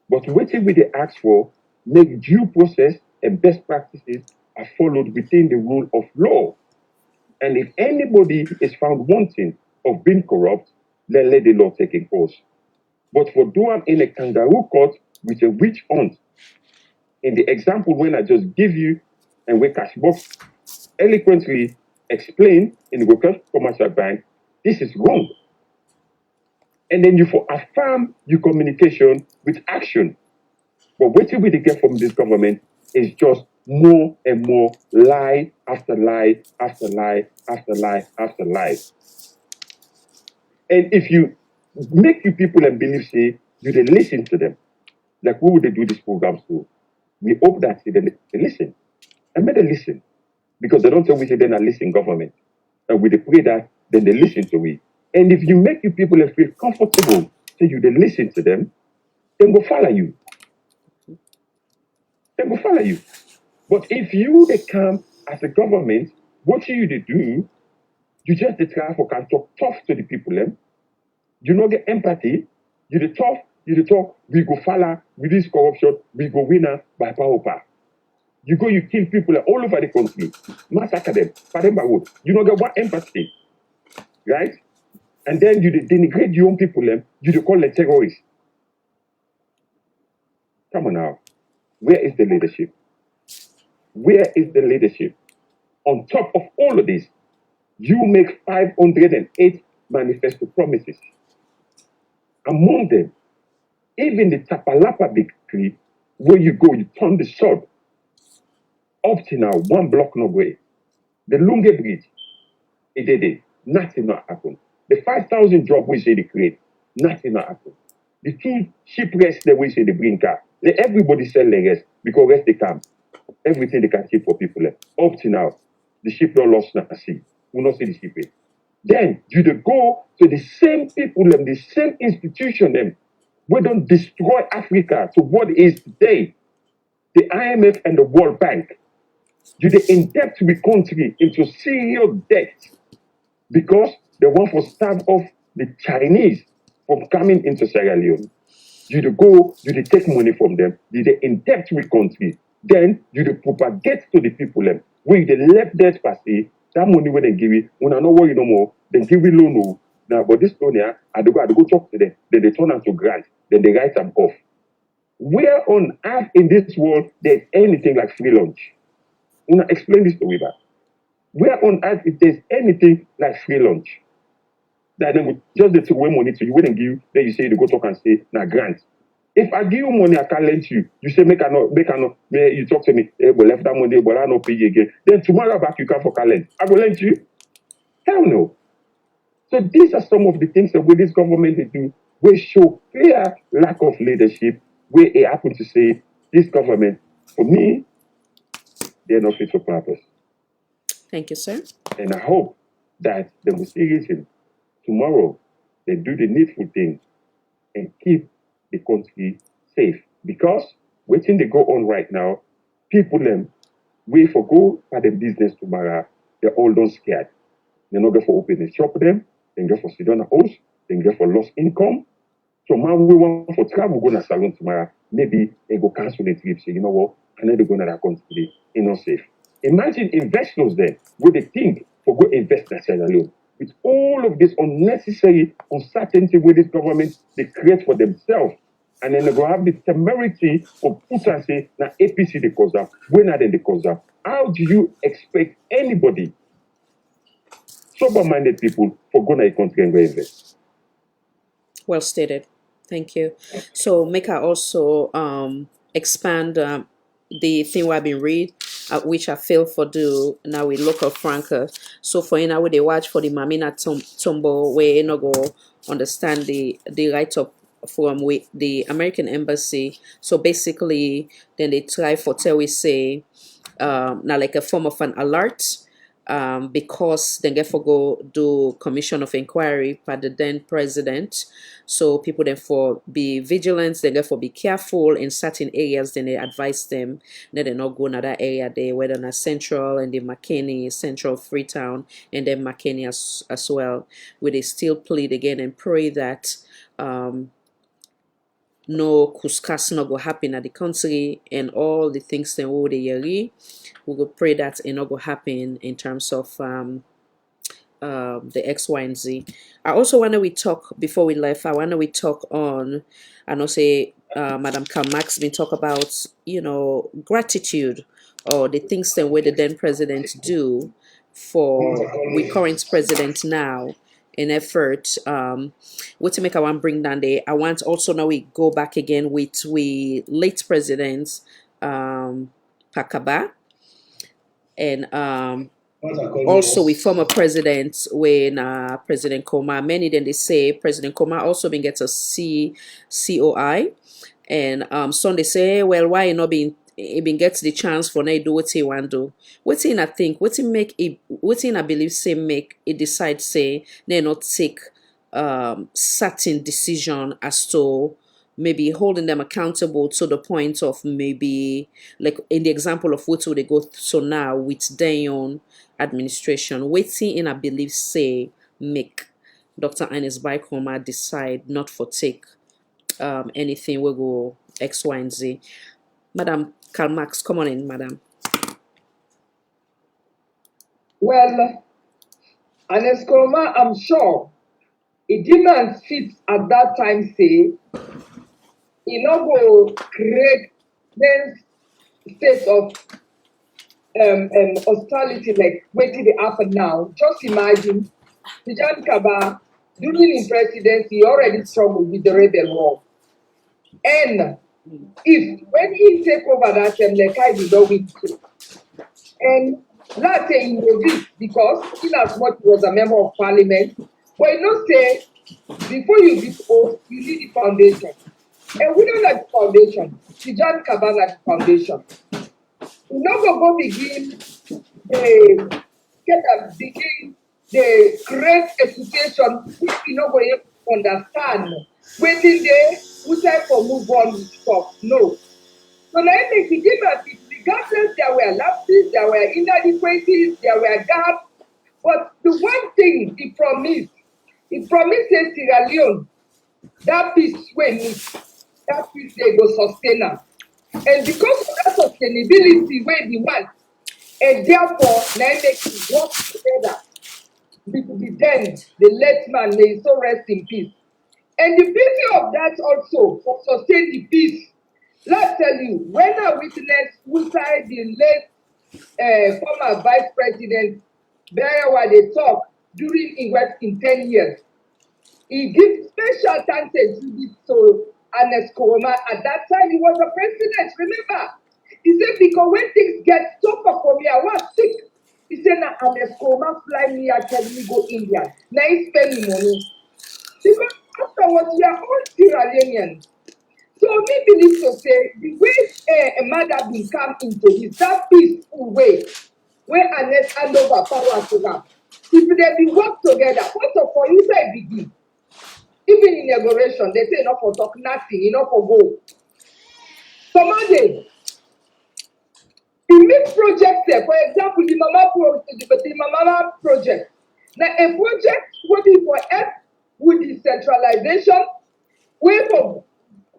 But waiting we they ask for, make due process and best practices are followed within the rule of law. And if anybody is found wanting of being corrupt, then let the law take its course. But for doing in a kangaroo court with a witch hunt, in the example when I just give you and where Cashbox eloquently explained in the Workers Commercial Bank, this is wrong. And then you for affirm your communication with action. But what we get from this government is just more and more lie after lie after lie after lie after lie. And if you make you people and believe, say, you they listen to them, like who would they do these programs to? We hope that they listen. And may they listen. Because they don't always say they're not listening government. And we pray that, then they listen to it. And if you make you people feel comfortable, so you they listen to them, then go follow you. Then go follow you. But if you they come as a government, what you they do, you just try for can talk tough to the people. You not get empathy, you the tough, you the talk, we go follow with this corruption, we go winner by power. You go, you kill people all over the country, massacre them, road. You don't get one empathy, right? And then you denigrate your own people, you call them terrorists. Come on now. Where is the leadership? Where is the leadership? On top of all of this, you make 508 manifesto promises. Among them, even the Tapalapa victory, where you go, you turn the sword. Up to now, one block no way. The Lunge Bridge, it did it. Nothing not happened. The 5,000 jobs we say they create, nothing not happened. The 2 shipwrecks that we say they bring car, let everybody sell the rest because rest they come. Everything they can keep for people. Up to now, the ship not lost not see. We not see the ship. Then you go to the same people, the same institution, we don't destroy Africa to what it is today. The IMF and the World Bank. You they indebt the country into serious debt because they want to start off the Chinese from coming into Sierra Leone. You go, you take money from them, you they indebt the country. Then you they propagate to the people where they left debt passé, that money when they give it, when I know what you no more, then give it loan. Now, but this loan here, I go talk to them, then they turn out to grant, then they write them off. Where on earth in this world there's anything like free lunch? When I explain this to Weber, where on earth if there's anything like free lunch? That then just they take away money to you, when they give, then you say they go talk and say, now grant. If I give you money, I can't lend you. You say, make I not, you talk to me, hey, but left that money, but I not pay you again. Then tomorrow back, you come for lend. I will lend you. Hell no. So these are some of the things that with this government they do, we show clear lack of leadership, where it happen to say, this government, for me, they're not fit for purpose. Thank you, sir. And I hope that they will see reason tomorrow, they do the needful thing and keep the country safe. Because waiting they go on right now, people them wait for go for the business tomorrow, they're all done scared. They're not going for open the shop them, they go for sit on a house, they go for lost income. So man, we want for travel go to salon tomorrow. Maybe they go cancel the trip. Say, you know what? I need to go to that country today. It's not safe. Imagine investors there with they think for go invest in Sierra Leone. With all of this unnecessary uncertainty with this government they create for themselves. And then they go have the temerity of put and say, now APC they cause up. When are they the cause up? How do you expect anybody, sober-minded people, for go to a country and go invest? Well stated. Thank you. So make I also expand the thing where I've been read, which I fail for do now with local franca. So for you now they watch for the Mamina Tombo where you no go understand the right of from with the American embassy. So basically then they try for tell we say now like a form of an alert because they get for go do commission of inquiry by the then president. So people then for be vigilant, they get for be careful in certain areas, then they advise them that they not go in that area there, whether not central and the McKinney, central Freetown, and then McKinney as well, where they still plead again and pray that no kuskas no go happen at the country and all the things then we the yeri. We will pray that it not go happen in terms of the X, Y, and Z. I also want to we talk before we left. I want to we talk on. I know say Madam Karl Marx been talk about gratitude or the things that where the then president do for we current president now in effort what to make I want bring down there. I want also now we go back again with we late president Pakaba and also we former president when President Koma many then they say President Koma also been get a COI and some they say well why you not being he been gets the chance for now do what he want do. What in I think what in make it what in I believe say make it decide say they not take certain decision as to maybe holding them accountable to the point of maybe like in the example of what would they go so now with their own administration waiting in I believe say make Dr. Ines Baikoma decide not for take anything we go X, Y, and Z. Madam Karl Marx, come on in, madam. Well, Ernest Koroma, I'm sure it didn't fit at that time say, he not go create then state of hostility like waiting the happen now. Just imagine, Tijan Kaba, during his presidency, he already struggled with the rebel war. And if when he take over that time, like I did not win too. And let's say he will be because in as much he was a member of parliament, but you know say before you be old, you need the foundation. And we don't like the foundation. Tijan Kaba like the foundation. We not go begin begin the create a situation which we not going to understand. Waiting there, we try for move on with stuff. No. So now it makes it different. Regardless, there were lapses, there were inadequacies, there were gaps. But the one thing he promised that Sierra Leone, that peace when that peace they go sustain us. And because of that sustainability where we want, and therefore now it makes it work together. With then the late man may so rest in peace. And the beauty of that also for sustain the peace. Let's tell you, when I witnessed inside the late former Vice President Berewa they talk during in 10 years, he gives special thanks to Ernest Koroma. At that time, he was the president, remember? He said, because when things get tougher for me, I was sick. He said, now Ernest Koroma fly me and tell me go India. Now he spend the money. Because afterwards, we are all Sierra Leoneans. So me believe to say, the way a mother will come into this, that peaceful way, where Ernest hand over power to her. If they be work together, first of all, you say begin. Even in inauguration, they say enough for talk, nothing, enough for go. Somebody, the make project there, for example, the Mama project. Now a project will be for help with decentralization, way for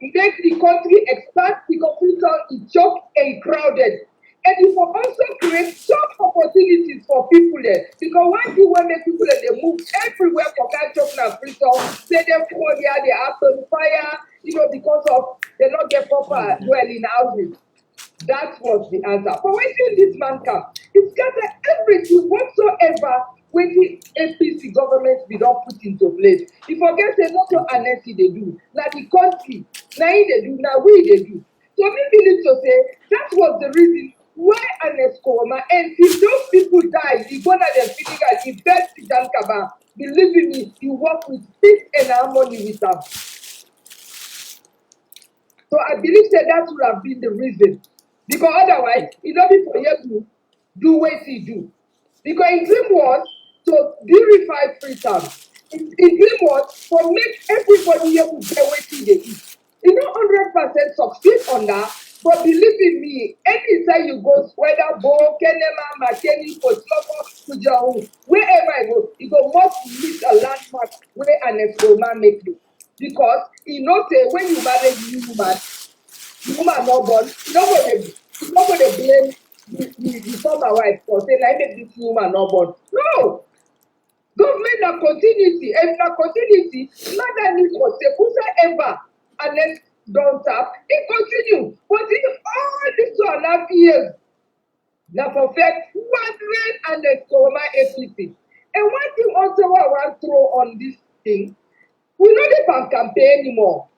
make the country expand because we is choke and crowded. And it will also create job opportunities for people there. Because one thing when make people there, they move everywhere for catch-up and free say them for there, they have on fire, because of they not get proper dwelling houses. That was the answer. But when this man come, he scattered everything whatsoever when the APC government be not put into place. He forgets say not so honesty they do. Now the country, now they do, now we they do. So me believe to say that was the reason why Ernest Koroma and if those people die, the one that they're feeling like the best Tijan Kaba, believe in me, he work with peace and harmony with them. So I believe that would have been the reason. Because otherwise, it not be for you to do what he do. Because his dream was to purify freedom. His dream was to make everybody here to get what they eat. You know, 100% succeed on that, but believe in me, anytime you go, whether Bo, Kenema, McKinney, Kotloko, Kujahu, wherever I go, you go must meet a landmark where an experiment make you. Because you know, say when you marry the woman not born, you don't go to blame the former wife for saying I make this woman not born. No, government na continuity, and na continuity, mother need to say whosoever and then don't tap, it continue. But in all these 2.5 years, now perfect 100 and the Koroma APC. And one thing also I want to throw on this thing, we know they can campaign anymore.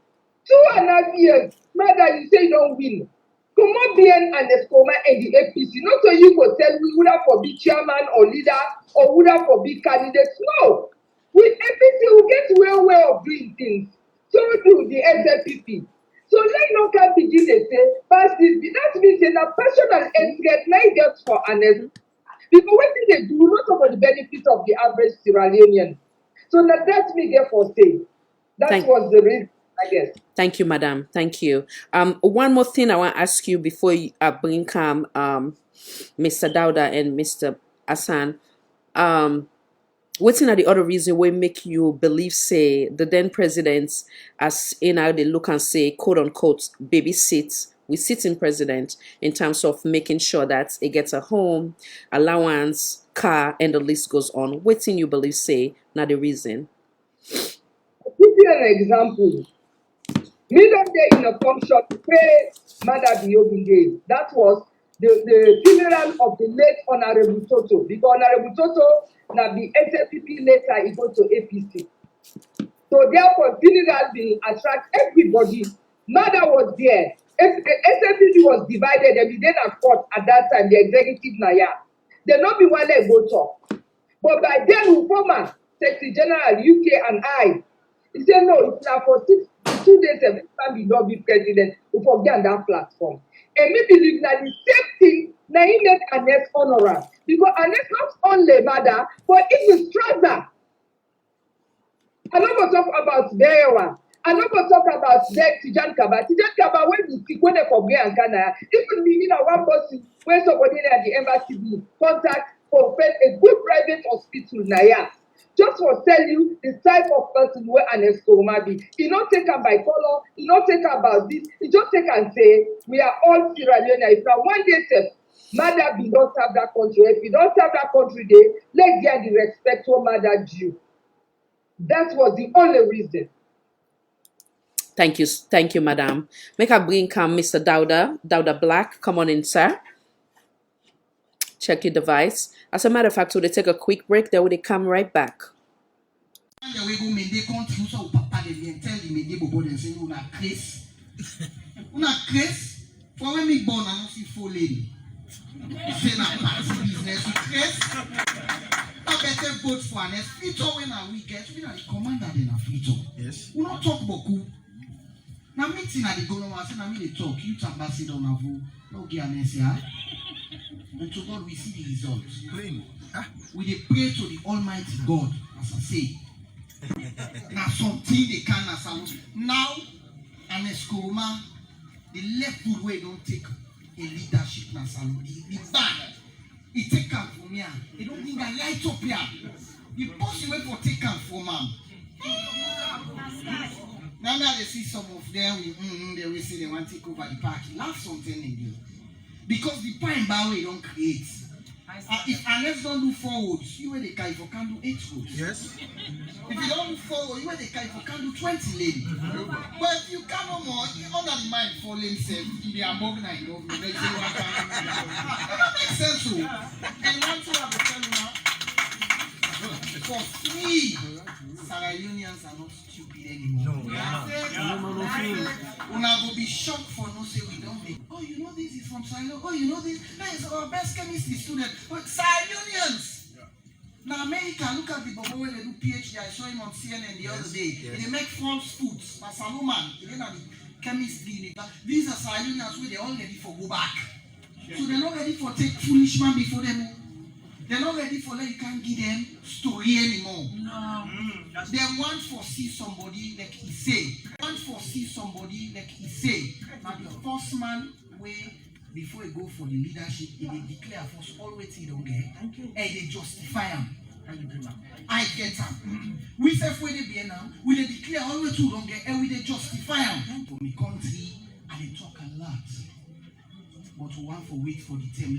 2.5 years, mother, you say you don't win. Come on, BN and the Skoma and the APC. Not so you go tell me would have for be chairman or leader or would have for be candidates. No. With APC, we get well way of doing things. So do the SLPP. So let no can begin to say, pass this. That means in a personal interest, not just for honest. Because what they do, not for the benefit of the average Sierra Leonean. So now that me therefore say, that was the reason, I guess. Thank you, madam. Thank you. One more thing I want to ask you before I bring come Mr. Dauda and Mr. Hassan. What's the other reason will make you believe, say, the then presidents, as in how they look and say, quote unquote, babysit with sitting president in terms of making sure that it gets a home, allowance, car, and the list goes on. What's in you believe, say, not the reason? I'll give you an example. Me don't get in a function where Mother Biobi gave. That was the funeral of the late Honorable Toto. Because Honorable Toto now the SLPP later he go to APC. So therefore funeral will attract everybody. Mother was there. SLPP was divided and we then at court at that time, the executive Naya. They not be one they go talk. But by then we former Secretary General UK and I, he said no, it's now for 2 days every time we not be president, we forget on that platform. And me believe that the same thing now he make Ernest honorable. Because Ernest not only mother, but even stronger. I'm not going to talk about Berewa. I'm not going to talk about Tijan Kaba. Tijan Kaba, when we speak, when they forget and Ghana, even me in one person, when somebody at the embassy be contact for a good private hospital, Naya. Just for tell you the type of person where an Eskoroma be. He not take them by color, he not take about this, he just take and say, we are all Sierra Leone. If now one day says, mother be don't serve that country. If you don't serve that country, they let get the respect to mother due. That was the only reason. Thank you, madam. Make a bring come Mr. Dauda Black. Come on in, sir. Check your device. As a matter of fact, so they take a quick break, then they come right back. they can tell the media about and say, una craze. Una craze? For when me born, I don't see full lady. Say na party business, you craze? I better vote for an Fito when we get, we are the commander in a Fito. Yes. We don't talk about who. Now meeting at the government, say na me they talk, you ambassador na vous, no get an SCI. And to God we see the results. We dey pray to the Almighty God, as I say. Now something they can as a now and Eskoroma, the left good way don't take a leadership na salon. The bad, it take am from here. They don't think I light up here. The person way for take am from am. Now they see some of them, they will say they want to take over the party. Laugh something again. Because the pine bar way don't create. If unless don't look forward, you where they can for can do 8 votes. Yes. If you don't look forward, you where they can for can do 20 lane. But if you can no more, under the mind for lane self, they are more than enough. They say what can do. That makes sense. So, and one thing I will tell you now, for free, Sierra Leoneans are not stupid anymore. No. Una go be shocked for no say we don't make. Oh, you know this is from Sierra Leone. Oh, you know this. That is our best chemistry student. But Sierra Leoneans. Now America, look at the Bobo when they do PhD. I saw him on CNN the other day. Yes. They make false foods. Now Salomon, they know the chemistry. These are Sierra Leoneans where they're all ready for go back. So they're not ready for take foolish man before them. They're not ready for you can't give them story anymore. No. They want to see somebody like he say. Want to see somebody like he say. Now the first man way before he go for the leadership, he they declare first always he don't get. And they justify him. I get him. We say where they be now, we they declare always who don't get and we they justify him. For me country, and they talk a lot. But we want to wait for the time.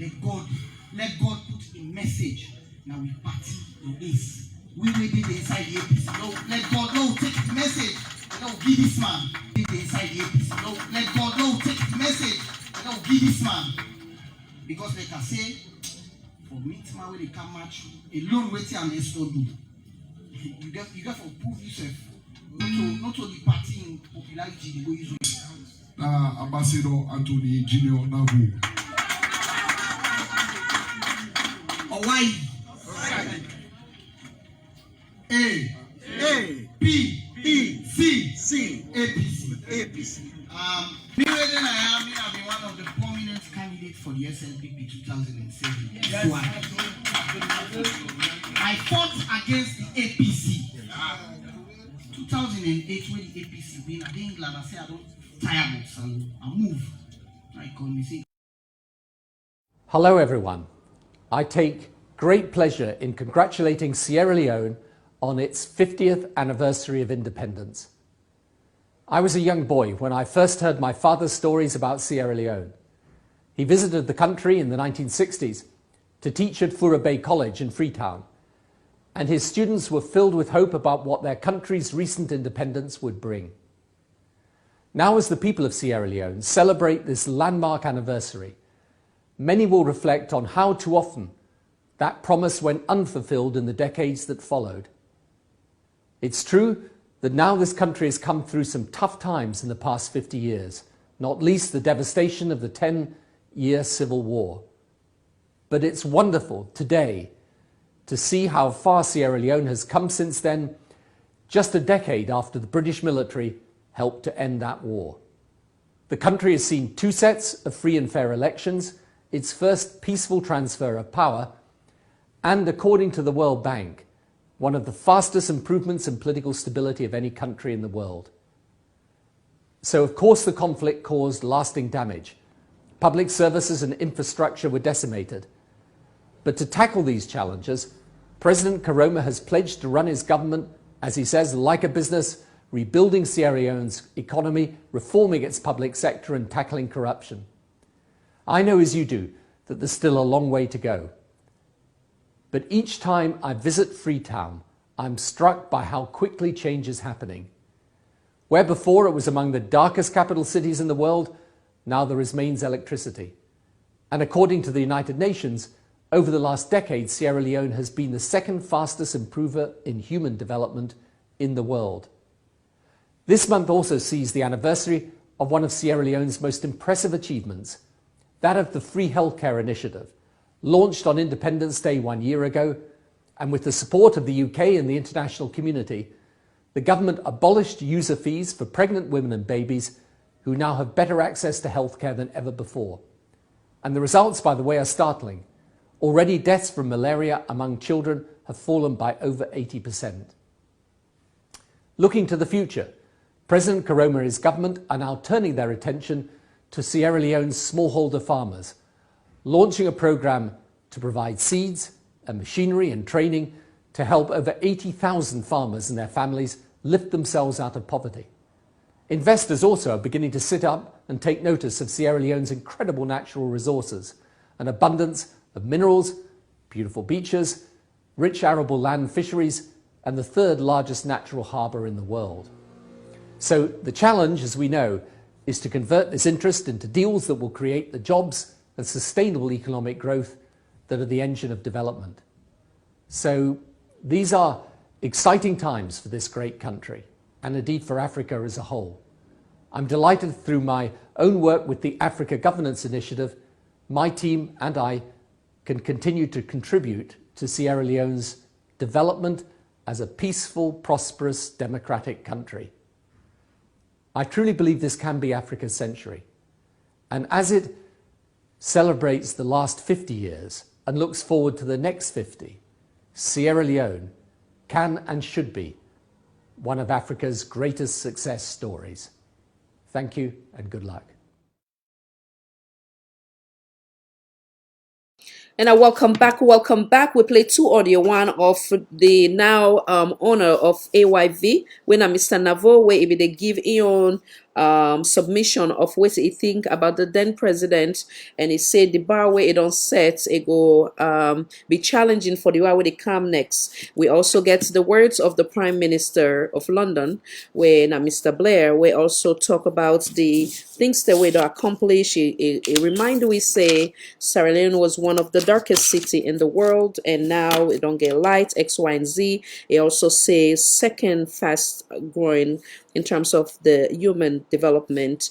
Let God put a message. Now we party in this. We wait inside the APC. No, let God take the message. No, give this man. Inside the APC. No, let God take the message. No, give this man. Because like I say, for meet man where they can match alone waiting and they still do. You got to prove yourself. Not to the party in popularity they go use. Ambassador Anthony Junior Navu. Why? A P E C APC. Me whether I am one of the prominent candidates for the SLPP 2007. Yes. Why? I fought against the APC. 2008 when the APC win, I think England I say I don't tire about Salon. I move. I call me say. Hello everyone. I take great pleasure in congratulating Sierra Leone on its 50th anniversary of independence. I was a young boy when I first heard my father's stories about Sierra Leone. He visited the country in the 1960s to teach at Fura Bay College in Freetown, and his students were filled with hope about what their country's recent independence would bring. Now, as the people of Sierra Leone celebrate this landmark anniversary, many will reflect on how too often that promise went unfulfilled in the decades that followed. It's true that now this country has come through some tough times in the past 50 years, not least the devastation of the 10-year civil war. But it's wonderful today to see how far Sierra Leone has come since then, just a decade after the British military helped to end that war. The country has seen 2 sets of free and fair elections, its first peaceful transfer of power, and according to the World Bank, one of the fastest improvements in political stability of any country in the world. So of course the conflict caused lasting damage. Public services and infrastructure were decimated. But to tackle these challenges, President Karoma has pledged to run his government, as he says, like a business, rebuilding Sierra Leone's economy, reforming its public sector and tackling corruption. I know as you do that there's still a long way to go. But each time I visit Freetown, I'm struck by how quickly change is happening. Where before it was among the darkest capital cities in the world, now there is mains electricity. And according to the United Nations, over the last decade, Sierra Leone has been the second fastest improver in human development in the world. This month also sees the anniversary of one of Sierra Leone's most impressive achievements, that of the Free Healthcare Initiative, launched on Independence Day 1 year ago, and with the support of the UK and the international community, the government abolished user fees for pregnant women and babies who now have better access to healthcare than ever before. And the results, by the way, are startling. Already deaths from malaria among children have fallen by over 80%. Looking to the future, President Karoma's government are now turning their attention to Sierra Leone's smallholder farmers, launching a program to provide seeds and machinery and training to help over 80,000 farmers and their families lift themselves out of poverty. Investors also are beginning to sit up and take notice of Sierra Leone's incredible natural resources, an abundance of minerals, beautiful beaches, rich arable land fisheries, and the third largest natural harbour in the world. So the challenge, as we know, is to convert this interest into deals that will create the jobs and sustainable economic growth that are the engine of development. So these are exciting times for this great country, and indeed for Africa as a whole. I'm delighted through my own work with the Africa Governance Initiative, my team and I can continue to contribute to Sierra Leone's development as a peaceful, prosperous, democratic country. I truly believe this can be Africa's century. And as it celebrates the last 50 years and looks forward to the next 50, Sierra Leone can and should be one of Africa's greatest success stories. Thank you and good luck. And I welcome back. Welcome back. We play two audio. One of the now owner of AYV, when Mr. Navo, where they give Ion submission of what he think about the then president, and he said the bar where it on set it go be challenging for the where they come next. We also get the words of the Prime Minister of London, where Mr. Blair, we also talk about the things that we to accomplish. He remind we say Sierra Leone was one of the darkest city in the world, and now it don't get light, X, Y, and Z. He also says second fast growing in terms of the human development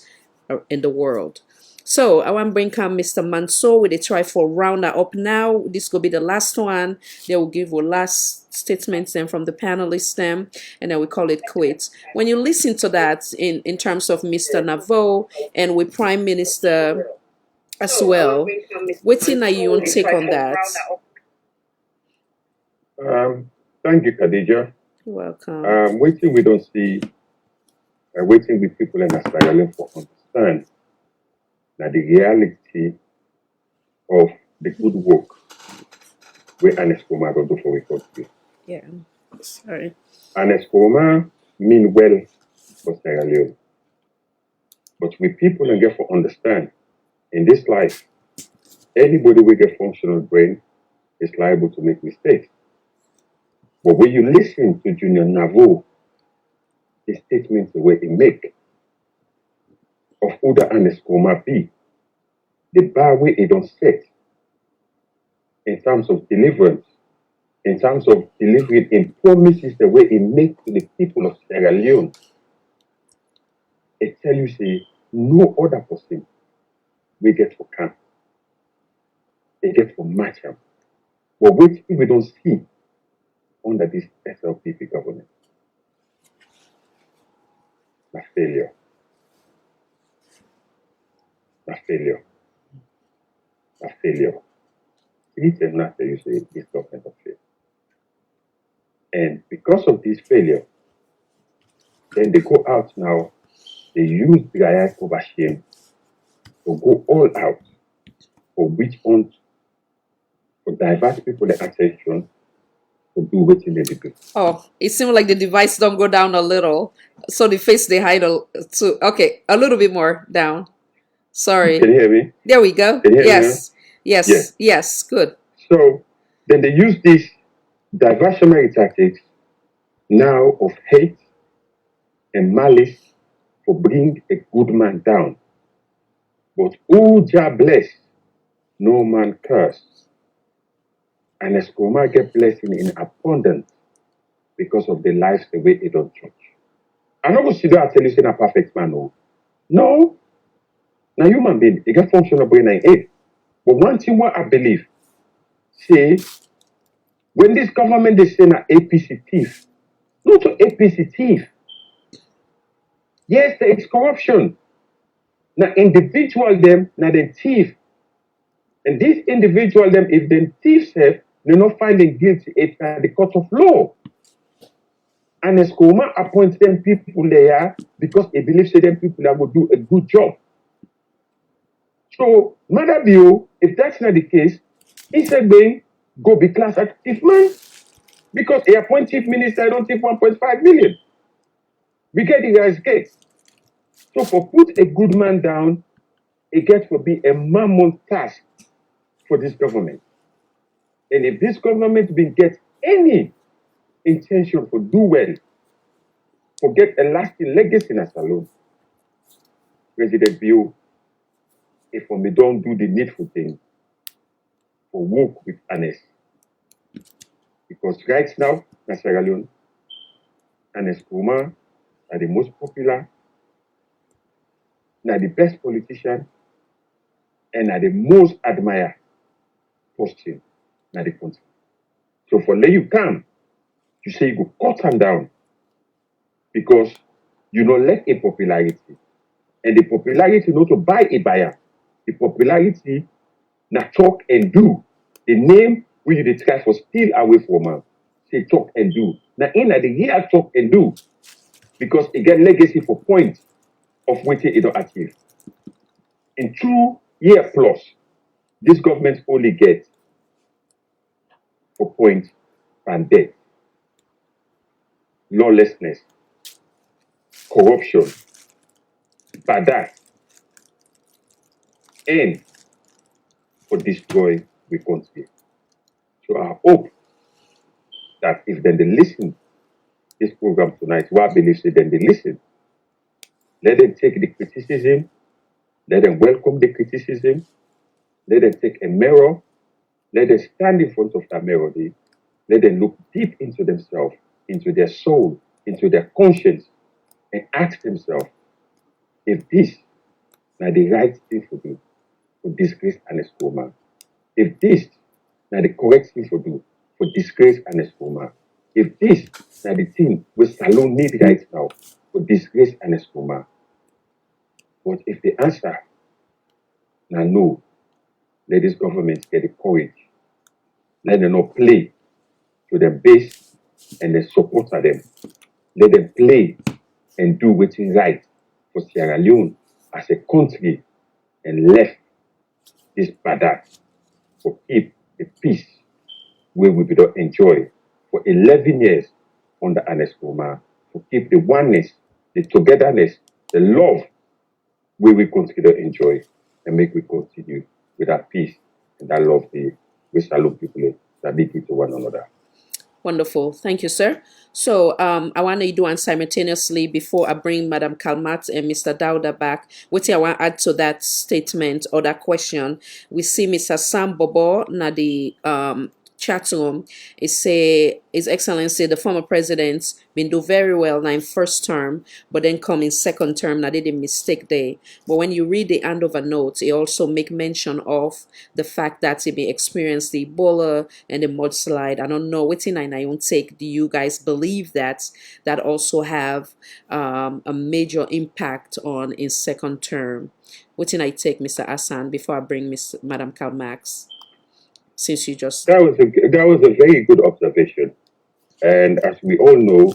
in the world. So I want to bring come Mr. Mansour with a try for round that up now. This will be the last one. They will give you last statements then from the panelists then, and then we call it quits. When you listen to that in terms of Mr. Navo and with Prime Minister as well, what's in your take on that? Thank you, Khadija. You're welcome. Waiting we don't see, waiting with people in Sierra Leone for understand that the reality of the good work we Anescoma don't do for we country. Yeah, sorry. Anescoma mean well for Sierra Leone, but we people and get for understand in this life, anybody with a functional brain is liable to make mistakes. But when you listen to Junior Navo, the statements the way he make of who the Anescoma be, the bar way he don't set in terms of deliverance, in terms of delivering in promises the way he make to the people of Sierra Leone, it tell you say no other person we get for camp, they get for match him. But which we don't see under this SLPP government. A failure. A failure. A failure. It's enough that you say this government of failure. And because of this failure, then they go out now, they use Gaya over shame to go all out for which want to divert people the attention to do what they do. Oh, it seems like the device don't go down a little. So the face they hide okay, a little bit more down. Sorry. Can you hear me? There we go. Can you hear Yes. me? Yes. Yes. Good. So then they use this diversionary tactics now of hate and malice to bring a good man down. But who Jah bless, no man curse. And Escoma get blessing in abundance because of the lives the way it don't judge. I'm not going to sit there and tell you say a perfect man. No. Now human being, you get functional brain and head. But one thing what I believe, say, when this government they say na APC thief, not to APC thief. Yes, there is corruption. Now individual them, now they thief. And these individual them, if they thief self, they're not finding guilty at the court of law. And Escoma appoints them people there because he believes them people that will do a good job. So, Mother Bio, if that's not the case, he said, "Bang, go be class active man." Because he appoint chief minister, I don't take 1.5 million. We get the guy's case. So, for put a good man down, it gets to be a mammoth task for this government. And if this government will get any intention to do well, to get a lasting legacy in a salon, President Bio, if we don't do the needful thing, for work with honest. Because right now, in Sierra Leone, Ernest Kouma are the most popular, are the best politician, and are the most admired person in the country. So for let you come, you say you go cut them down because you don't let a popularity. And the popularity not to buy a buyer. The popularity na talk and do. The name we you try for steal away from them. Say talk and do. Now in the real talk and do because it get legacy for point of waiting it don't achieve. In 2 years plus, this government only gets for point and debt, lawlessness, corruption, bad act, and for destroy the country. So I hope that if then they listen this program tonight, what I believe say then they listen. Let them take the criticism, let them welcome the criticism, let them take a mirror, let them stand in front of that mirror, let them look deep into themselves, into their soul, into their conscience, and ask themselves if this is the right thing to do for disgrace Ernest Kouma. If this is the correct thing to do for disgrace Ernest Kouma. If this is the thing we Salon need right now for disgrace Ernest Kouma. But if the answer now no, let this government get the courage. Let them not play to their base and the support of them. Let them play and do what is right for Sierra Leone as a country and left this bad act for keep the peace where we will enjoy for 11 years under Ernest Kouma, to keep the oneness, the togetherness, the love where we continue to enjoy and make we continue with that peace and that love we salute people that they give to one another. Wonderful. Thank you, sir. So I want to do one simultaneously before I bring Madam Kalmat and Mr. Dauda back. What I want to add to that statement or that question, we see Mr. Sam Bobo na the chat room. It say His Excellency, the former president, been do very well now in first term, but then come in second term. Now they did mistake there. But when you read the handover notes, it also make mention of the fact that he been experienced the Ebola and the mudslide. I don't know what's in my own take. Do you guys believe that also have a major impact on his second term? What in I take, Mr. Hassan, before I bring Madam Kalmax? Since you just that was a very good observation. And as we all know,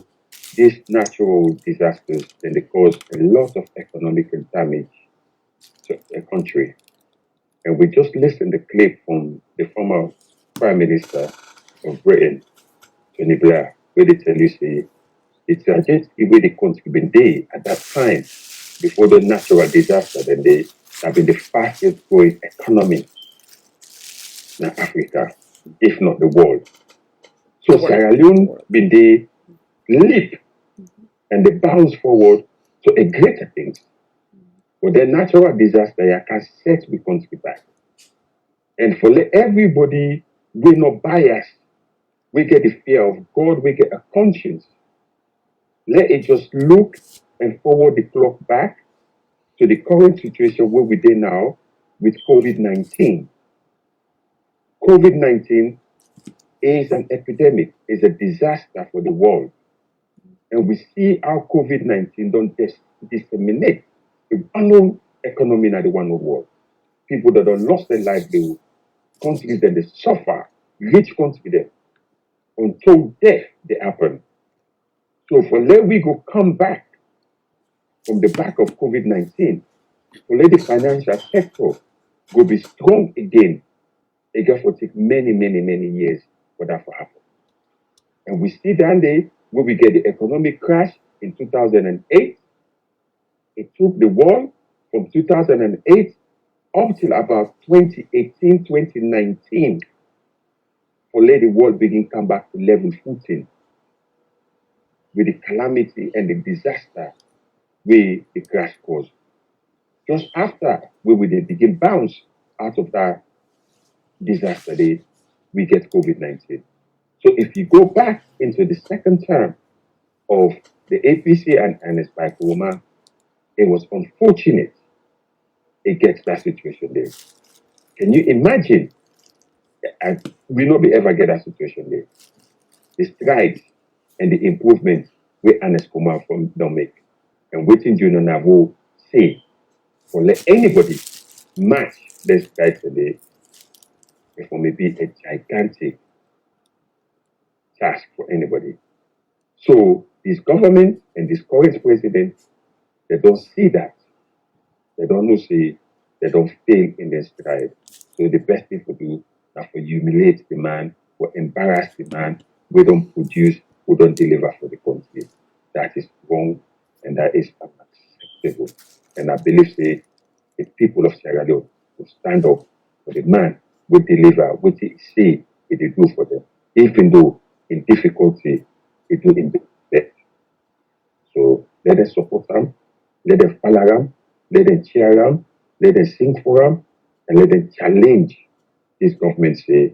these natural disasters they cause a lot of economic damage to a country. And we just listened to the clip from the former Prime Minister of Britain, Tony Blair, where they tell you say it's just the way the country been there at that time before the natural disaster, then they have been the fastest growing economy in Africa, if not the world. So Sierra Leone been they leap and they bounce forward to a greater things. But the natural disaster you can set the country back. And for everybody, we not bias. We get the fear of God, we get a conscience. Let it just look and forward the clock back to the current situation where we're there now with COVID-19. COVID-19 is an epidemic, is a disaster for the world. And we see how COVID-19 don't disseminate the unknown economy in the one world. People that have lost their livelihood, countries that they suffer, rich countries that until death they happen. So for let we go come back from the back of COVID-19, for let the financial sector go be strong again, it got to take many, many, many years for that to happen. And we see that day where we get the economic crash in 2008. It took the world from 2008 up till about 2018, 2019 for let the world begin come back to level footing with the calamity and the disaster where the crash caused. Just after we did begin bounce out of that disaster day, we get COVID-19. So if you go back into the second term of the APC and Ernest Baikoma, it was unfortunate it gets that situation there. Can you imagine? We not be ever get that situation there. The strides and the improvement where Ernest Kumar from don't make and waiting Junior Navo say for let anybody match the strides today, it will be a gigantic task for anybody. So this government and this current president, they don't see that. They don't know see they don't fail in their stride. So the best thing to do is for humiliate the man, or embarrass the man, we don't produce, we don't deliver for the country. That is wrong and that is unacceptable. And I believe say the people of Sierra Leone will stand up for the man, will deliver what he say it will do for them, even though in difficulty it will in best. So let us support them, let them follow them, let them cheer them, let them sing for them, and let them challenge this government say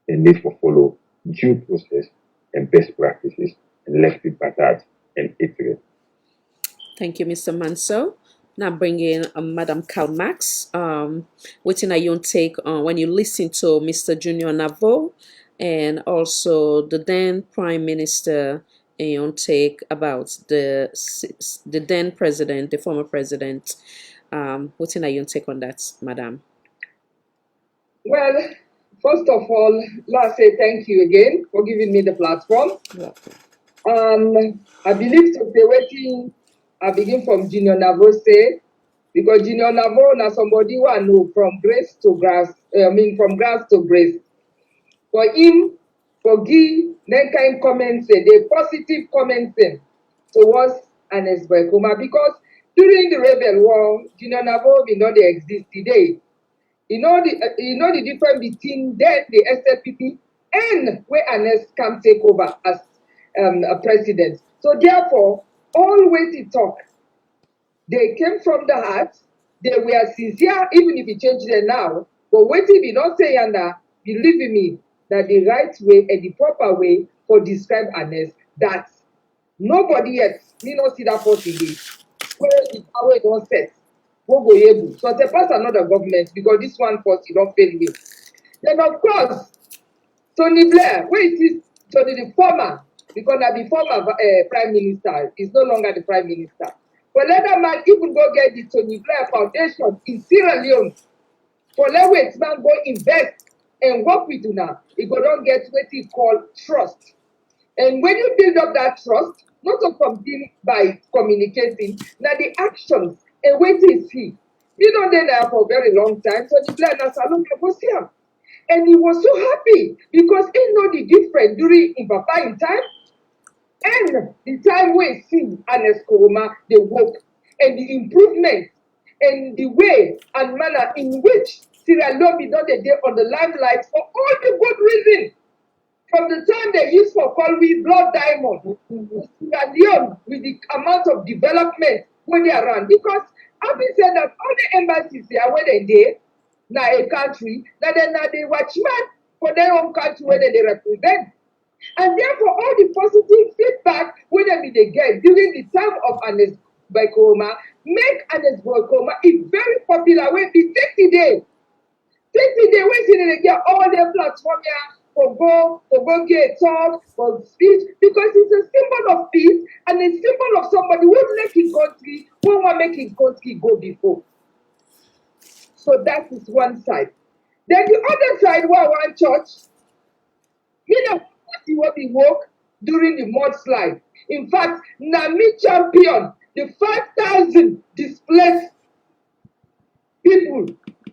the need for follow due process and best practices and left with battered and hatred. Thank you, Mr. Manso. Now bringing Madam Kalmax. Waiting at your take on when you listen to Mr. Junior Navo and also the then Prime Minister and your take about the then President, the former President. Waiting at your take on that, Madam. Well, first of all, let's say thank you again for giving me the platform. I believe to be waiting. I begin from Junior Navo say, because Junior Navo na somebody who I know from grace to grass, from grass to grace. For him, for give then kind comments, the positive comments towards Ernest Baikoma, because during the rebel war, Junior Navo did not exist today. You know the difference between then the SLPP and where Ernest can take over as a president. So therefore, all way to talk, they came from the heart. They were sincere, even if you change them now. But wait till you don't say and believe in me that the right way and the proper way for describe Ernest that nobody else me not see that person again. Where the power don't set. What go able? So they pass another government because this one first you don't fail me. Then of course, Tony Blair, where it is Tony the former, because now the former prime minister is no longer the prime minister. But let that man even go get the Tony Blair Foundation in Sierra Leone. For let wait man go invest and work with you now. He go don't get what he call trust. And when you build up that trust, not to continue by communicating, now the actions and wait to see. You know they there for a very long time, so the Blair na salon was here. And he was so happy because he know the difference during in Papa in time and the time we see Ernest Koroma, the work and the improvement and the way and manner in which Sierra Leone be done the day on the limelight for all the good reasons. From the time they used for call we blood diamond, Sierra Leone with the amount of development when they are around. Because having said that, all the embassies here where they did, now a country, that they now they watchman for their own country where they represent. And therefore, all the positive feedback when they be they get during the time of Anes Bokoma, make Anes Bokoma is very popular. When be 30 days. 30 days, when they get all the platform here for go get talk, for speech, because it's a symbol of peace and a symbol of somebody who make his country, who want make his country go before. So that is one side. Then the other side, where one church, you know, he will be woke during the mudslide. In fact, Nami champion the 5,000 displaced people.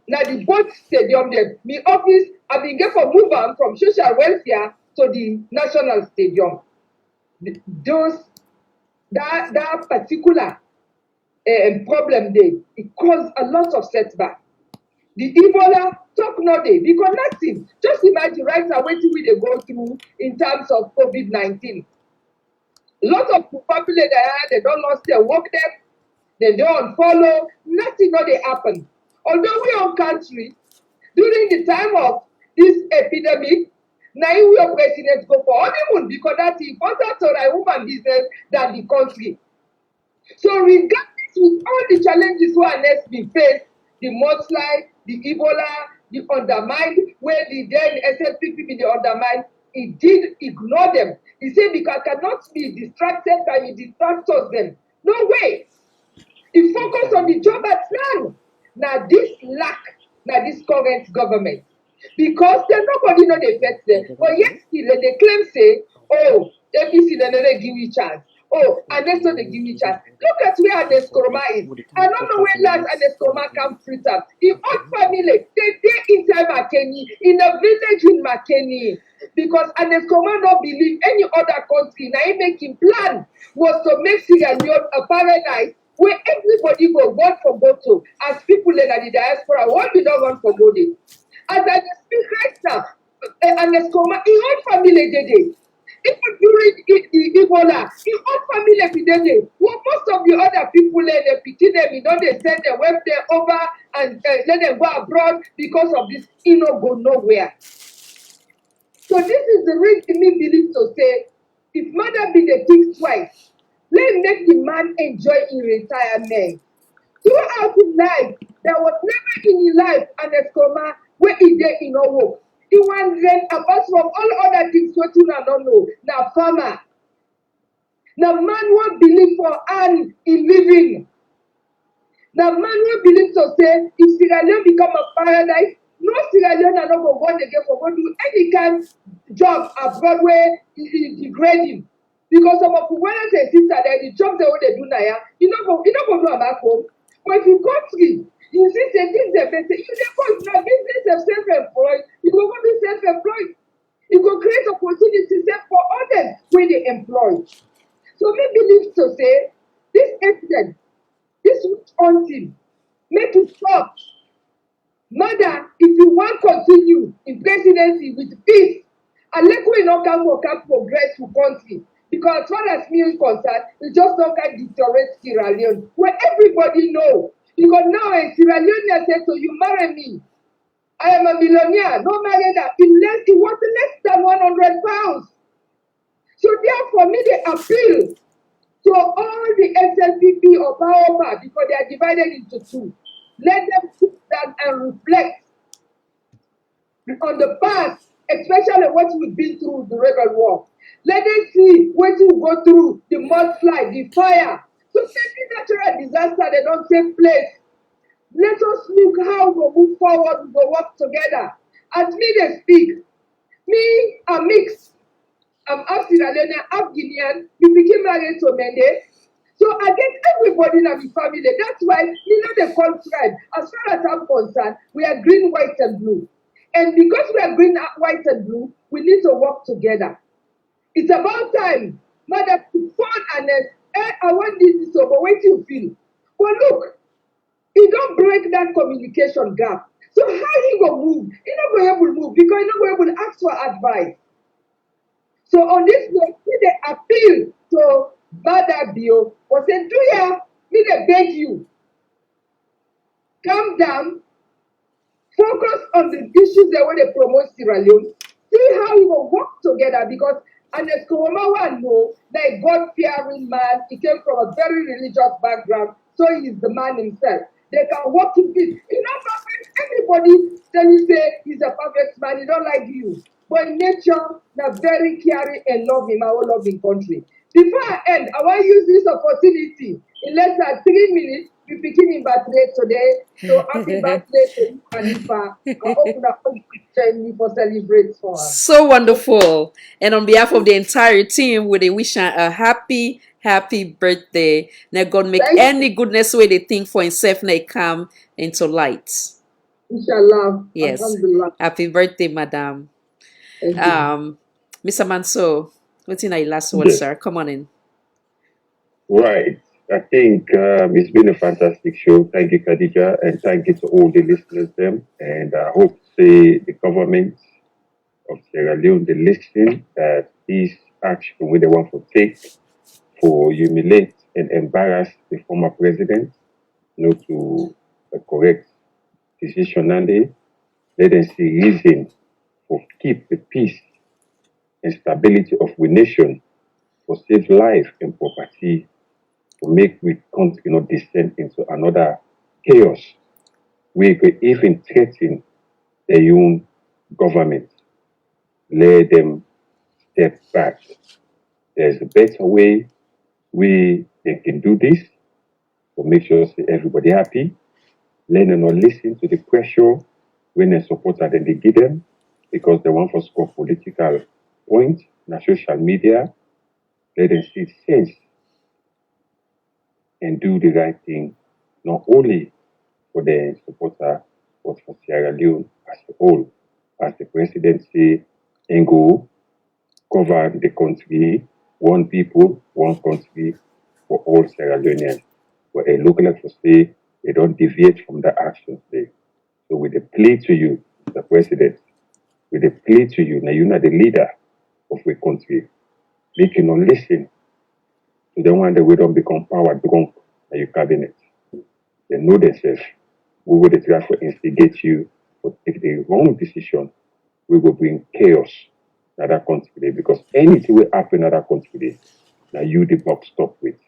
Now the both stadium there, me office, I've been get for move on from social welfare to the national stadium. That particular problem there, it caused a lot of setback. The Ebola talk no day because nothing. Just imagine right now what we they go through in terms of COVID-19. A lot of people they don't lost their work there, they don't follow, nothing no they happen. Although we on country, during the time of this epidemic, now we are president go for honeymoon because that's important to a woman business than the country. So regardless with all the challenges who are next be faced, the mudslide, the Ebola, the undermine, where the then SLPP be the undermine, he did ignore them. He said because I cannot be distracted by the distractors them. No way. He focused on the job at hand. Now this lack, now this current government. Because then nobody know they affect them. But yet still they claim say, oh, APC they never give you chance. Oh, and that's not they give you chance. Look at where Aneskroma is. I don't know where last Aneskroma come fruit up. In old family, they inside Makeni, in a village in Makeni. Because Aneskroma don't believe any other country. Now he making plan was to make Sierra Leone a paradise where everybody go vote for Boto. As people in the diaspora, what we don't want for Bode. As I speak right now, Aneskroma, in old family they did. Even during the Ebola, in all family epidemic, well, most of the other people they pity them, you know, they send them web there over and let them go abroad because of this, go nowhere. So this is the reason me believe to say, if mother be the think twice, let make the man enjoy in retirement. Throughout his life, there was never in his life an Escoma where he did in no work. He was then apart from all other things what you don't know. Now farmer. Now man won't believe for and in living. Now man won't believe to say if Sierra Leone become a paradise, no Sierra Leone are not going to go again for go do any kind of job abroad where is degrading. Because some of the brothers and sisters that the job they do now, you know go do them back home. But if you country, you see say things they better, you never go business of self-employed, you go be self-employed. You go create opportunities there for others when they employ. So me believe to say this evidence, this witch hunting, make it stop. Mother, if you want to continue in presidency with peace, and let go not come for progress for country. Because as far as me is concerned, it just not can deteriorate Sierra Leone, where everybody know. Because now in Sierra Leone said, so you marry me. I am a millionaire, no marry that. It was less than 100 pounds. So therefore, me they appeal to all the SLPP or power because they are divided into two. Let them sit down and reflect on the past, especially what we've been through the rebel war. Let them see what you go through, the mudslide, the fire. So any natural disaster, they don't take place. Let us look how we move forward, we will work together. As me they speak, me are mixed. I'm half Sierra Leone, half Guinean. We became married to Mende. So I get everybody in my family. That's why you know the call tribe. As far as I'm concerned, we are green, white, and blue. And because we are green, white, and blue, we need to work together. It's about time. Mother, phone and I want this so but wait till you feel. But look, he don't break that communication gap. So how he go move? He not going able to move because he not going able to ask for advice. So on this note, we they appeal to Bada Bio or say, do ya, me they beg you. Calm down, focus on the issues that want to promote Sierra Leone. See how we will work together because And as Kowama know, like God-fearing man, he came from a very religious background, so he's the man himself. They can walk in peace. He's not perfect. Anybody then you say he's a perfect man, he don't like you. But in nature, they're very caring and loving, our loving country. Before I end, I want to use this opportunity in less than 3 minutes. We begin in birthday today. So happy birthday to you, Khalifa. I hope you join me for celebrate for us. So wonderful. And on behalf of the entire team, we they wish her a happy, happy birthday. Now God make Thank any you. goodness way they think for himself now come into light. Inshallah. Yes. Alhamdulillah. Happy birthday, madam. Thank you. Mr. Manso, what's in your last word, Yes. sir? Come on in. Right. I think it's been a fantastic show. Thank you, Khadija, and thank you to all the listeners them. And I hope to see the government of Sierra Leone, they listen that this action we they want to take for humiliate and embarrass the former president, to a correct decision, and they let them see reason for keep the peace and stability of the nation, for save life and property, to make we country not descend into another chaos. We could even threaten their own government. Let them step back. There's a better way they can do this to make sure everybody happy. Let them not listen to the pressure when they supporter then they give them because they want to score political point on social media. Let them see sense and do the right thing, not only for the supporter, but for Sierra Leone as a whole. As the president say, and go govern the country, one people, one country for all Sierra Leoneans. But it look like to say they don't deviate from the actions there. So with the plea to you, the president, with the plea to you, now you're not the leader of the country. They cannot listen to the one that we don't become power drunk in your cabinet. They know themselves. We will try to instigate you to take the wrong decision. We will bring chaos in that country because anything will happen in that country. Now you the box stop with.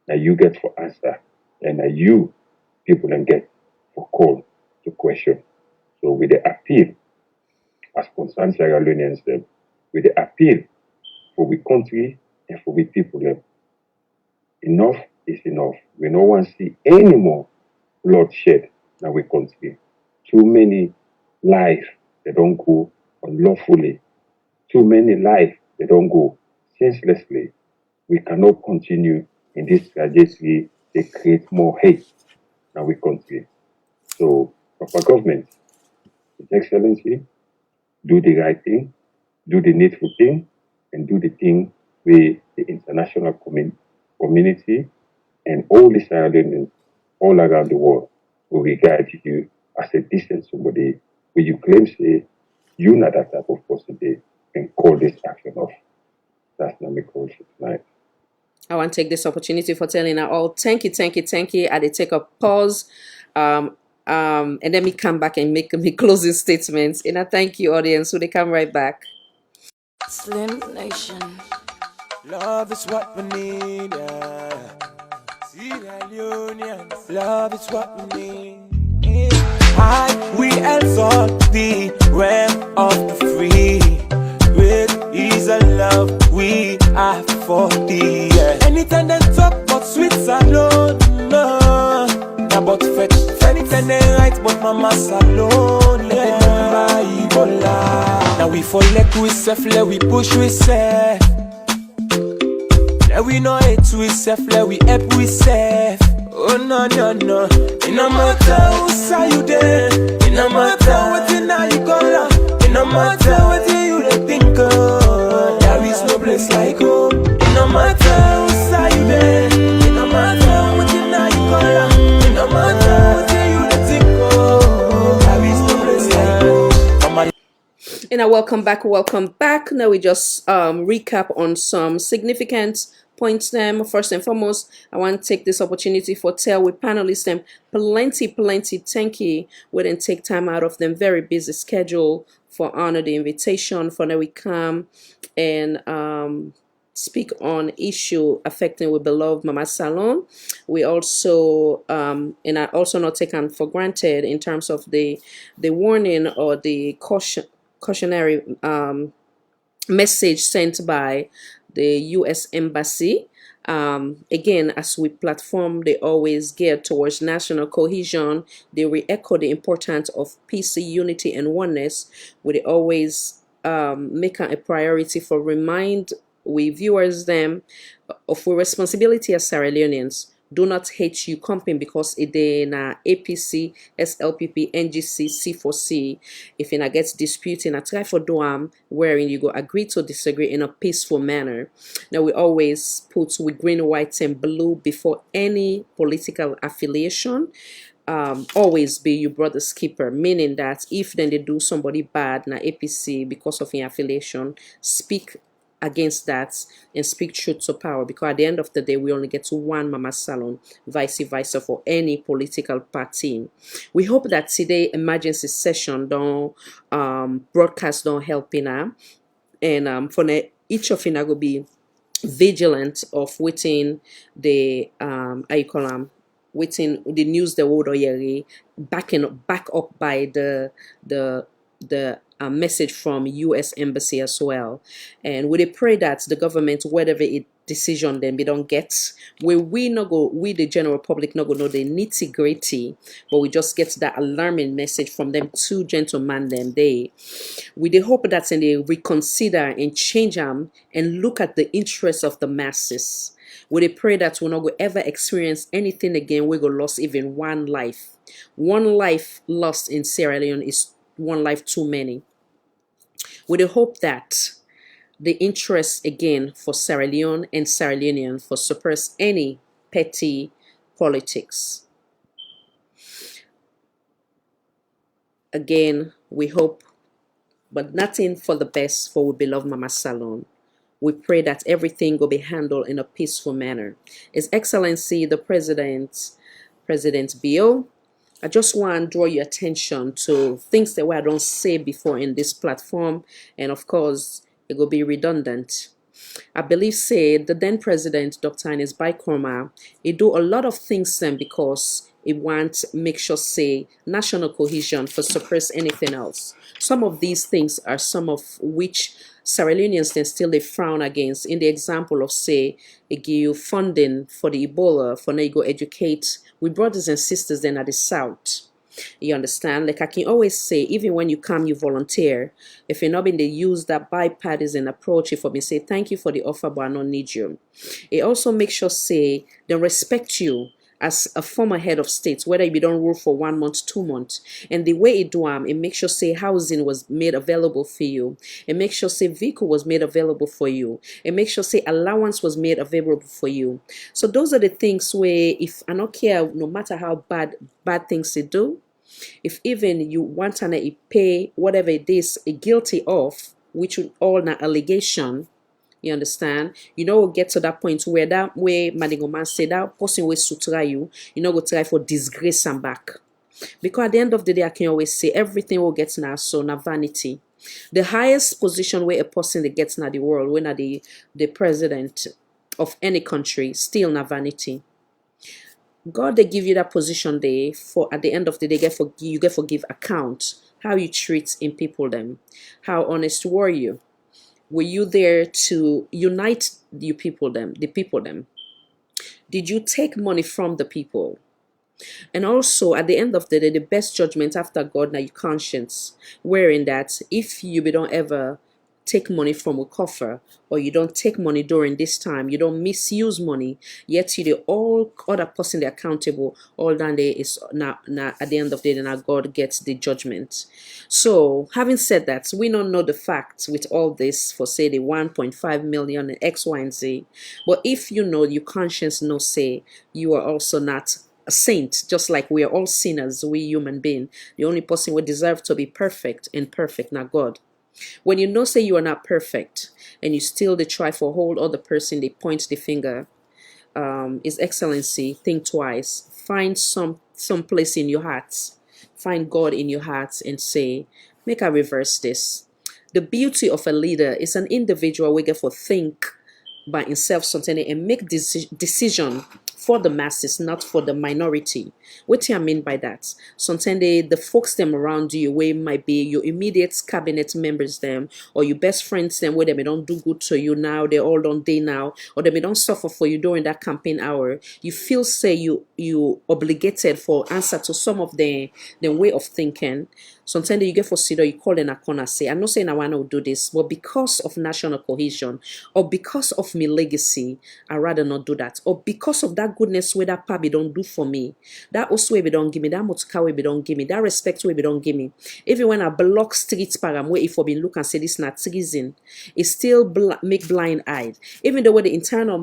Now you get for answer. And now you people can get for call to question. So with the appeal, as concerned Sierra Leoneans them, with the appeal for we country and for we people them, enough is enough. We no want to see any more bloodshed in our country. Too many lives they don't go unlawfully. Too many lives they don't go senselessly. We cannot continue in this trajectory. They create more hate in our country. So, our government, His Excellency, do the right thing, do the needful thing, and do the thing with the international community and all the Sierra Leoneans all around the world will regard you as a decent somebody where you claim say you're not that type of person there and call this action off. That's not my call for tonight. I want to take this opportunity for telling her all thank you, thank you, thank you. I did take a pause. And then me come back and make me closing statements. And I thank you, audience. So they come right back. Slim Nation. Love is what we need, yeah. Sierra Leone, love is what we need. We exalt the realm of the free. Great is a love we have for thee. Yeah. Anytime they talk about sweets alone, no. Now but fetch, anytime they right, but mama's alone. Yeah. Now we fall like we self, let we push we self. Let we know it we self, let we help we self. Oh no no no. It no matter who say you there. It no matter what you know you call up. It no matter what you they think of. There is no place like home. It no matter who say you there. It no matter what you know you call up. It no matter what you they think of. There is no place like home. And welcome back, welcome back. Now we just recap on some significant points them. First and foremost, I want to take this opportunity for tell with panelists them plenty thank you. We didn't take time out of them very busy schedule for honor the invitation for that we come and speak on issue affecting we beloved Mama Salon. We also and I also not taken for granted in terms of the warning or the cautionary message sent by the U.S. Embassy. Again, as we platform, they always geared towards national cohesion. They re-echo the importance of peace, unity, and oneness. We always make a priority for remind we viewers them of our responsibility as Sierra Leoneans. Do not hate you company because it na APC, SLPP, NGC, C4C. If you get disputing, I try for do wherein you go agree to disagree in a peaceful manner. Now we always put with green, white, and blue before any political affiliation. Always be your brother's keeper, meaning that if then they do somebody bad na APC because of your affiliation, speak against that and speak truth to power, because at the end of the day we only get to one Mama Salon, vice versa for any political party. We hope that today emergency session don't broadcast don't help in and for each of you will be vigilant of waiting the how you call them, waiting the news the world or back up by the message from U.S. Embassy as well. And we pray that the government, whatever it decision then we don't get, we the general public not go know the nitty gritty, but we just get that alarming message from them two gentlemen them we hope that they reconsider and change them and look at the interests of the masses. We pray that we'll not go ever experience anything again. We go lost even one life. One life lost in Sierra Leone is one life too many. We hope that the interest again for Sierra Leone and Sierra Leonean for suppress any petty politics. Again, we hope, but nothing for the best for we beloved Mama Salon. We pray that everything will be handled in a peaceful manner. His Excellency the President Bio, I just want to draw your attention to things that I don't say before in this platform, and of course it will be redundant. I believe the then President Dr. Ines Baikorma, he do a lot of things then because he wants make sure national cohesion for suppress anything else. Some of these things are some of which Sierra Leoneans then still they frown against. In the example of they give funding for the Ebola for now you go educate we brothers and sisters then at the south. You understand? Like I can always say, even when you come, you volunteer. If you're not being they use that bipartisan approach, if I been say thank you for the offer, but I don't need you. It also makes sure they respect you as a former head of state, whether you don't rule for 1 month, 2 months. And the way it do it makes sure housing was made available for you. It makes sure vehicle was made available for you. It makes sure allowance was made available for you. So those are the things where if I don't care, no matter how bad things they do, if even you want to pay whatever it is guilty of, which would all an allegation, you understand? You know, we'll get to that point where that way Madigoman said that person will sutra you, go try for disgrace and back. Because at the end of the day, I can always say everything will get now so na vanity. The highest position where a person that gets now the world, when the president of any country, still na vanity. God they give you that position there for at the end of the day you get forgive account how you treat in people them. How honest were you? Were you there to unite the people them? Did you take money from the people? And also at the end of the day, the best judgment after God now your conscience, wherein that if you don't ever take money from a coffer, or you don't take money during this time, you don't misuse money, yet you do all other person they accountable, all that day is now at the end of the day now God gets the judgment. So having said that, we don't know the facts with all this for the 1.5 million and X, Y, and Z. But if you know your conscience no you are also not a saint, just like we are all sinners, we human being. The only person we deserve to be perfect and perfect, not God. When you know say you are not perfect and you still they try for hold other person, they point the finger. His Excellency, think twice. Find some place in your heart. Find God in your heart and say, make I reverse this. The beauty of a leader is an individual we get for think by himself something and make decision for the masses, not for the minority. What do I mean by that? Sometimes the folks them around you, where might be your immediate cabinet members them, or your best friends them, where they may don't do good to you now, they all don't day now, or they may don't suffer for you during that campaign hour. You feel say you obligated for answer to some of the way of thinking. Sometimes you get for sit you call in a corner, say, I'm not saying I want to do this, but because of national cohesion, or because of my legacy, I rather not do that. Or because of that goodness where that pabi don't do for me, that also way don't give me, that motuka way don't give me, that respect way don't give me. Even when I block streets param, where if I been look and say this not treason, it still make blind eyed. Even though the internal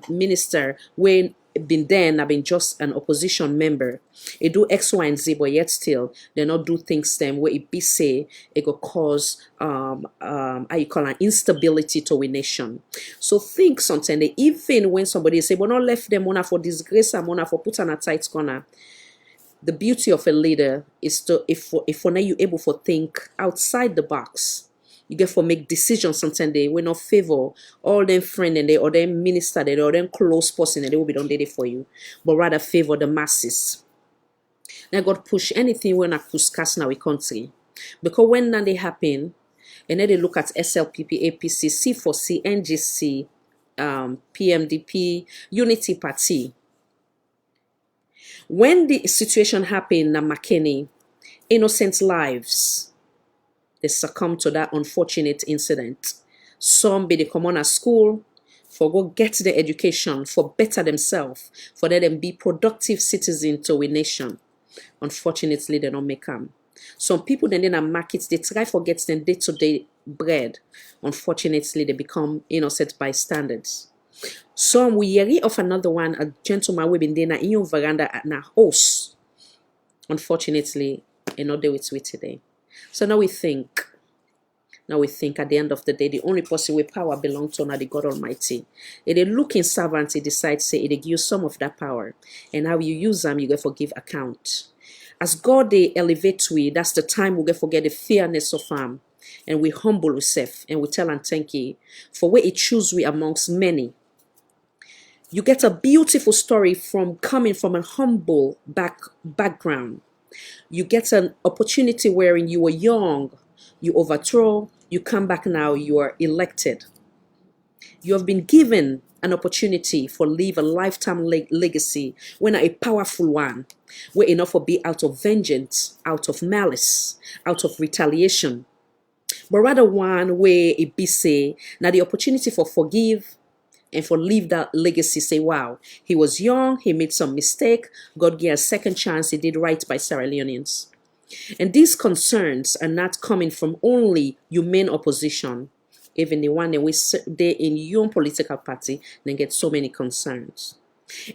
minister when been then I've been just an opposition member. It do X, Y, and Z, but yet still they not do things them where it be say it could cause how you call an instability to a nation. So think something that even when somebody say, but not left them one for disgrace and one for put on a tight corner. The beauty of a leader is to if now you able to think outside the box. You get for make decisions sometimes they will not favor all them friend and they or them minister they or them close person and they will be done there for you, but rather favor the masses. Now God push anything when I discuss now in country. Because when that they happen, and then they look at SLPP, APC, C4C, NGC, PMDP, Unity Party. When the situation happened in McKinney, innocent lives, they succumb to that unfortunate incident. Some be they come on a school for go get the education, for better themselves, for let them be productive citizens to a nation. Unfortunately, they don't make them. Some people then in a market, they try for get them day-to-day bread. Unfortunately, they become innocent bystanders. Some we hear of another one, a gentleman we been there in your veranda at na house. Unfortunately, and not there with today. So now we think at the end of the day, the only person with power belongs to now the God Almighty. If they look in servant, he decides say it give you some of that power. And how you use them, you get for give account. As God they elevate we, that's the time we get forget the fairness of him. And we humble ourselves and we tell and thank you for where he choose we amongst many. You get a beautiful story from coming from a humble background. You get an opportunity wherein you were young, you overthrow, you come back now, you are elected. You have been given an opportunity for leave a lifetime legacy when a powerful one, where enough will be out of vengeance, out of malice, out of retaliation. But rather one where it be say, now the opportunity for forgive, and for leave that legacy, say, wow, he was young, he made some mistake, God gave a second chance, he did right by Sierra Leoneans. And these concerns are not coming from only your main opposition, even the one that we they in your political party, then get so many concerns.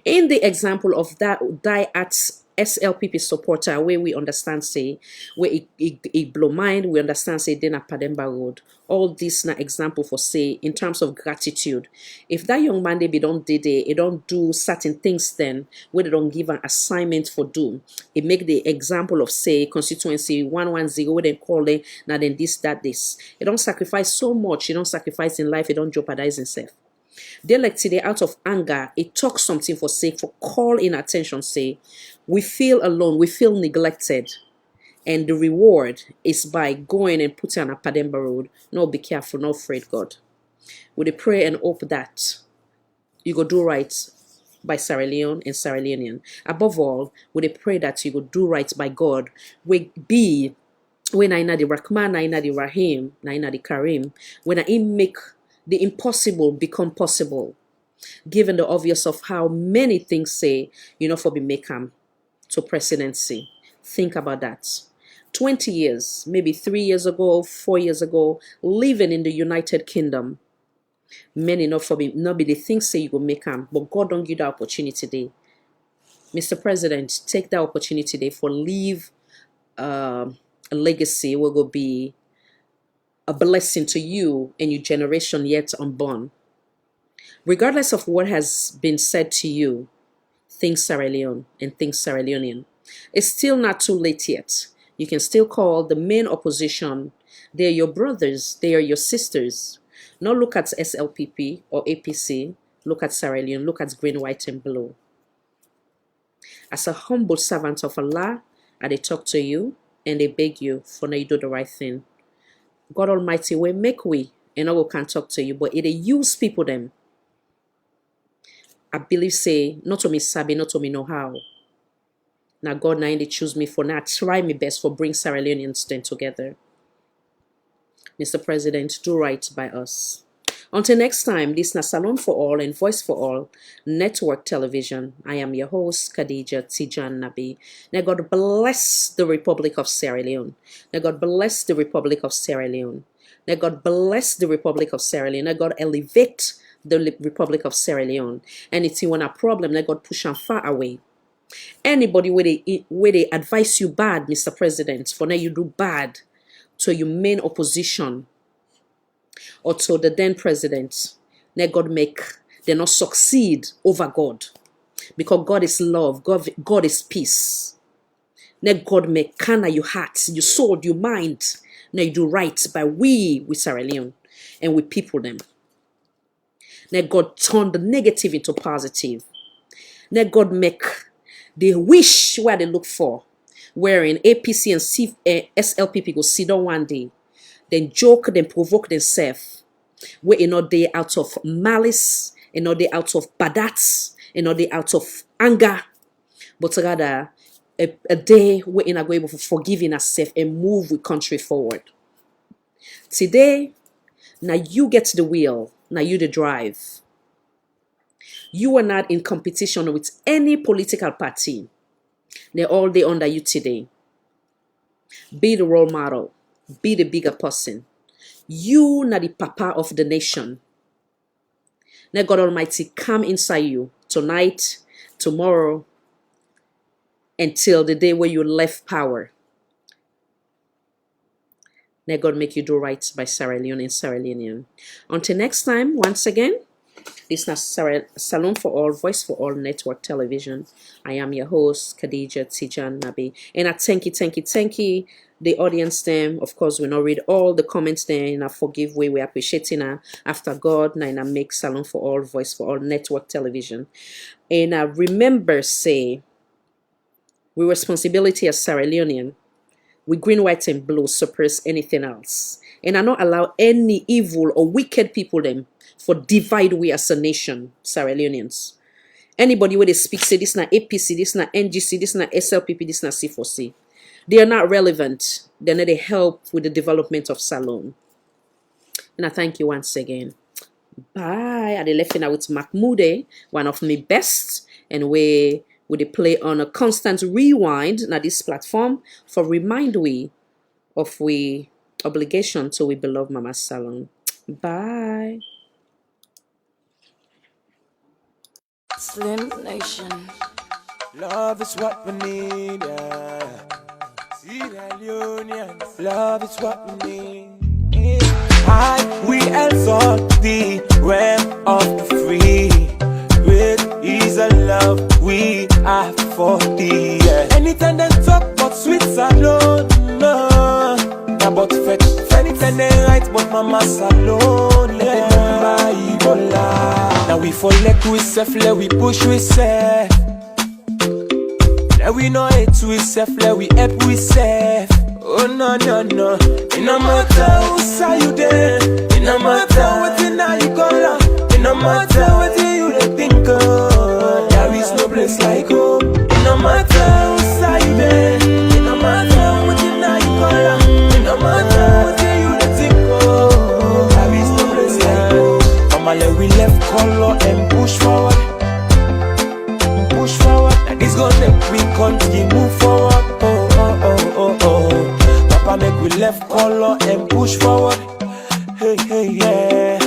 In the example of that die at SLPP supporter, where we understand say, where it blow mind, we understand say then at Pademba Road. All this na example for say in terms of gratitude. If that young man they be don't did it don't do certain things then where they don't give an assignment for do. It make the example of say constituency 110 where they call it now then this. It don't sacrifice so much, it don't sacrifice in life, it don't jeopardize himself. They like today out of anger, it talks something for say, for call in attention, say, we feel alone, we feel neglected. And the reward is by going and putting on a Pademba road. No, be careful, no afraid God. With pray and hope that you go do right by Sierra Leone and Sierra Leonean. Above all, with pray that you go do right by God. We be when I the Rahman, I the Rahim, I the Karim, when I make the impossible become possible, given the obvious of how many things say, for be make to presidency. Think about that. 20 years, maybe 3 years ago, 4 years ago, living in the United Kingdom. Many not be the things say you go make but God don't give the opportunity today. Mr. President, take that opportunity today for leave a legacy will go be a blessing to you and your generation yet unborn. Regardless of what has been said to you, think Sierra Leone and think Sierra Leonean. It's still not too late yet. You can still call the main opposition. They are your brothers, they are your sisters. Not look at SLPP or APC, look at Sierra Leone, look at green, white, and blue. As a humble servant of Allah, they talk to you and they beg you for now you do the right thing. God Almighty will make we and all can talk to you, but it use people them. I believe say not to me sabi, not to me know how. Now God now they choose me for now try my best for bring Sierra Leoneans stand together. Mr. President, do right by us. Until next time, this is Salon for All and Voice for All Network Television. I am your host, Khadija Tijan Nabi. May God bless the Republic of Sierra Leone. May God bless the Republic of Sierra Leone. May God bless the Republic of Sierra Leone. May God elevate the Republic of Sierra Leone. And it's when a problem, may God push them far away. Anybody where they advise you bad, Mr. President, for now you do bad to your main opposition or to the then president, may God make they not succeed over God. Because God is love, God is peace. May God make kind of your heart, your soul, your mind. Now you do right by we with Sierra Leone and with people them. May God turn the negative into positive. May God make the wish where they look for, wherein APC and SLPP go sit down one day, then joke, then provoke themselves, where they out of malice, they out of badats, they out of anger, but rather a day where go able for forgiving ourselves and move the country forward. Today, now you get the wheel, now you the drive. You are not in competition with any political party. They're all day under you today. Be the role model. Be the bigger person. You are the papa of the nation. May God Almighty come inside you tonight, tomorrow, until the day where you left power. May God make you do right by Sierra Leone and Sierra Leonean. Until next time, once again, this is Salon for All, Voice for All Network Television. I am your host, Khadija Tijan Nabi. And I thank you, the audience them. Of course, we not read all the comments there in a forgive way. We appreciate it after God. Now make Salon for All, Voice for All Network Television. And I remember say, we responsibility as Sierra Leonean, we green, white, and blue suppress anything else. And I not allow any evil or wicked people them for divide we as a nation, Sierra Leoneans. Anybody where they speak, say this not APC, this not NGC, this not SLPP, this not C4C. They are not relevant. They're not a help with the development of Salon. And I thank you once again. Bye. I left now with Mahmoud, one of my best, and we play on a constant rewind na this platform for remind we of we obligation to we beloved Mama Salon. Bye. Slim Nation. Love is what we need, yeah. Sierra Leone. Love is what we need. We exalt the realm of the free. Great is the love we have for thee, yeah. Anytime they talk about sweet Salon, no. About fetch, anytime they write about Mama Salon, yeah. Now we fall like we self, let we push we self. Let we know it we self, let we help we self. Oh no no no. It no matter who say you there. It no matter what you know you call. It no matter what you think of. There is no place like home. It no matter who say you there. It no matter what you know you call. It no matter what you think of. There is no place like home. Mama, let we left color and push forward. Push forward. Now this gonna make we continue move forward. Oh oh oh oh oh. Papa make we left color and push forward. Hey hey yeah.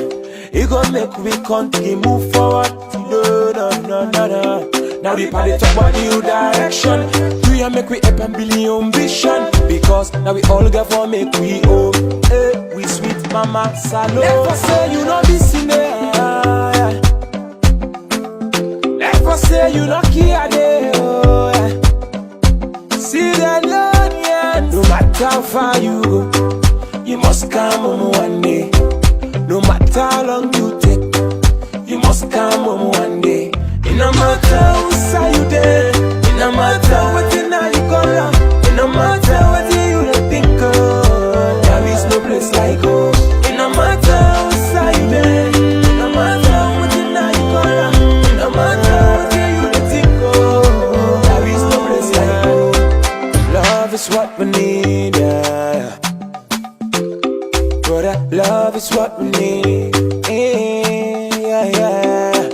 It gonna make we continue move forward. No no no no no. Now we party talk about new direction. We are make we up and build new ambition. Because now we all got for make we home. Hey, we sweet Mama Salo. Never say you no be sinner. Never say you no care there. Oh, yeah. See that Leone, no matter how far you go, you must come home one day. No matter how long you take, you must come home one day. It no matter who say you there, it no matter what you know you call, it no matter what you think of, there is no place like home. It no matter who say you there, it no matter what you know you call, it no matter what you think of, there is no place like home. Love is what we need, yeah. Brother, love is what we need, yeah, yeah.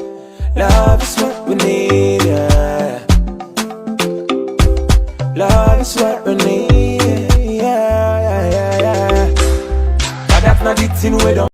Love is what we need, yeah. Love is what we need, yeah, yeah, yeah, yeah. But that's not the thing we don't